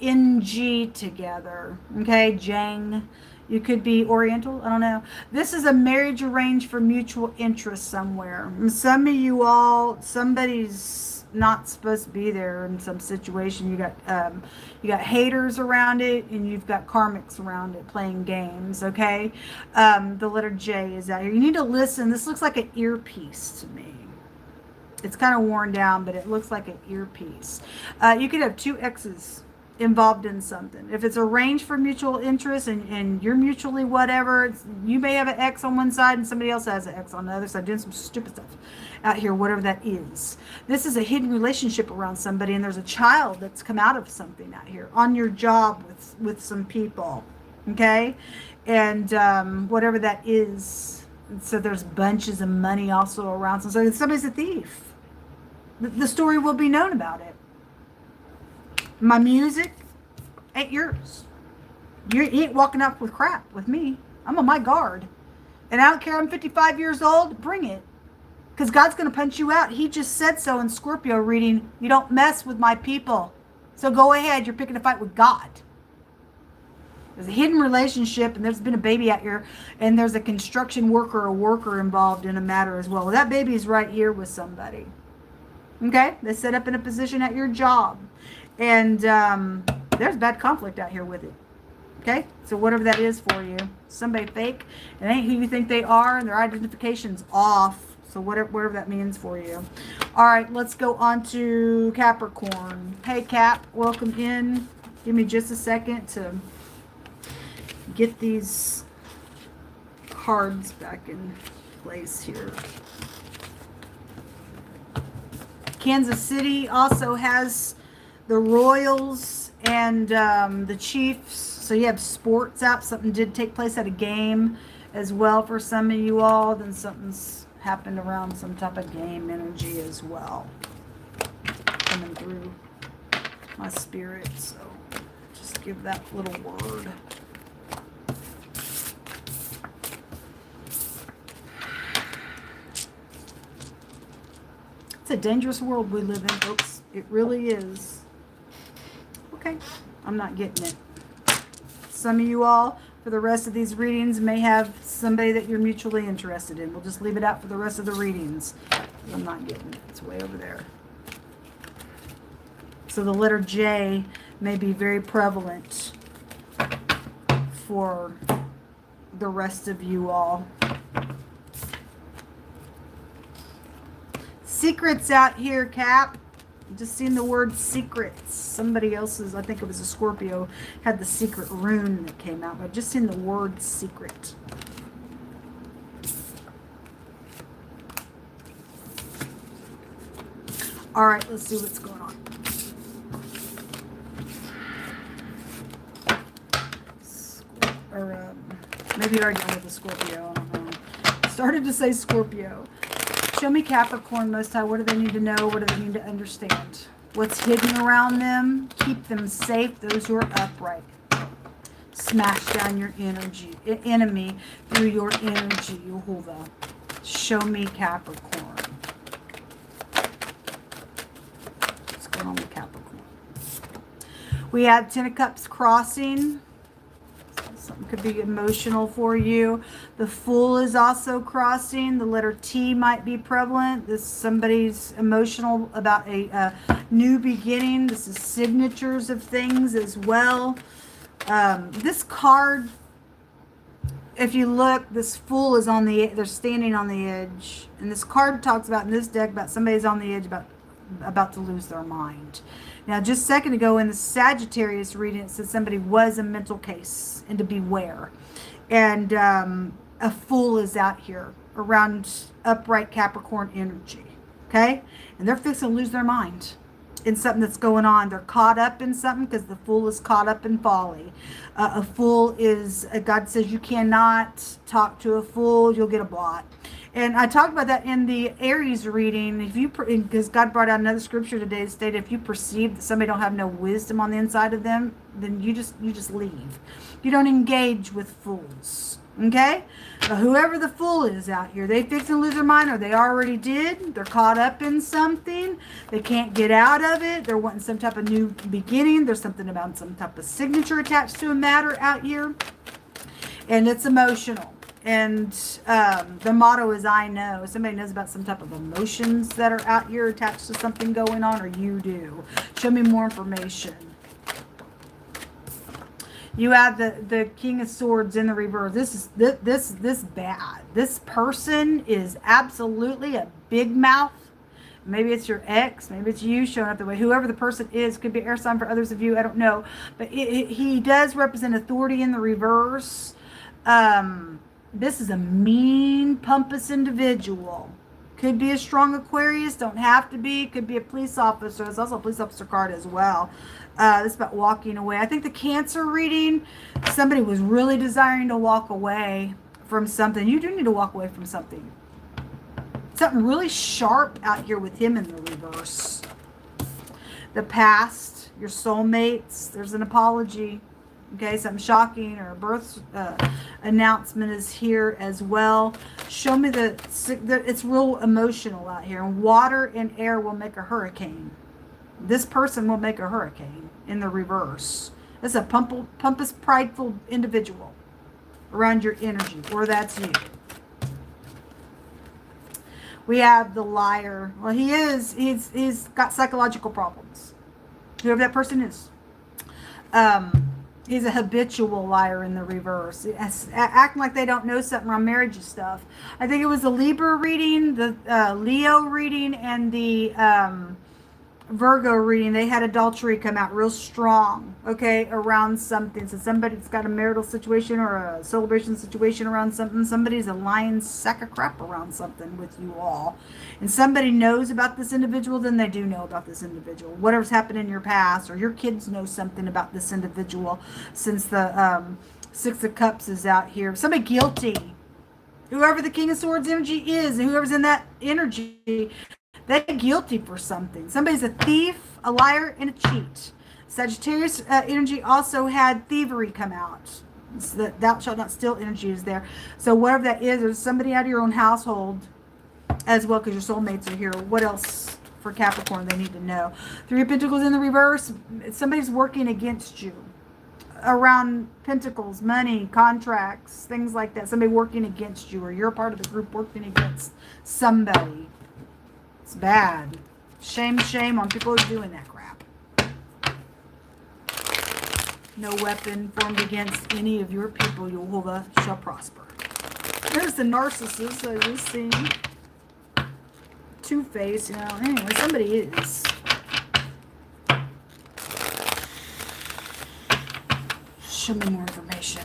NG together. Okay, Jang. You could be Oriental. I don't know. This is a marriage arranged for mutual interest somewhere. Some of you all, somebody's not supposed to be there in some situation. You got haters around it, and you've got karmics around it playing games. Okay, the letter J is out here. You need to listen. This looks like an earpiece to me. It's kind of worn down, but it looks like an earpiece. You could have two X's involved in something. If it's arranged for mutual interest and you're mutually whatever, you may have an X on one side and somebody else has an X on the other side doing some stupid stuff out here, whatever that is. This is a hidden relationship around somebody, and there's a child that's come out of something out here on your job with some people. Okay? And whatever that is. So there's bunches of money also around. So somebody's a thief. The story will be known about it. My music ain't yours. You ain't walking up with crap with me. I'm on my guard. And I don't care, I'm 55 years old, bring it. Because God's going to punch you out. He just said so in Scorpio reading, you don't mess with my people. So go ahead, you're picking a fight with God. There's a hidden relationship, and there's been a baby out here, and there's a construction worker or worker involved in a matter as well. Well, that baby is right here with somebody. Okay? They set up in a position at your job. And there's bad conflict out here with it. Okay? So whatever that is for you. Somebody fake. It ain't who you think they are. And their identification's off. So whatever that means for you. All right. Let's go on to Capricorn. Hey, Cap. Welcome in. Give me just a second to get these cards back in place here. Kansas City also has the Royals and the Chiefs. So you have sports out. Something did take place at a game. as well for some of you all. Then something's happened around some type of game energy as well. Coming through my spirit. So just give that little word. It's a dangerous world we live in, folks. It really is. Okay, I'm not getting it. Some of you all, for the rest of these readings, may have somebody that you're mutually interested in. We'll just leave it out for the rest of the readings. I'm not getting it. It's way over there. So the letter J may be very prevalent for the rest of you all. Secrets out here, Cap. Just seen the word secrets. Somebody else's, I think it was a Scorpio, had the secret rune that came out. But I've just seen the word secret. All right, let's see what's going on. Or maybe you're already done with the Scorpio. I don't know. Started to say Scorpio. Show me Capricorn, Most High. What do they need to know? What do they need to understand? What's hidden around them? Keep them safe. Those who are upright. Smash down your enemy through your energy, Yehovah. Show me Capricorn. What's going on with Capricorn? We had Ten of Cups crossing. Something could be emotional for you. The Fool is also crossing. The letter T might be prevalent. This somebody's emotional about a new beginning. This is signatures of things as well. This card, if you look, this Fool is on the, they're standing on the edge. And this card talks about, in this deck, about somebody's on the edge about to lose their mind. Now, just a second ago in the Sagittarius reading, it said somebody was a mental case and to beware. And a Fool is out here around upright Capricorn energy. Okay? And they're fixing to lose their mind in something that's going on. They're caught up in something because the Fool is caught up in folly. A fool is, God says you cannot talk to a fool, you'll get a blot. And I talked about that in the Aries reading. If you, because God brought out another scripture today that stated, if you perceive that somebody don't have no wisdom on the inside of them, then you just leave. You don't engage with fools. Okay? Whoever the fool is out here, they fix to lose their mind, or they already did. They're caught up in something. They can't get out of it. They're wanting some type of new beginning. There's something about some type of signature attached to a matter out here. And it's emotional. And the motto is, I know. Somebody knows about some type of emotions that are out here attached to something going on, or you do. Show me more information. You have the King of Swords in the reverse. This bad. This person is absolutely a big mouth. Maybe it's your ex. Maybe it's you showing up the way. Whoever the person is, could be air sign for others of you. I don't know. But he does represent authority in the reverse. This is a mean, pompous individual. Could be a strong Aquarius. Don't have to be. Could be a police officer. It's also a police officer card as well. It's about walking away. I think the Cancer reading, somebody was really desiring to walk away from something. You do need to walk away from something. Something really sharp out here with him in the reverse. The past, your soulmates, there's an apology. Okay, something shocking or a birth announcement is here as well. Show me it's real emotional out here. Water and air will make a hurricane. This person will make a hurricane in the reverse. This is a pompous, prideful individual around your energy, or that's you. We have the Liar. Well, he's got psychological problems. Whoever that person is. He's a habitual liar in the reverse. Acting like they don't know something around marriage and stuff. I think it was the Libra reading, the Leo reading, and the Virgo reading. They had adultery come out real strong, okay, around something. So somebody's got a marital situation or a celebration situation around something. Somebody's a lying sack of crap around something with you all. And somebody knows about this individual, then they do know about this individual. Whatever's happened in your past, or your kids know something about this individual, since the Six of Cups is out here. Somebody guilty. Whoever the King of Swords energy is, and whoever's in that energy, they're guilty for something. Somebody's a thief, a liar, and a cheat. Sagittarius energy also had thievery come out. So that thou shalt not steal energy is there. So whatever that is, there's somebody out of your own household as well, because your soulmates are here. What else for Capricorn they need to know? Three of Pentacles in the reverse. Somebody's working against you around pentacles, money, contracts, things like that. Somebody working against you, or you're part of the group working against somebody. It's bad. Shame, shame on people who are doing that crap. No weapon formed against any of your people, Jehovah, shall prosper. There's the narcissist I just seen. Two-Face, anyway, somebody is. Show me more information.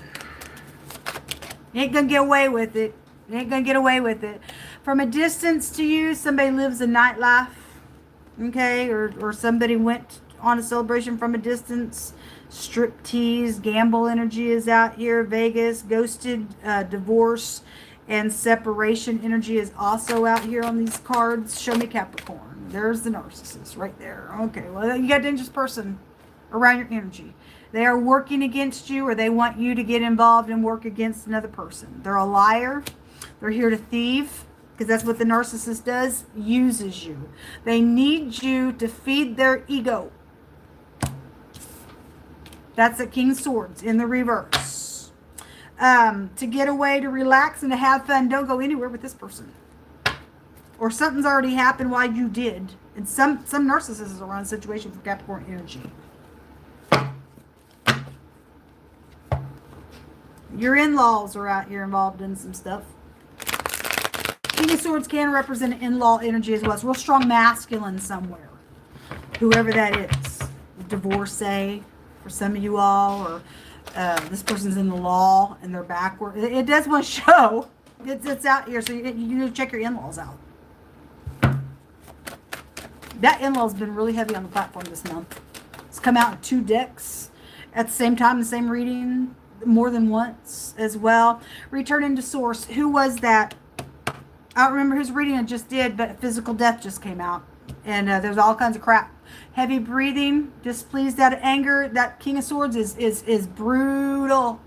You ain't gonna get away with it. You ain't gonna get away with it. From a distance to you, somebody lives a nightlife, okay? Or somebody went on a celebration from a distance. Strip tease, gamble energy is out here. Vegas, ghosted, divorce, and separation energy is also out here on these cards. Show me Capricorn. There's the narcissist right there. Okay, well, you got a dangerous person around your energy. They are working against you, or they want you to get involved and work against another person. They're a liar. They're here to thieve, because that's what the narcissist does, uses you. They need you to feed their ego. That's a King of Swords in the reverse. To get away, to relax, and to have fun. Don't go anywhere with this person. Or something's already happened while you did. And some narcissists are on a situation for Capricorn energy. Your in-laws are out here involved in some stuff. King of Swords can represent in-law energy as well. It's real strong masculine somewhere. Whoever that is. Divorcee for some of you all. Or this person's in the law and they're backward. It does want to show. It's out here. So you need to check your in-laws out. That in-law's been really heavy on the platform this month. It's come out in 2 decks at the same time, the same reading. More than once as well. Returning to source. Who was that? I don't remember whose reading I just did, but physical death just came out. And there's all kinds of crap. Heavy breathing, displeased out of anger. That King of Swords is brutal.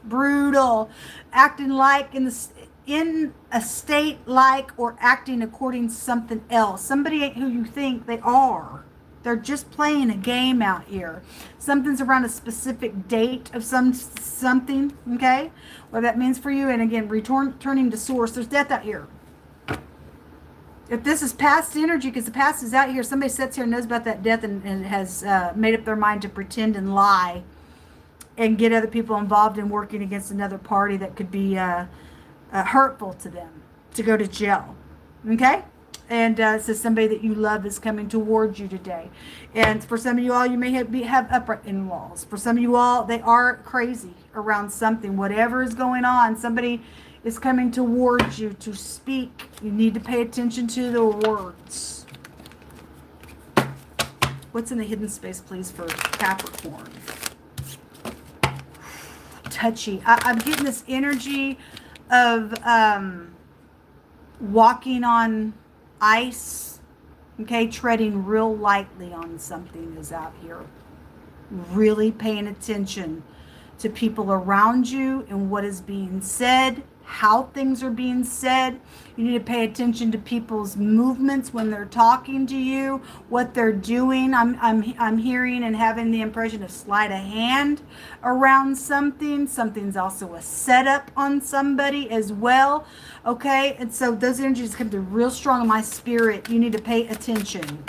Brutal. Acting like in a state like, or acting according to something else. Somebody ain't who you think they are. They're just playing a game out here. Something's around a specific date of something, okay? What that means for you. And again, returning to source. There's death out here. If this is past energy, because the past is out here, somebody sits here and knows about that death and has made up their mind to pretend and lie and get other people involved in working against another party that could be hurtful to them, to go to jail, okay? And so somebody that you love is coming towards you today. And for some of you all, you may have upright in-laws. For some of you all, they are crazy around something. Whatever is going on, somebody is coming towards you to speak. You need to pay attention to the words. What's in the hidden space, please, for Capricorn? Touchy. I'm getting this energy of walking on ice, okay, treading real lightly on something is out here. Really paying attention to people around you and what is being said, how things are being said. You need to pay attention to people's movements when they're talking to you, what they're doing. I'm hearing and having the impression of sleight of hand around something. Something's also a setup on somebody as well. Okay, and so those energies come to real strong in my spirit. You need to pay attention.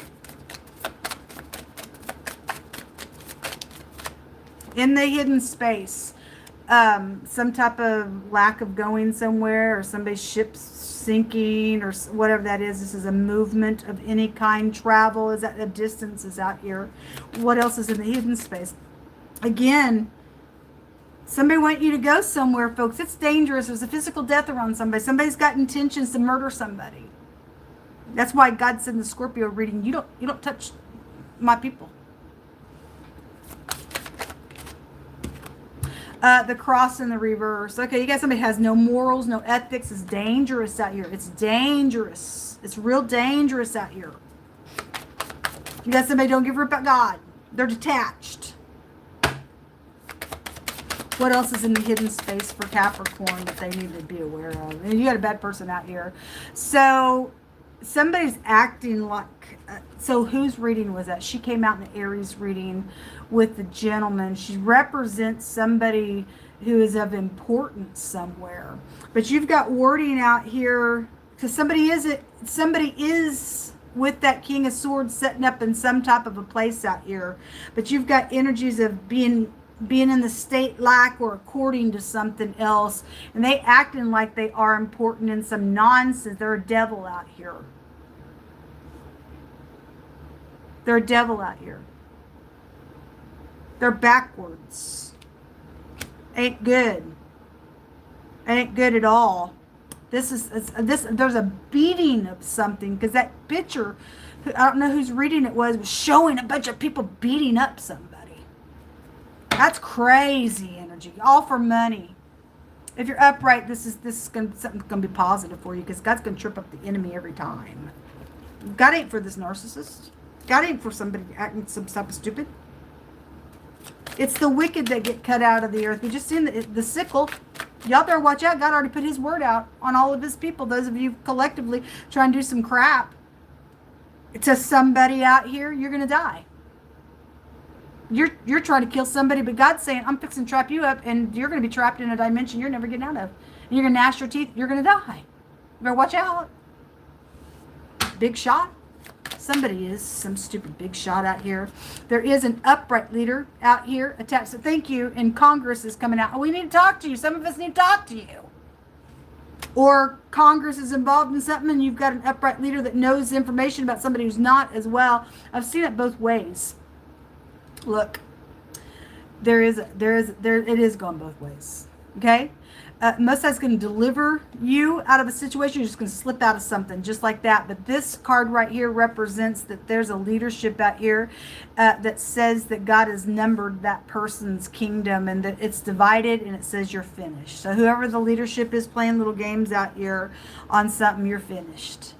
In the hidden space, some type of lack of going somewhere, or somebody's ship sinking, or whatever that is. This is a movement of any kind. Travel is at a distance is out here. What else is in the hidden space? Again, somebody want you to go somewhere, folks. It's dangerous. There's a physical death around somebody. Somebody's got intentions to murder somebody. That's why God said in the Scorpio reading, you don't touch my people. The cross in the reverse. Okay, you got somebody who has no morals, no ethics. It's dangerous out here. It's dangerous. It's real dangerous out here. You got somebody who don't give a rip about God. They're detached. What else is in the hidden space for Capricorn that they need to be aware of? And you got a bad person out here. So somebody's acting like... so whose reading was that? She came out in the Aries reading with the gentleman. She represents somebody who is of importance somewhere. But you've got wording out here because somebody is with that King of Swords setting up in some type of a place out here. But you've got energies of being in the state like or according to something else, and they acting like they are important in some nonsense. They're a devil out here. They're a devil out here. They're backwards. Ain't good. Ain't good at all. There's a beating of something, because that picture, I don't know whose reading it was showing a bunch of people beating up somebody. That's crazy energy. All for money. If you're upright, this is something's gonna be positive for you, because God's gonna trip up the enemy every time. God ain't for this narcissist. God ain't for somebody acting some type of stupid. It's the wicked that get cut out of the earth. We just seen the sickle. Y'all better watch out. God already put his word out on all of his people. Those of you collectively trying to do some crap to somebody out here, you're going to die. You're trying to kill somebody, but God's saying, I'm fixing to trap you up, and you're going to be trapped in a dimension you're never getting out of. And you're going to gnash your teeth. You're going to die. You better watch out. Big shot. Somebody is some stupid big shot out here. There is an upright leader out here attached. So thank you. And Congress is coming out. We need to talk to you. Some of us need to talk to you. Or Congress is involved in something, and you've got an upright leader that knows information about somebody who's not as well. I've seen it both ways. Look, it is going both ways. Okay? Most times going to deliver you out of a situation. You're just going to slip out of something just like that. But this card right here represents that there's a leadership out here that says that God has numbered that person's kingdom, and that it's divided, and it says you're finished. So whoever the leadership is playing little games out here on something, you're finished.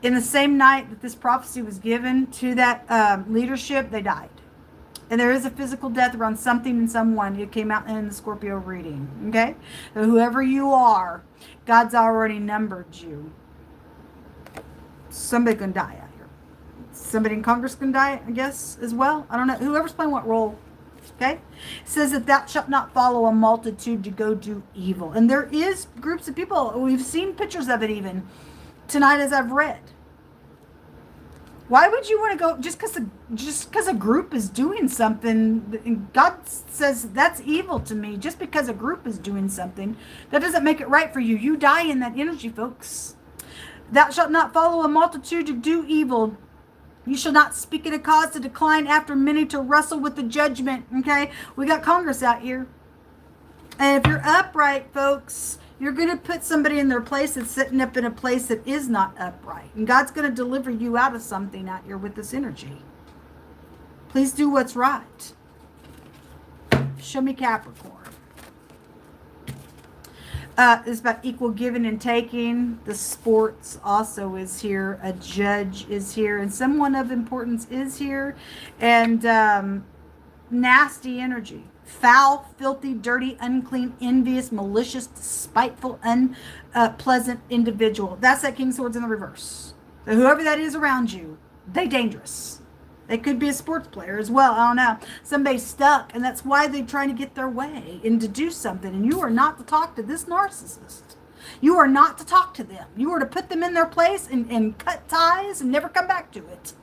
In the same night that this prophecy was given to that leadership, they died. And there is a physical death around something and someone. It came out in the Scorpio reading. Okay? So whoever you are, God's already numbered you. Somebody's going to die out here. Somebody in Congress can die, I guess, as well. I don't know. Whoever's playing what role. Okay? It says that thou shalt not follow a multitude to go do evil. And there is groups of people. We've seen pictures of it even tonight as I've read. Why would you want to go just because a group is doing something? God says that's evil to me. Just because a group is doing something, that doesn't make it right for you. You die in that energy, folks. Thou shalt not follow a multitude to do evil. You shall not speak in a cause to decline after many, to wrestle with the judgment. Okay, we got Congress out here, and if you're upright, folks, you're going to put somebody in their place that's sitting up in a place that is not upright. And God's going to deliver you out of something out here with this energy. Please do what's right. Show me Capricorn. It's about equal giving and taking. The sports also is here. A judge is here. And someone of importance is here. And nasty energy. Foul, filthy, dirty, unclean, envious, malicious, spiteful, unpleasant individual. That's that King of Swords in the reverse. So whoever that is around you, they dangerous. They could be a sports player as well. I don't know. Somebody's stuck, and that's why they're trying to get their way and to do something. And you are not to talk to this narcissist. You are not to talk to them. You are to put them in their place and cut ties and never come back to it.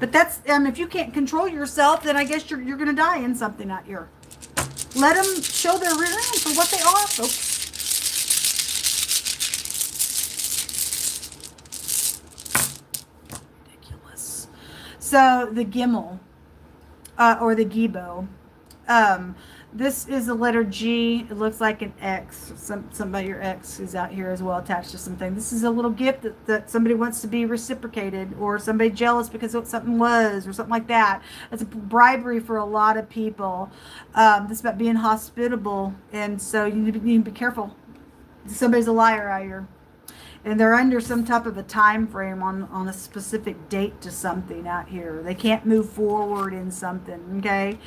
But that's, if you can't control yourself, then I guess you're going to die in something out here. Let them show their rear end for what they are, folks. Ridiculous. So the Gimel, or the Gibo, This is the letter G. It looks like an X. Somebody, your ex is out here as well, attached to something. This is a little gift that somebody wants to be reciprocated, or somebody jealous because of what something was, or something like that. It's a bribery for a lot of people. This is about being hospitable, and so you need to be careful. Somebody's a liar out here. And they're under some type of a time frame on a specific date to something out here. They can't move forward in something, okay?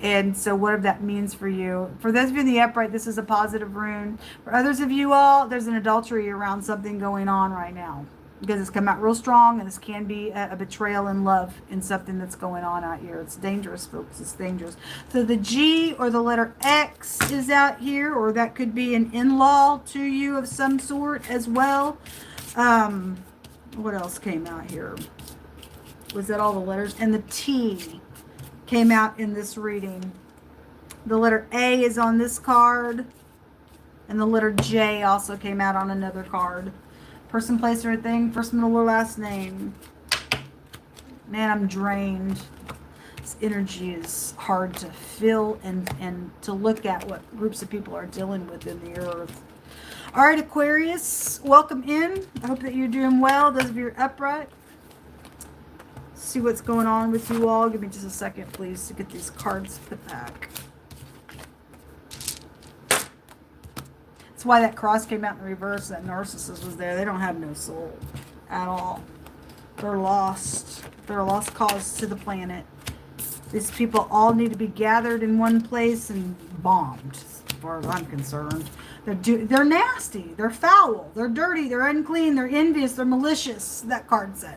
And so whatever that means for you. For those of you in the upright, this is a positive rune. For others of you all, there's an adultery around something going on right now. Because it's come out real strong, and this can be a betrayal in love in something that's going on out here. It's dangerous, folks. It's dangerous. So the G or the letter X is out here, or that could be an in-law to you of some sort as well. What else came out here? Was that all the letters? And the T came out in this reading. The letter A is on this card, and the letter J also came out on another card. Person, place, or thing, first, middle, or last name. Man, I'm drained. This energy is hard to feel and to look at what groups of people are dealing with in the earth. All right, Aquarius, welcome in. I hope that you're doing well. Those of you who are upright. See what's going on with you all. Give me just a second, please, to get these cards put back. That's why that cross came out in reverse. That narcissist was there. They don't have no soul at all. They're lost. They're a lost cause to the planet. These people all need to be gathered in one place and bombed, as far as I'm concerned. They're nasty. They're foul. They're dirty. They're unclean. They're envious. They're malicious, that card said.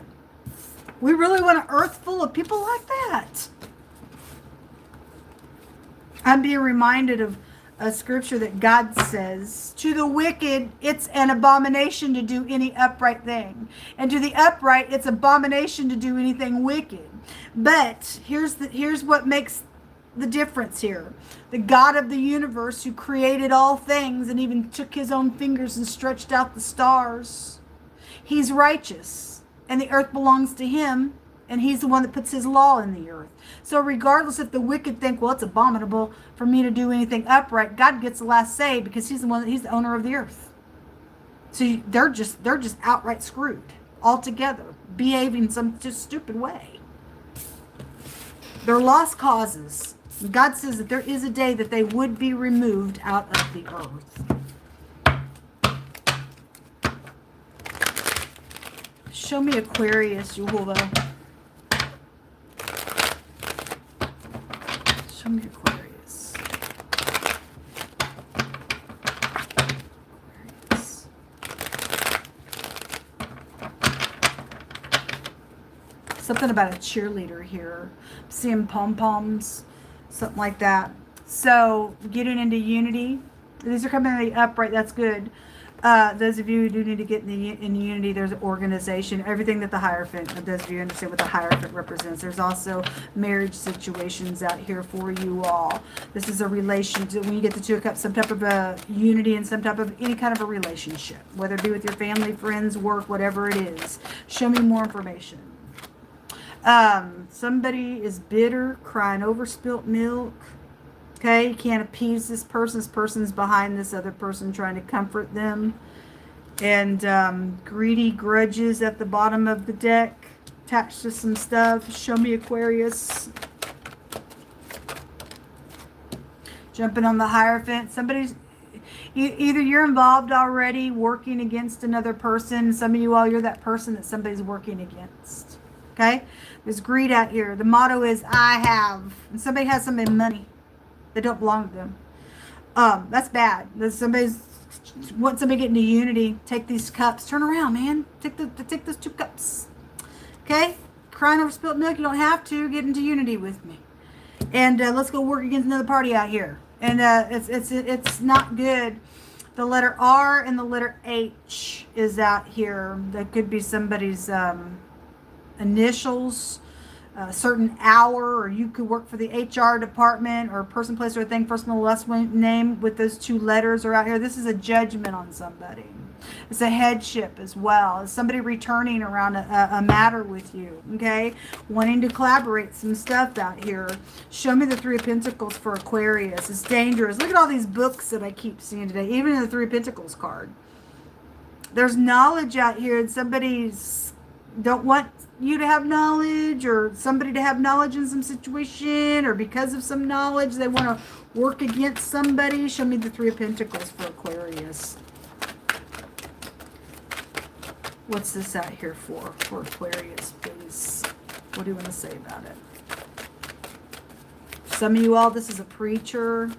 We really want an earth full of people like that. I'm being reminded of a scripture that God says, to the wicked, it's an abomination to do any upright thing. And to the upright, it's abomination to do anything wicked. But here's what makes the difference here. The God of the universe, who created all things and even took his own fingers and stretched out the stars, he's righteous. And the earth belongs to him. And he's the one that puts his law in the earth. So regardless if the wicked think, well, it's abominable for me to do anything upright, God gets the last say because he's the owner of the earth. So they're just outright screwed altogether, behaving some just stupid way. They're lost causes. God says that there is a day that they would be removed out of the earth. Show me Aquarius, Yehovah. Show me Aquarius. Aquarius. Something about a cheerleader here. I'm seeing pom-poms, something like that. So, getting into unity. These are coming in the upright. That's good. Those of you who do need to get in unity, there's an organization, everything that the Hierophant, those of you who understand what the Hierophant represents. There's also marriage situations out here for you all. This is a relation to, when you get the Two of Cups, some type of a unity and some type of any kind of a relationship, whether it be with your family, friends, work, whatever it is. Show me more information. Somebody is bitter, crying over spilt milk. Okay, you can't appease this person. This person's behind this other person trying to comfort them. And greedy grudges at the bottom of the deck, attached to some stuff. Show me Aquarius. Jumping on the Hierophant. Somebody's, either you're involved already working against another person. Some of you all, you're that person that somebody's working against. Okay, there's greed out here. The motto is, I have. And somebody has some money that don't belong to them. That's bad. There's want somebody getting to unity. Take these cups. Turn around, man. Take those 2 cups. Okay? Crying over spilt milk. You don't have to. Get into unity with me. And let's go work against another party out here. And it's not good. The letter R and the letter H is out here. That could be somebody's initials. A certain hour, or you could work for the HR department, or person, place, or thing, first and last name with those 2 letters are out here. This is a judgment on somebody. It's a headship as well. It's somebody returning around a matter with you, okay? Wanting to collaborate some stuff out here. Show me the Three of Pentacles for Aquarius. It's dangerous. Look at all these books that I keep seeing today, even in the Three of Pentacles card. There's knowledge out here, and somebody's don't want you to have knowledge, or somebody to have knowledge in some situation, or because of some knowledge they want to work against somebody. Show me the Three of Pentacles for Aquarius. What's this out here for Aquarius, please? What do you want to say about it? Some of you all, this is a preacher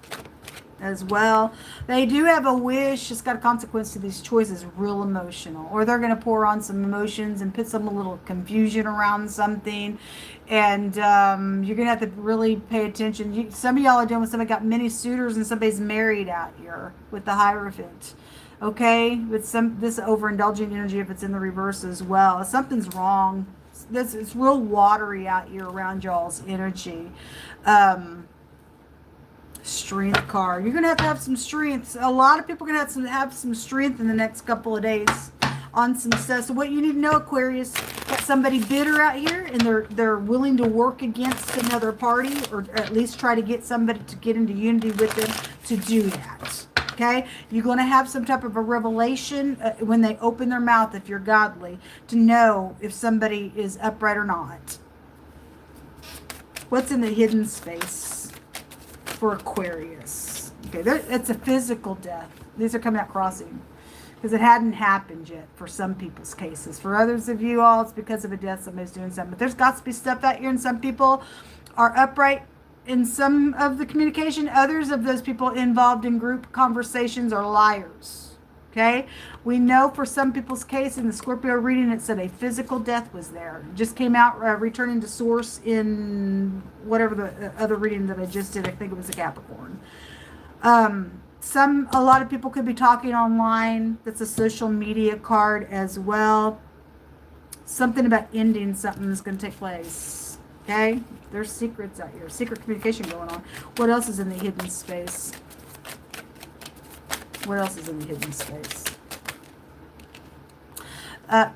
as well. They do have a wish. It's got a consequence to these choices. Real emotional, or they're going to pour on some emotions and put some little confusion around something, and you're going to have to really pay attention. Some of y'all are dealing with somebody got many suitors and somebody's married out here with the Hierophant. Okay, with this overindulging energy, if it's in the reverse as well, something's wrong. It's real watery out here around y'all's energy. Strength card. You're gonna have some strength. A lot of people are gonna have some strength in the next couple of days on some stuff. So what you need to know, Aquarius, got somebody bitter out here, and they're willing to work against another party, or at least try to get somebody to get into unity with them to do that. Okay, you're going to have some type of a revelation when they open their mouth, if you're godly, to know if somebody is upright or not. What's in the hidden space for Aquarius? Okay, it's a physical death. These are coming out crossing because it hadn't happened yet for some people's cases. For others of you all, it's because of a death. Somebody's doing something. But there's got to be stuff out here, and some people are upright in some of the communication. Others of those people involved in group conversations are liars. Okay? We know for some people's case in the Scorpio reading, it said a physical death was there. It just came out returning to source in whatever the other reading that I just did. I think it was a Capricorn. A lot of people could be talking online. That's a social media card as well. Something about ending something is going to take place. Okay? There's secrets out here. Secret communication going on. What else is in the hidden space? What else is in the hidden space?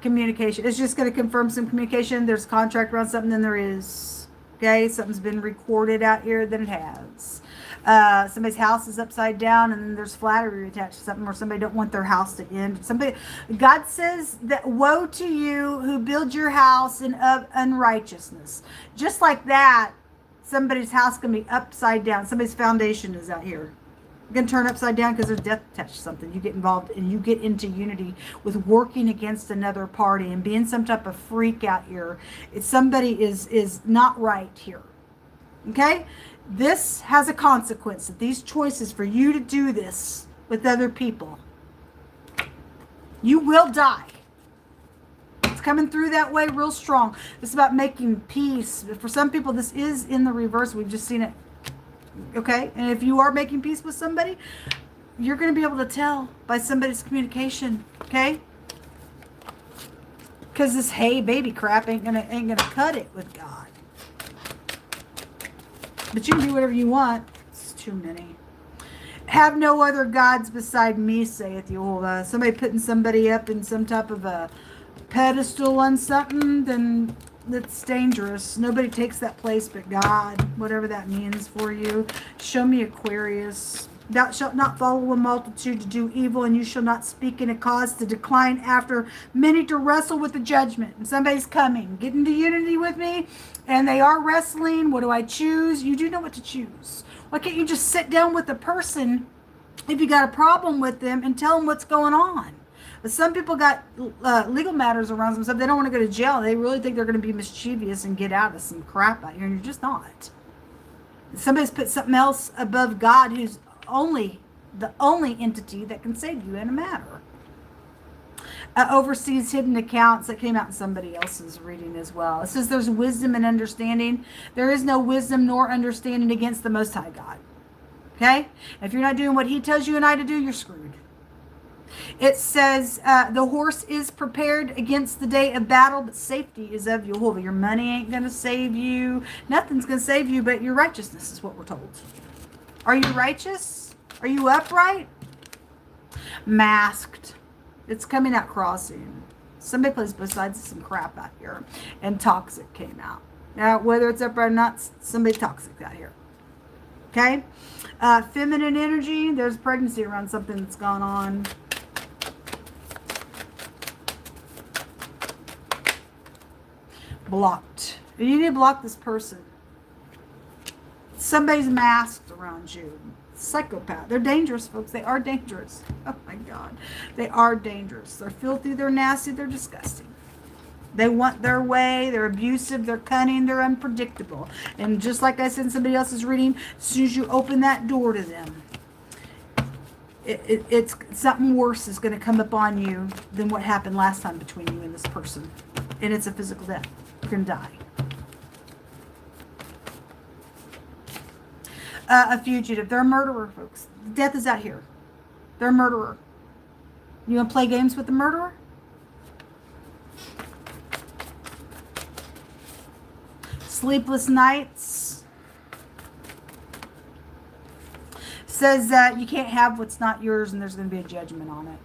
Communication. It's just going to confirm some communication. There's contract around something, then there is. Okay? Something's been recorded out here, then it has. Somebody's house is upside down, and then there's flattery attached to something, or somebody don't want their house to end. God says that woe to you who build your house in unrighteousness. Just like that, somebody's house can be upside down. Somebody's foundation is out here. You're going to turn upside down because there's death attached to something. You get involved and you get into unity with working against another party and being some type of freak out here. Somebody is not right here. Okay? This has a consequence. That these choices for you to do this with other people, you will die. It's coming through that way real strong. It's about making peace. For some people, this is in the reverse. We've just seen it. Okay? And if you are making peace with somebody, you're going to be able to tell by somebody's communication. Okay? Because this hey baby crap ain't gonna cut it with God. But you can do whatever you want. It's too many. Have no other gods beside me, saith Jehovah. Somebody putting somebody up in some type of a pedestal on something, then that's dangerous. Nobody takes that place but God, whatever that means for you. Show me Aquarius. Thou shalt not follow a multitude to do evil, and you shall not speak in a cause to decline after many to wrestle with the judgment. And somebody's coming. Get into unity with me, and they are wrestling. What do I choose? You do know what to choose. Why can't you just sit down with the person if you got a problem with them and tell them what's going on? But some people got legal matters around them. So they don't want to go to jail. They really think they're going to be mischievous and get out of some crap out here, and you're just not. Somebody's put something else above God, who's the only entity that can save you in a matter. Oversees hidden accounts. That came out in somebody else's reading as well. It says there's wisdom and understanding. There is no wisdom nor understanding against the Most High God. Okay? If you're not doing what he tells you and I to do, you're screwed. It says the horse is prepared against the day of battle, but safety is of Jehovah. Your money ain't going to save you. Nothing's going to save you but your righteousness is what we're told. Are you righteous? Are you upright? Masked. It's coming out crossing. Somebody plays both sides of some crap out here. And toxic came out. Now, whether it's upright or not, somebody toxic out here. Okay? Feminine energy. There's pregnancy around something that's gone on. Blocked. You need to block this person. Somebody's masked around you. Psychopath. They're dangerous, folks. They are dangerous. Oh my God. They are dangerous. They're filthy. They're nasty. They're disgusting. They want their way. They're abusive. They're cunning. They're unpredictable. And just like I said in somebody else's reading, as soon as you open that door to them, it's something worse is going to come upon you than what happened last time between you and this person. And it's a physical death. You're going to die. A fugitive. They're a murderer, folks. Death is out here. They're a murderer. You want to play games with the murderer? Sleepless nights. Says that you can't have what's not yours and there's going to be a judgment on it.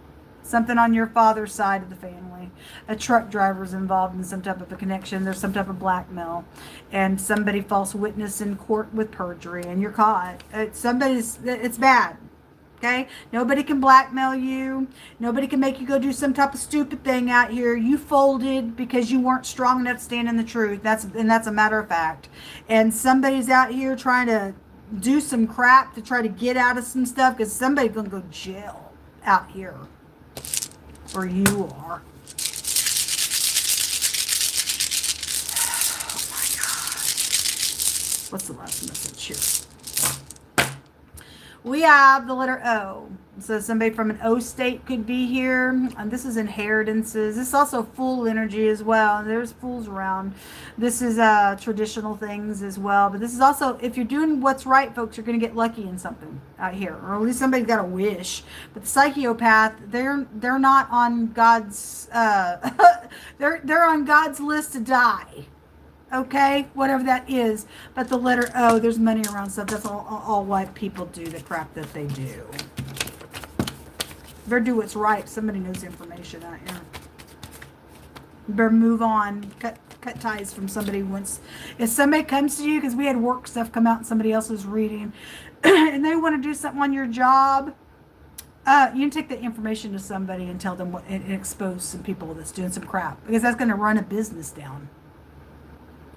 Something on your father's side of the family. A truck driver's involved in some type of a connection. There's some type of blackmail. And somebody false witness in court with perjury. And you're caught. It's bad. Okay? Nobody can blackmail you. Nobody can make you go do some type of stupid thing out here. You folded because you weren't strong enough to stand in the truth. That's a matter of fact. And somebody's out here trying to do some crap to try to get out of some stuff because somebody's going to go to jail out here. Or you are. Oh my God. What's the last message here? We have the letter O. So somebody from an O state could be here. And this is inheritances. This is also fool energy as well. There's fools around. This is traditional things as well. But this is also, if you're doing what's right, folks, you're going to get lucky in something out here. Or at least somebody's got a wish. But the psychopath, they're not on God's, they're on God's list to die. Okay, whatever that is. But the letter O, there's money around stuff. That's all white people do, the crap that they do. Better do what's right. Somebody knows the information out here. Better move on. Cut ties from somebody who wants. If somebody comes to you, because we had work stuff come out and somebody else was reading, and they want to do something on your job, you can take that information to somebody and tell them what, and expose some people that's doing some crap. Because that's going to run a business down.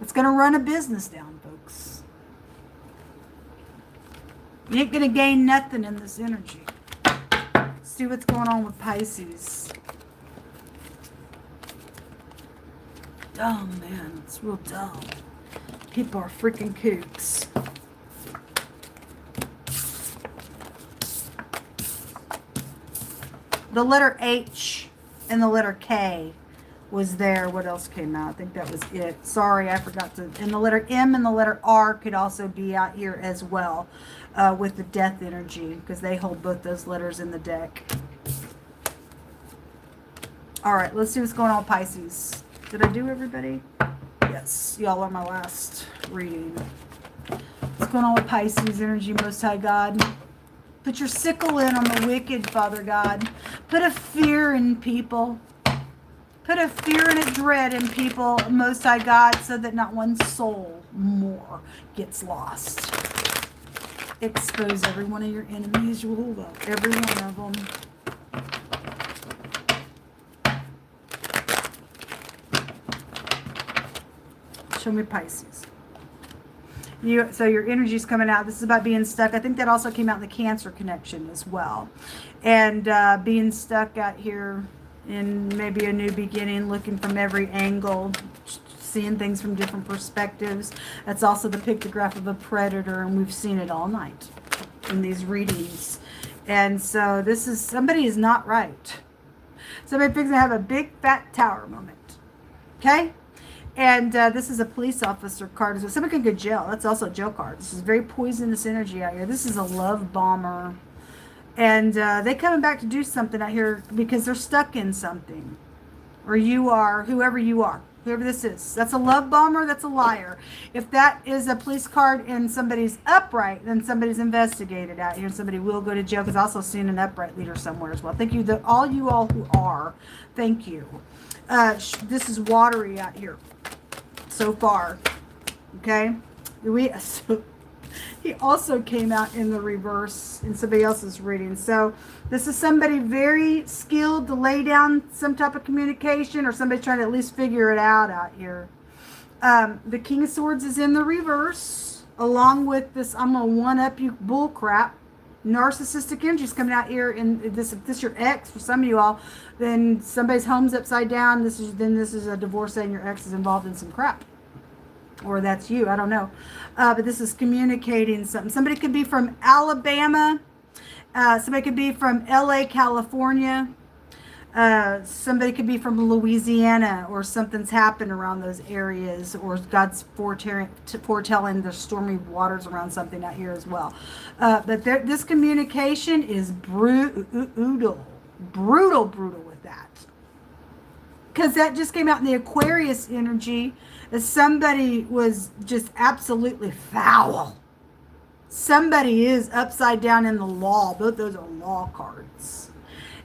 It's going to run a business down, folks. You ain't going to gain nothing in this energy. See what's going on with Pisces. Dumb, man. It's real dumb. People are freaking kooks. The letter H and the letter K was there. What else came out? I think that was it. Sorry, I forgot to. And the letter M and the letter R could also be out here as well with the death energy because they hold both those letters in the deck. All right, let's see what's going on with Pisces. Did I do everybody? Yes, y'all are my last reading. What's going on with Pisces energy, Most High God? Put your sickle in on the wicked, Father God. Put a fear in people. Put a fear and a dread in people, Most High God, so that not one soul more gets lost. Expose every one of your enemies. You will love every one of them. Show me Pisces. So your energy's coming out. This is about being stuck. I think that also came out in the Cancer connection as well. And being stuck out here in maybe a new beginning, looking from every angle, seeing things from different perspectives. That's also the pictograph of a predator, and we've seen it all night in these readings. And so this is, somebody is not right. Somebody thinks they have a big fat tower moment. Okay? And this is a police officer card as well. Somebody could go to jail. That's also a jail card. This is very poisonous energy out here. This is a love bomber. And they coming back to do something out here because they're stuck in something. Or you are, whoever you are. Whoever this is. That's a love bomber. That's a liar. If that is a police card and somebody's upright, then somebody's investigated out here and somebody will go to jail, because I also seen an upright leader somewhere as well. Thank you. All you all who are. Thank you. This is watery out here so far. Okay. He also came out in the reverse in somebody else's reading. So this is somebody very skilled to lay down some type of communication, or somebody trying to at least figure it out here. The King of Swords is in the reverse, along with this I'm going to one-up you bull crap. Narcissistic energy is coming out here. And if this is your ex, for some of you all, then somebody's home's upside down. This is a divorce and your ex is involved in some crap. Or that's you, I don't know. But this is communicating something. Somebody could be from Alabama. Somebody could be from LA, California. Somebody could be from Louisiana, or something's happened around those areas, or God's foretelling the stormy waters around something out here as well. But this communication is brutal with that. Because that just came out in the Aquarius energy. Somebody was just absolutely foul. Somebody is upside down in the law. Both those are law cards.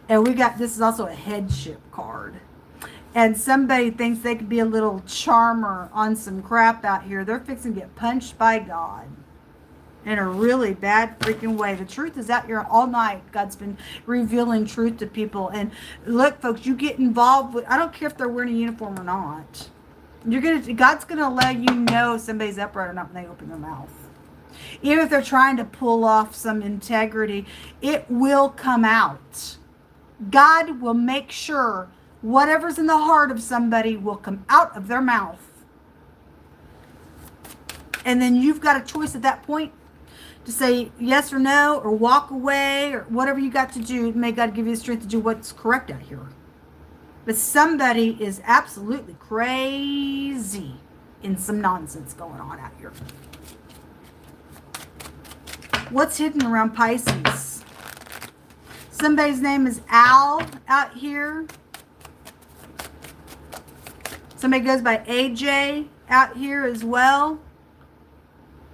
And we got, this is also a headship card. And somebody thinks they could be a little charmer on some crap out here. They're fixing to get punched by God in a really bad freaking way. The truth is out here all night. God's been revealing truth to people. And look, folks, you get involved with, I don't care if they're wearing a uniform or not. God's gonna let you know if somebody's upright or not when they open their mouth. Even if they're trying to pull off some integrity, it will come out. God will make sure whatever's in the heart of somebody will come out of their mouth. And then you've got a choice at that point to say yes or no, or walk away, or whatever you got to do. May God give you the strength to do what's correct out here. But somebody is absolutely crazy in some nonsense going on out here. What's hidden around Pisces? Somebody's name is Al out here. Somebody goes by AJ out here as well.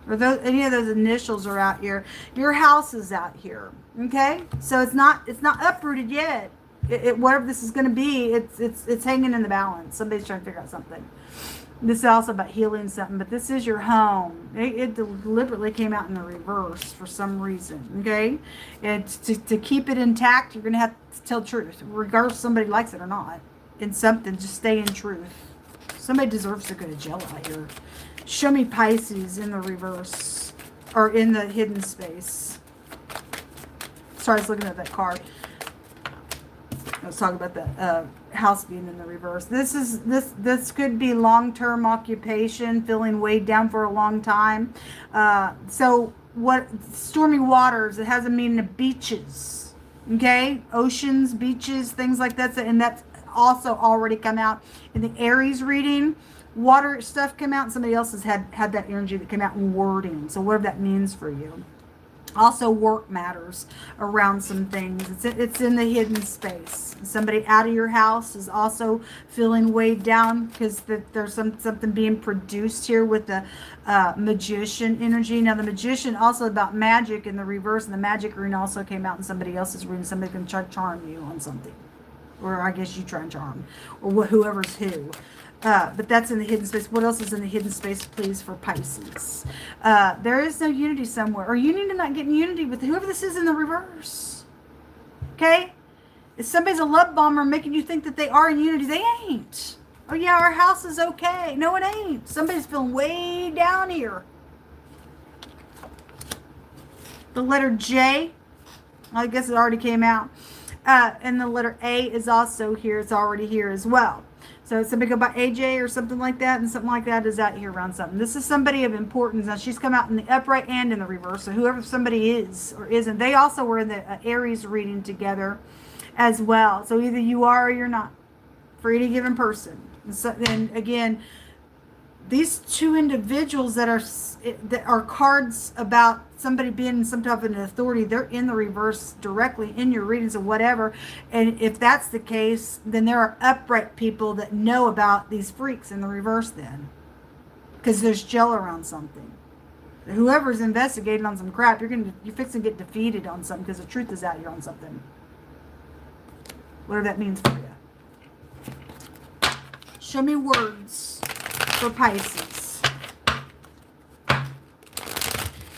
Or any of those initials are out here. Your house is out here. Okay? So it's not uprooted yet. Whatever this is going to be, it's hanging in the balance. Somebody's trying to figure out something. This is also about healing something, but this is your home. It deliberately came out in the reverse for some reason, okay? And to keep it intact, you're going to have to tell truth, regardless if somebody likes it or not. In something, just stay in truth. Somebody deserves to go to jail out here. Show me Pisces in the reverse, or in the hidden space. Sorry, I was looking at that card. I was talking about the house being in the reverse. This could be long-term occupation, feeling weighed down for a long time. So what stormy waters? It has a meaning of beaches, okay, oceans, beaches, things like that. And that's also already come out in the Aries reading. Water stuff came out, and somebody else has had that energy that came out in wording. So whatever that means for you. Also, work matters around some things. It's in the hidden space. Somebody out of your house is also feeling weighed down because there's something being produced here with the magician energy. Now, the magician also about magic in the reverse, and the magic rune also came out in somebody else's rune. Somebody can try to charm you on something, or I guess you try and charm, or whoever's who. But that's in the hidden space. What else is in the hidden space, please, for Pisces? There is no unity somewhere. Or you need to not get in unity with whoever this is in the reverse. Okay? If somebody's a love bomber making you think that they are in unity, they ain't. Oh, yeah, our house is okay. No, it ain't. Somebody's feeling way down here. The letter J, I guess it already came out. And the letter A is also here. It's already here as well. So somebody go by AJ or something like that, and something like that is out here around something. This is somebody of importance. Now, she's come out in the upright and in the reverse. So whoever somebody is or isn't, they also were in the Aries reading together as well. So either you are or you're not for any given person. And so then again, these two individuals that are cards about somebody being some type of an authority, they're in the reverse directly in your readings or whatever. And if that's the case, then there are upright people that know about these freaks in the reverse then. Because there's gel around something. Whoever's investigating on some crap, you're fixing to get defeated on something because the truth is out here on something. Whatever that means for you. Show me words for Pisces.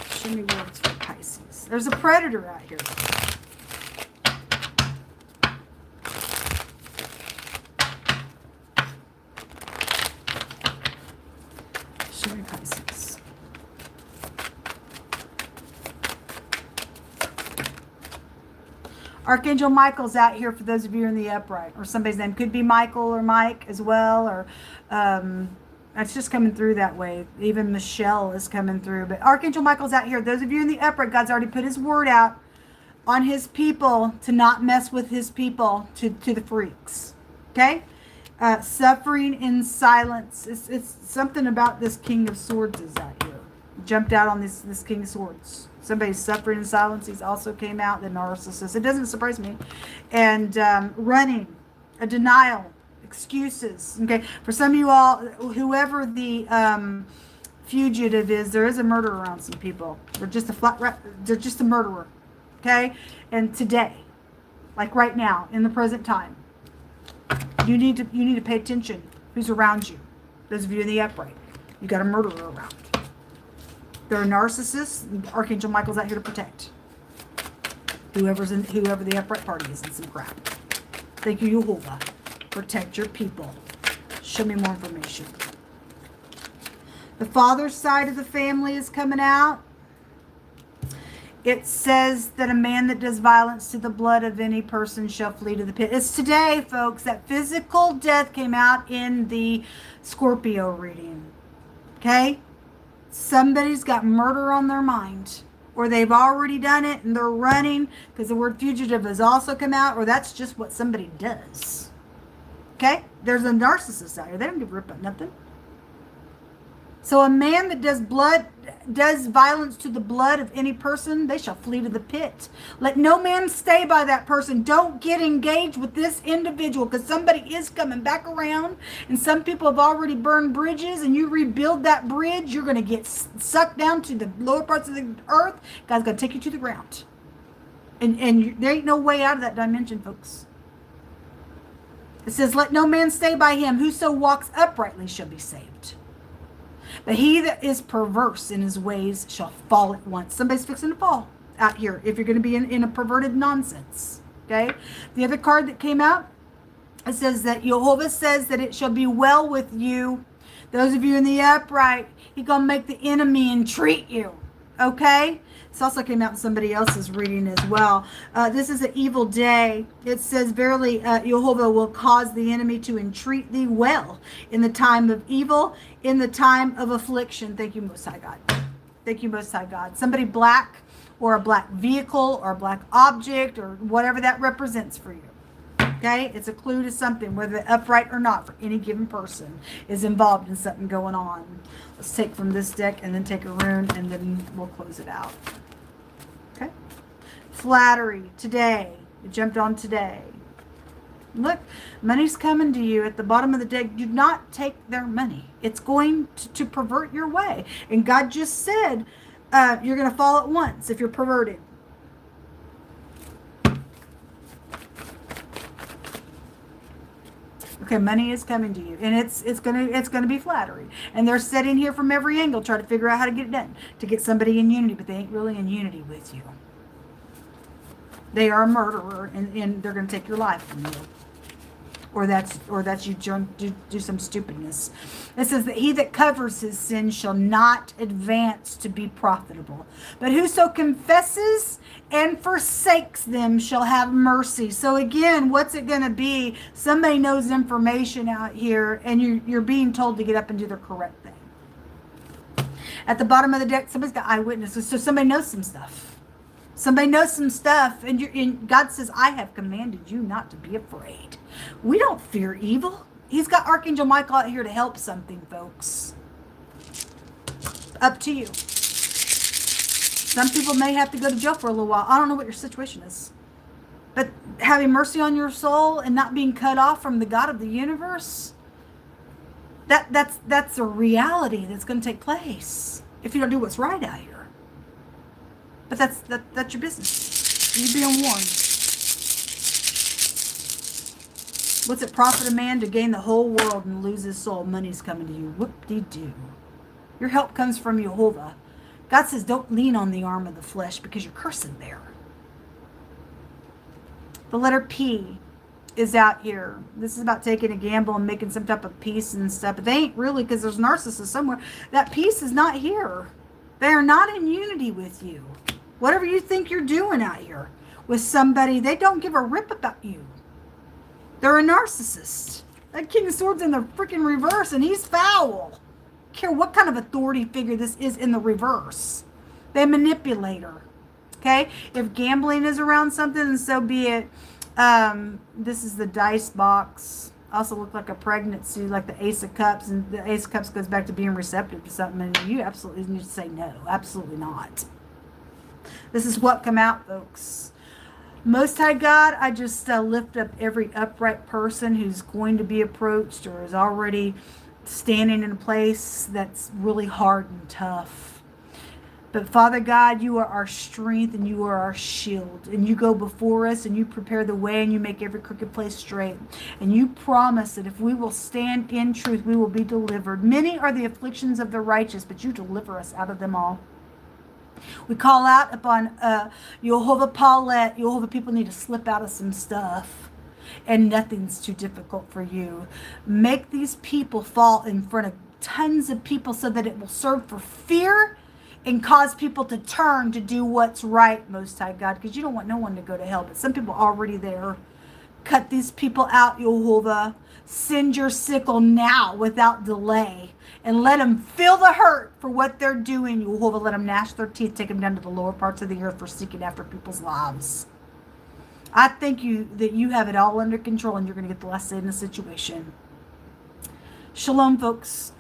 Show me words for Pisces. There's a predator out here. Show me Pisces. Archangel Michael's out here for those of you in the upright, or somebody's name could be Michael or Mike as well, or that's just coming through that way. Even Michelle is coming through, but Archangel Michael's out here. Those of you in the upright, God's already put his word out on his people to not mess with his people, to the freaks. Okay? Suffering in silence. It's something about this King of Swords is out here. Jumped out on this King of Swords. Somebody's suffering in silence. He's also came out, the narcissist. It doesn't surprise me. And running, a denial, excuses. Okay, for some of you all, whoever the fugitive is, there is a murder around some people. They're just a murderer. Okay, and today, like right now, in the present time, you need to pay attention. Who's around you? Those of you in the upright, you got a murderer around. They're a narcissist. Archangel Michael's out here to protect whoever the upright party is in some crap. Thank you, Jehovah. Protect your people. Show me more information. The father's side of the family is coming out. It says that a man that does violence to the blood of any person shall flee to the pit. It's today, folks, that physical death came out in the Scorpio reading. Okay? Somebody's got murder on their mind, or they've already done it and they're running, because the word fugitive has also come out, or that's just what somebody does. Okay? There's a narcissist out here. They don't give a rip about nothing. So a man that does violence to the blood of any person, they shall flee to the pit. Let no man stay by that person. Don't get engaged with this individual, because somebody is coming back around, and some people have already burned bridges, and you rebuild that bridge, you're going to get sucked down to the lower parts of the earth. God's going to take you to the ground. And there ain't no way out of that dimension, folks. It says, let no man stay by him. Whoso walks uprightly shall be saved. But he that is perverse in his ways shall fall at once. Somebody's fixing to fall out here if you're going to be in a perverted nonsense. Okay? The other card that came out, it says that Jehovah says that it shall be well with you. Those of you in the upright, he's going to make the enemy entreat you. Okay? This also came out in somebody else's reading as well. This is an evil day. It says, verily, Jehovah will cause the enemy to entreat thee well in the time of evil, in the time of affliction. Thank you, Most High God. Thank you, Most High God. Somebody black, or a black vehicle, or a black object, or whatever that represents for you. Okay? It's a clue to something, whether upright or not, for any given person is involved in something going on. Let's take from this deck and then take a rune, and then we'll close it out. Okay? Flattery. Today. You jumped on today. Look, money's coming to you at the bottom of the deck. Do not take their money. It's going to pervert your way. And God just said you're going to fall at once if you're perverted. Okay, money is coming to you, and it's gonna be flattery, and they're sitting here from every angle trying to figure out how to get it done, to get somebody in unity, but they ain't really in unity with you. They are a murderer, and they're gonna take your life from you, or that's you do some stupidness. It says that he that covers his sin shall not advance to be profitable, but whoso confesses and forsakes them shall have mercy. So again, what's it going to be? Somebody knows information out here, and you're being told to get up and do the correct thing. At the bottom of the deck, somebody's got eyewitnesses, so somebody knows some stuff. Somebody knows some stuff, and God says, I have commanded you not to be afraid. We don't fear evil. He's got Archangel Michael out here to help something, folks. Up to you. Some people may have to go to jail for a little while. I don't know what your situation is. But having mercy on your soul and not being cut off from the God of the universe, that's a reality that's going to take place if you don't do what's right out here. But that's your business. You're being warned. What's it profit a man to gain the whole world and lose his soul? Money's coming to you. Whoop-de-doo. Your help comes from Jehovah. God says don't lean on the arm of the flesh because you're cursing there. The letter P is out here. This is about taking a gamble and making some type of peace and stuff. But they ain't really, because there's narcissists somewhere. That peace is not here. They are not in unity with you. Whatever you think you're doing out here with somebody, they don't give a rip about you. They're a narcissist. That King of Swords in the freaking reverse, and he's foul. I don't care what kind of authority figure this is in the reverse. They manipulate her. Okay? If gambling is around something, and so be it. This is the dice box. Also look like a pregnancy, like the Ace of Cups. And the Ace of Cups goes back to being receptive to something. And you absolutely need to say no. Absolutely not. This is what come out, folks. Most High God, I just lift up every upright person who's going to be approached or is already standing in a place that's really hard and tough. But Father God, you are our strength and you are our shield. And you go before us and you prepare the way and you make every crooked place straight. And you promise that if we will stand in truth, we will be delivered. Many are the afflictions of the righteous, but you deliver us out of them all. We call out upon Jehovah Paulette. Jehovah, people need to slip out of some stuff. And nothing's too difficult for you. Make these people fall in front of tons of people so that it will serve for fear and cause people to turn to do what's right, Most High God. Because you don't want no one to go to hell. But some people are already there. Cut these people out, Jehovah. Send your sickle now without delay. And let them feel the hurt for what they're doing. Jehovah, let them gnash their teeth. Take them down to the lower parts of the earth for seeking after people's lives. I thank you that you have it all under control and you're going to get the last say in the situation. Shalom, folks.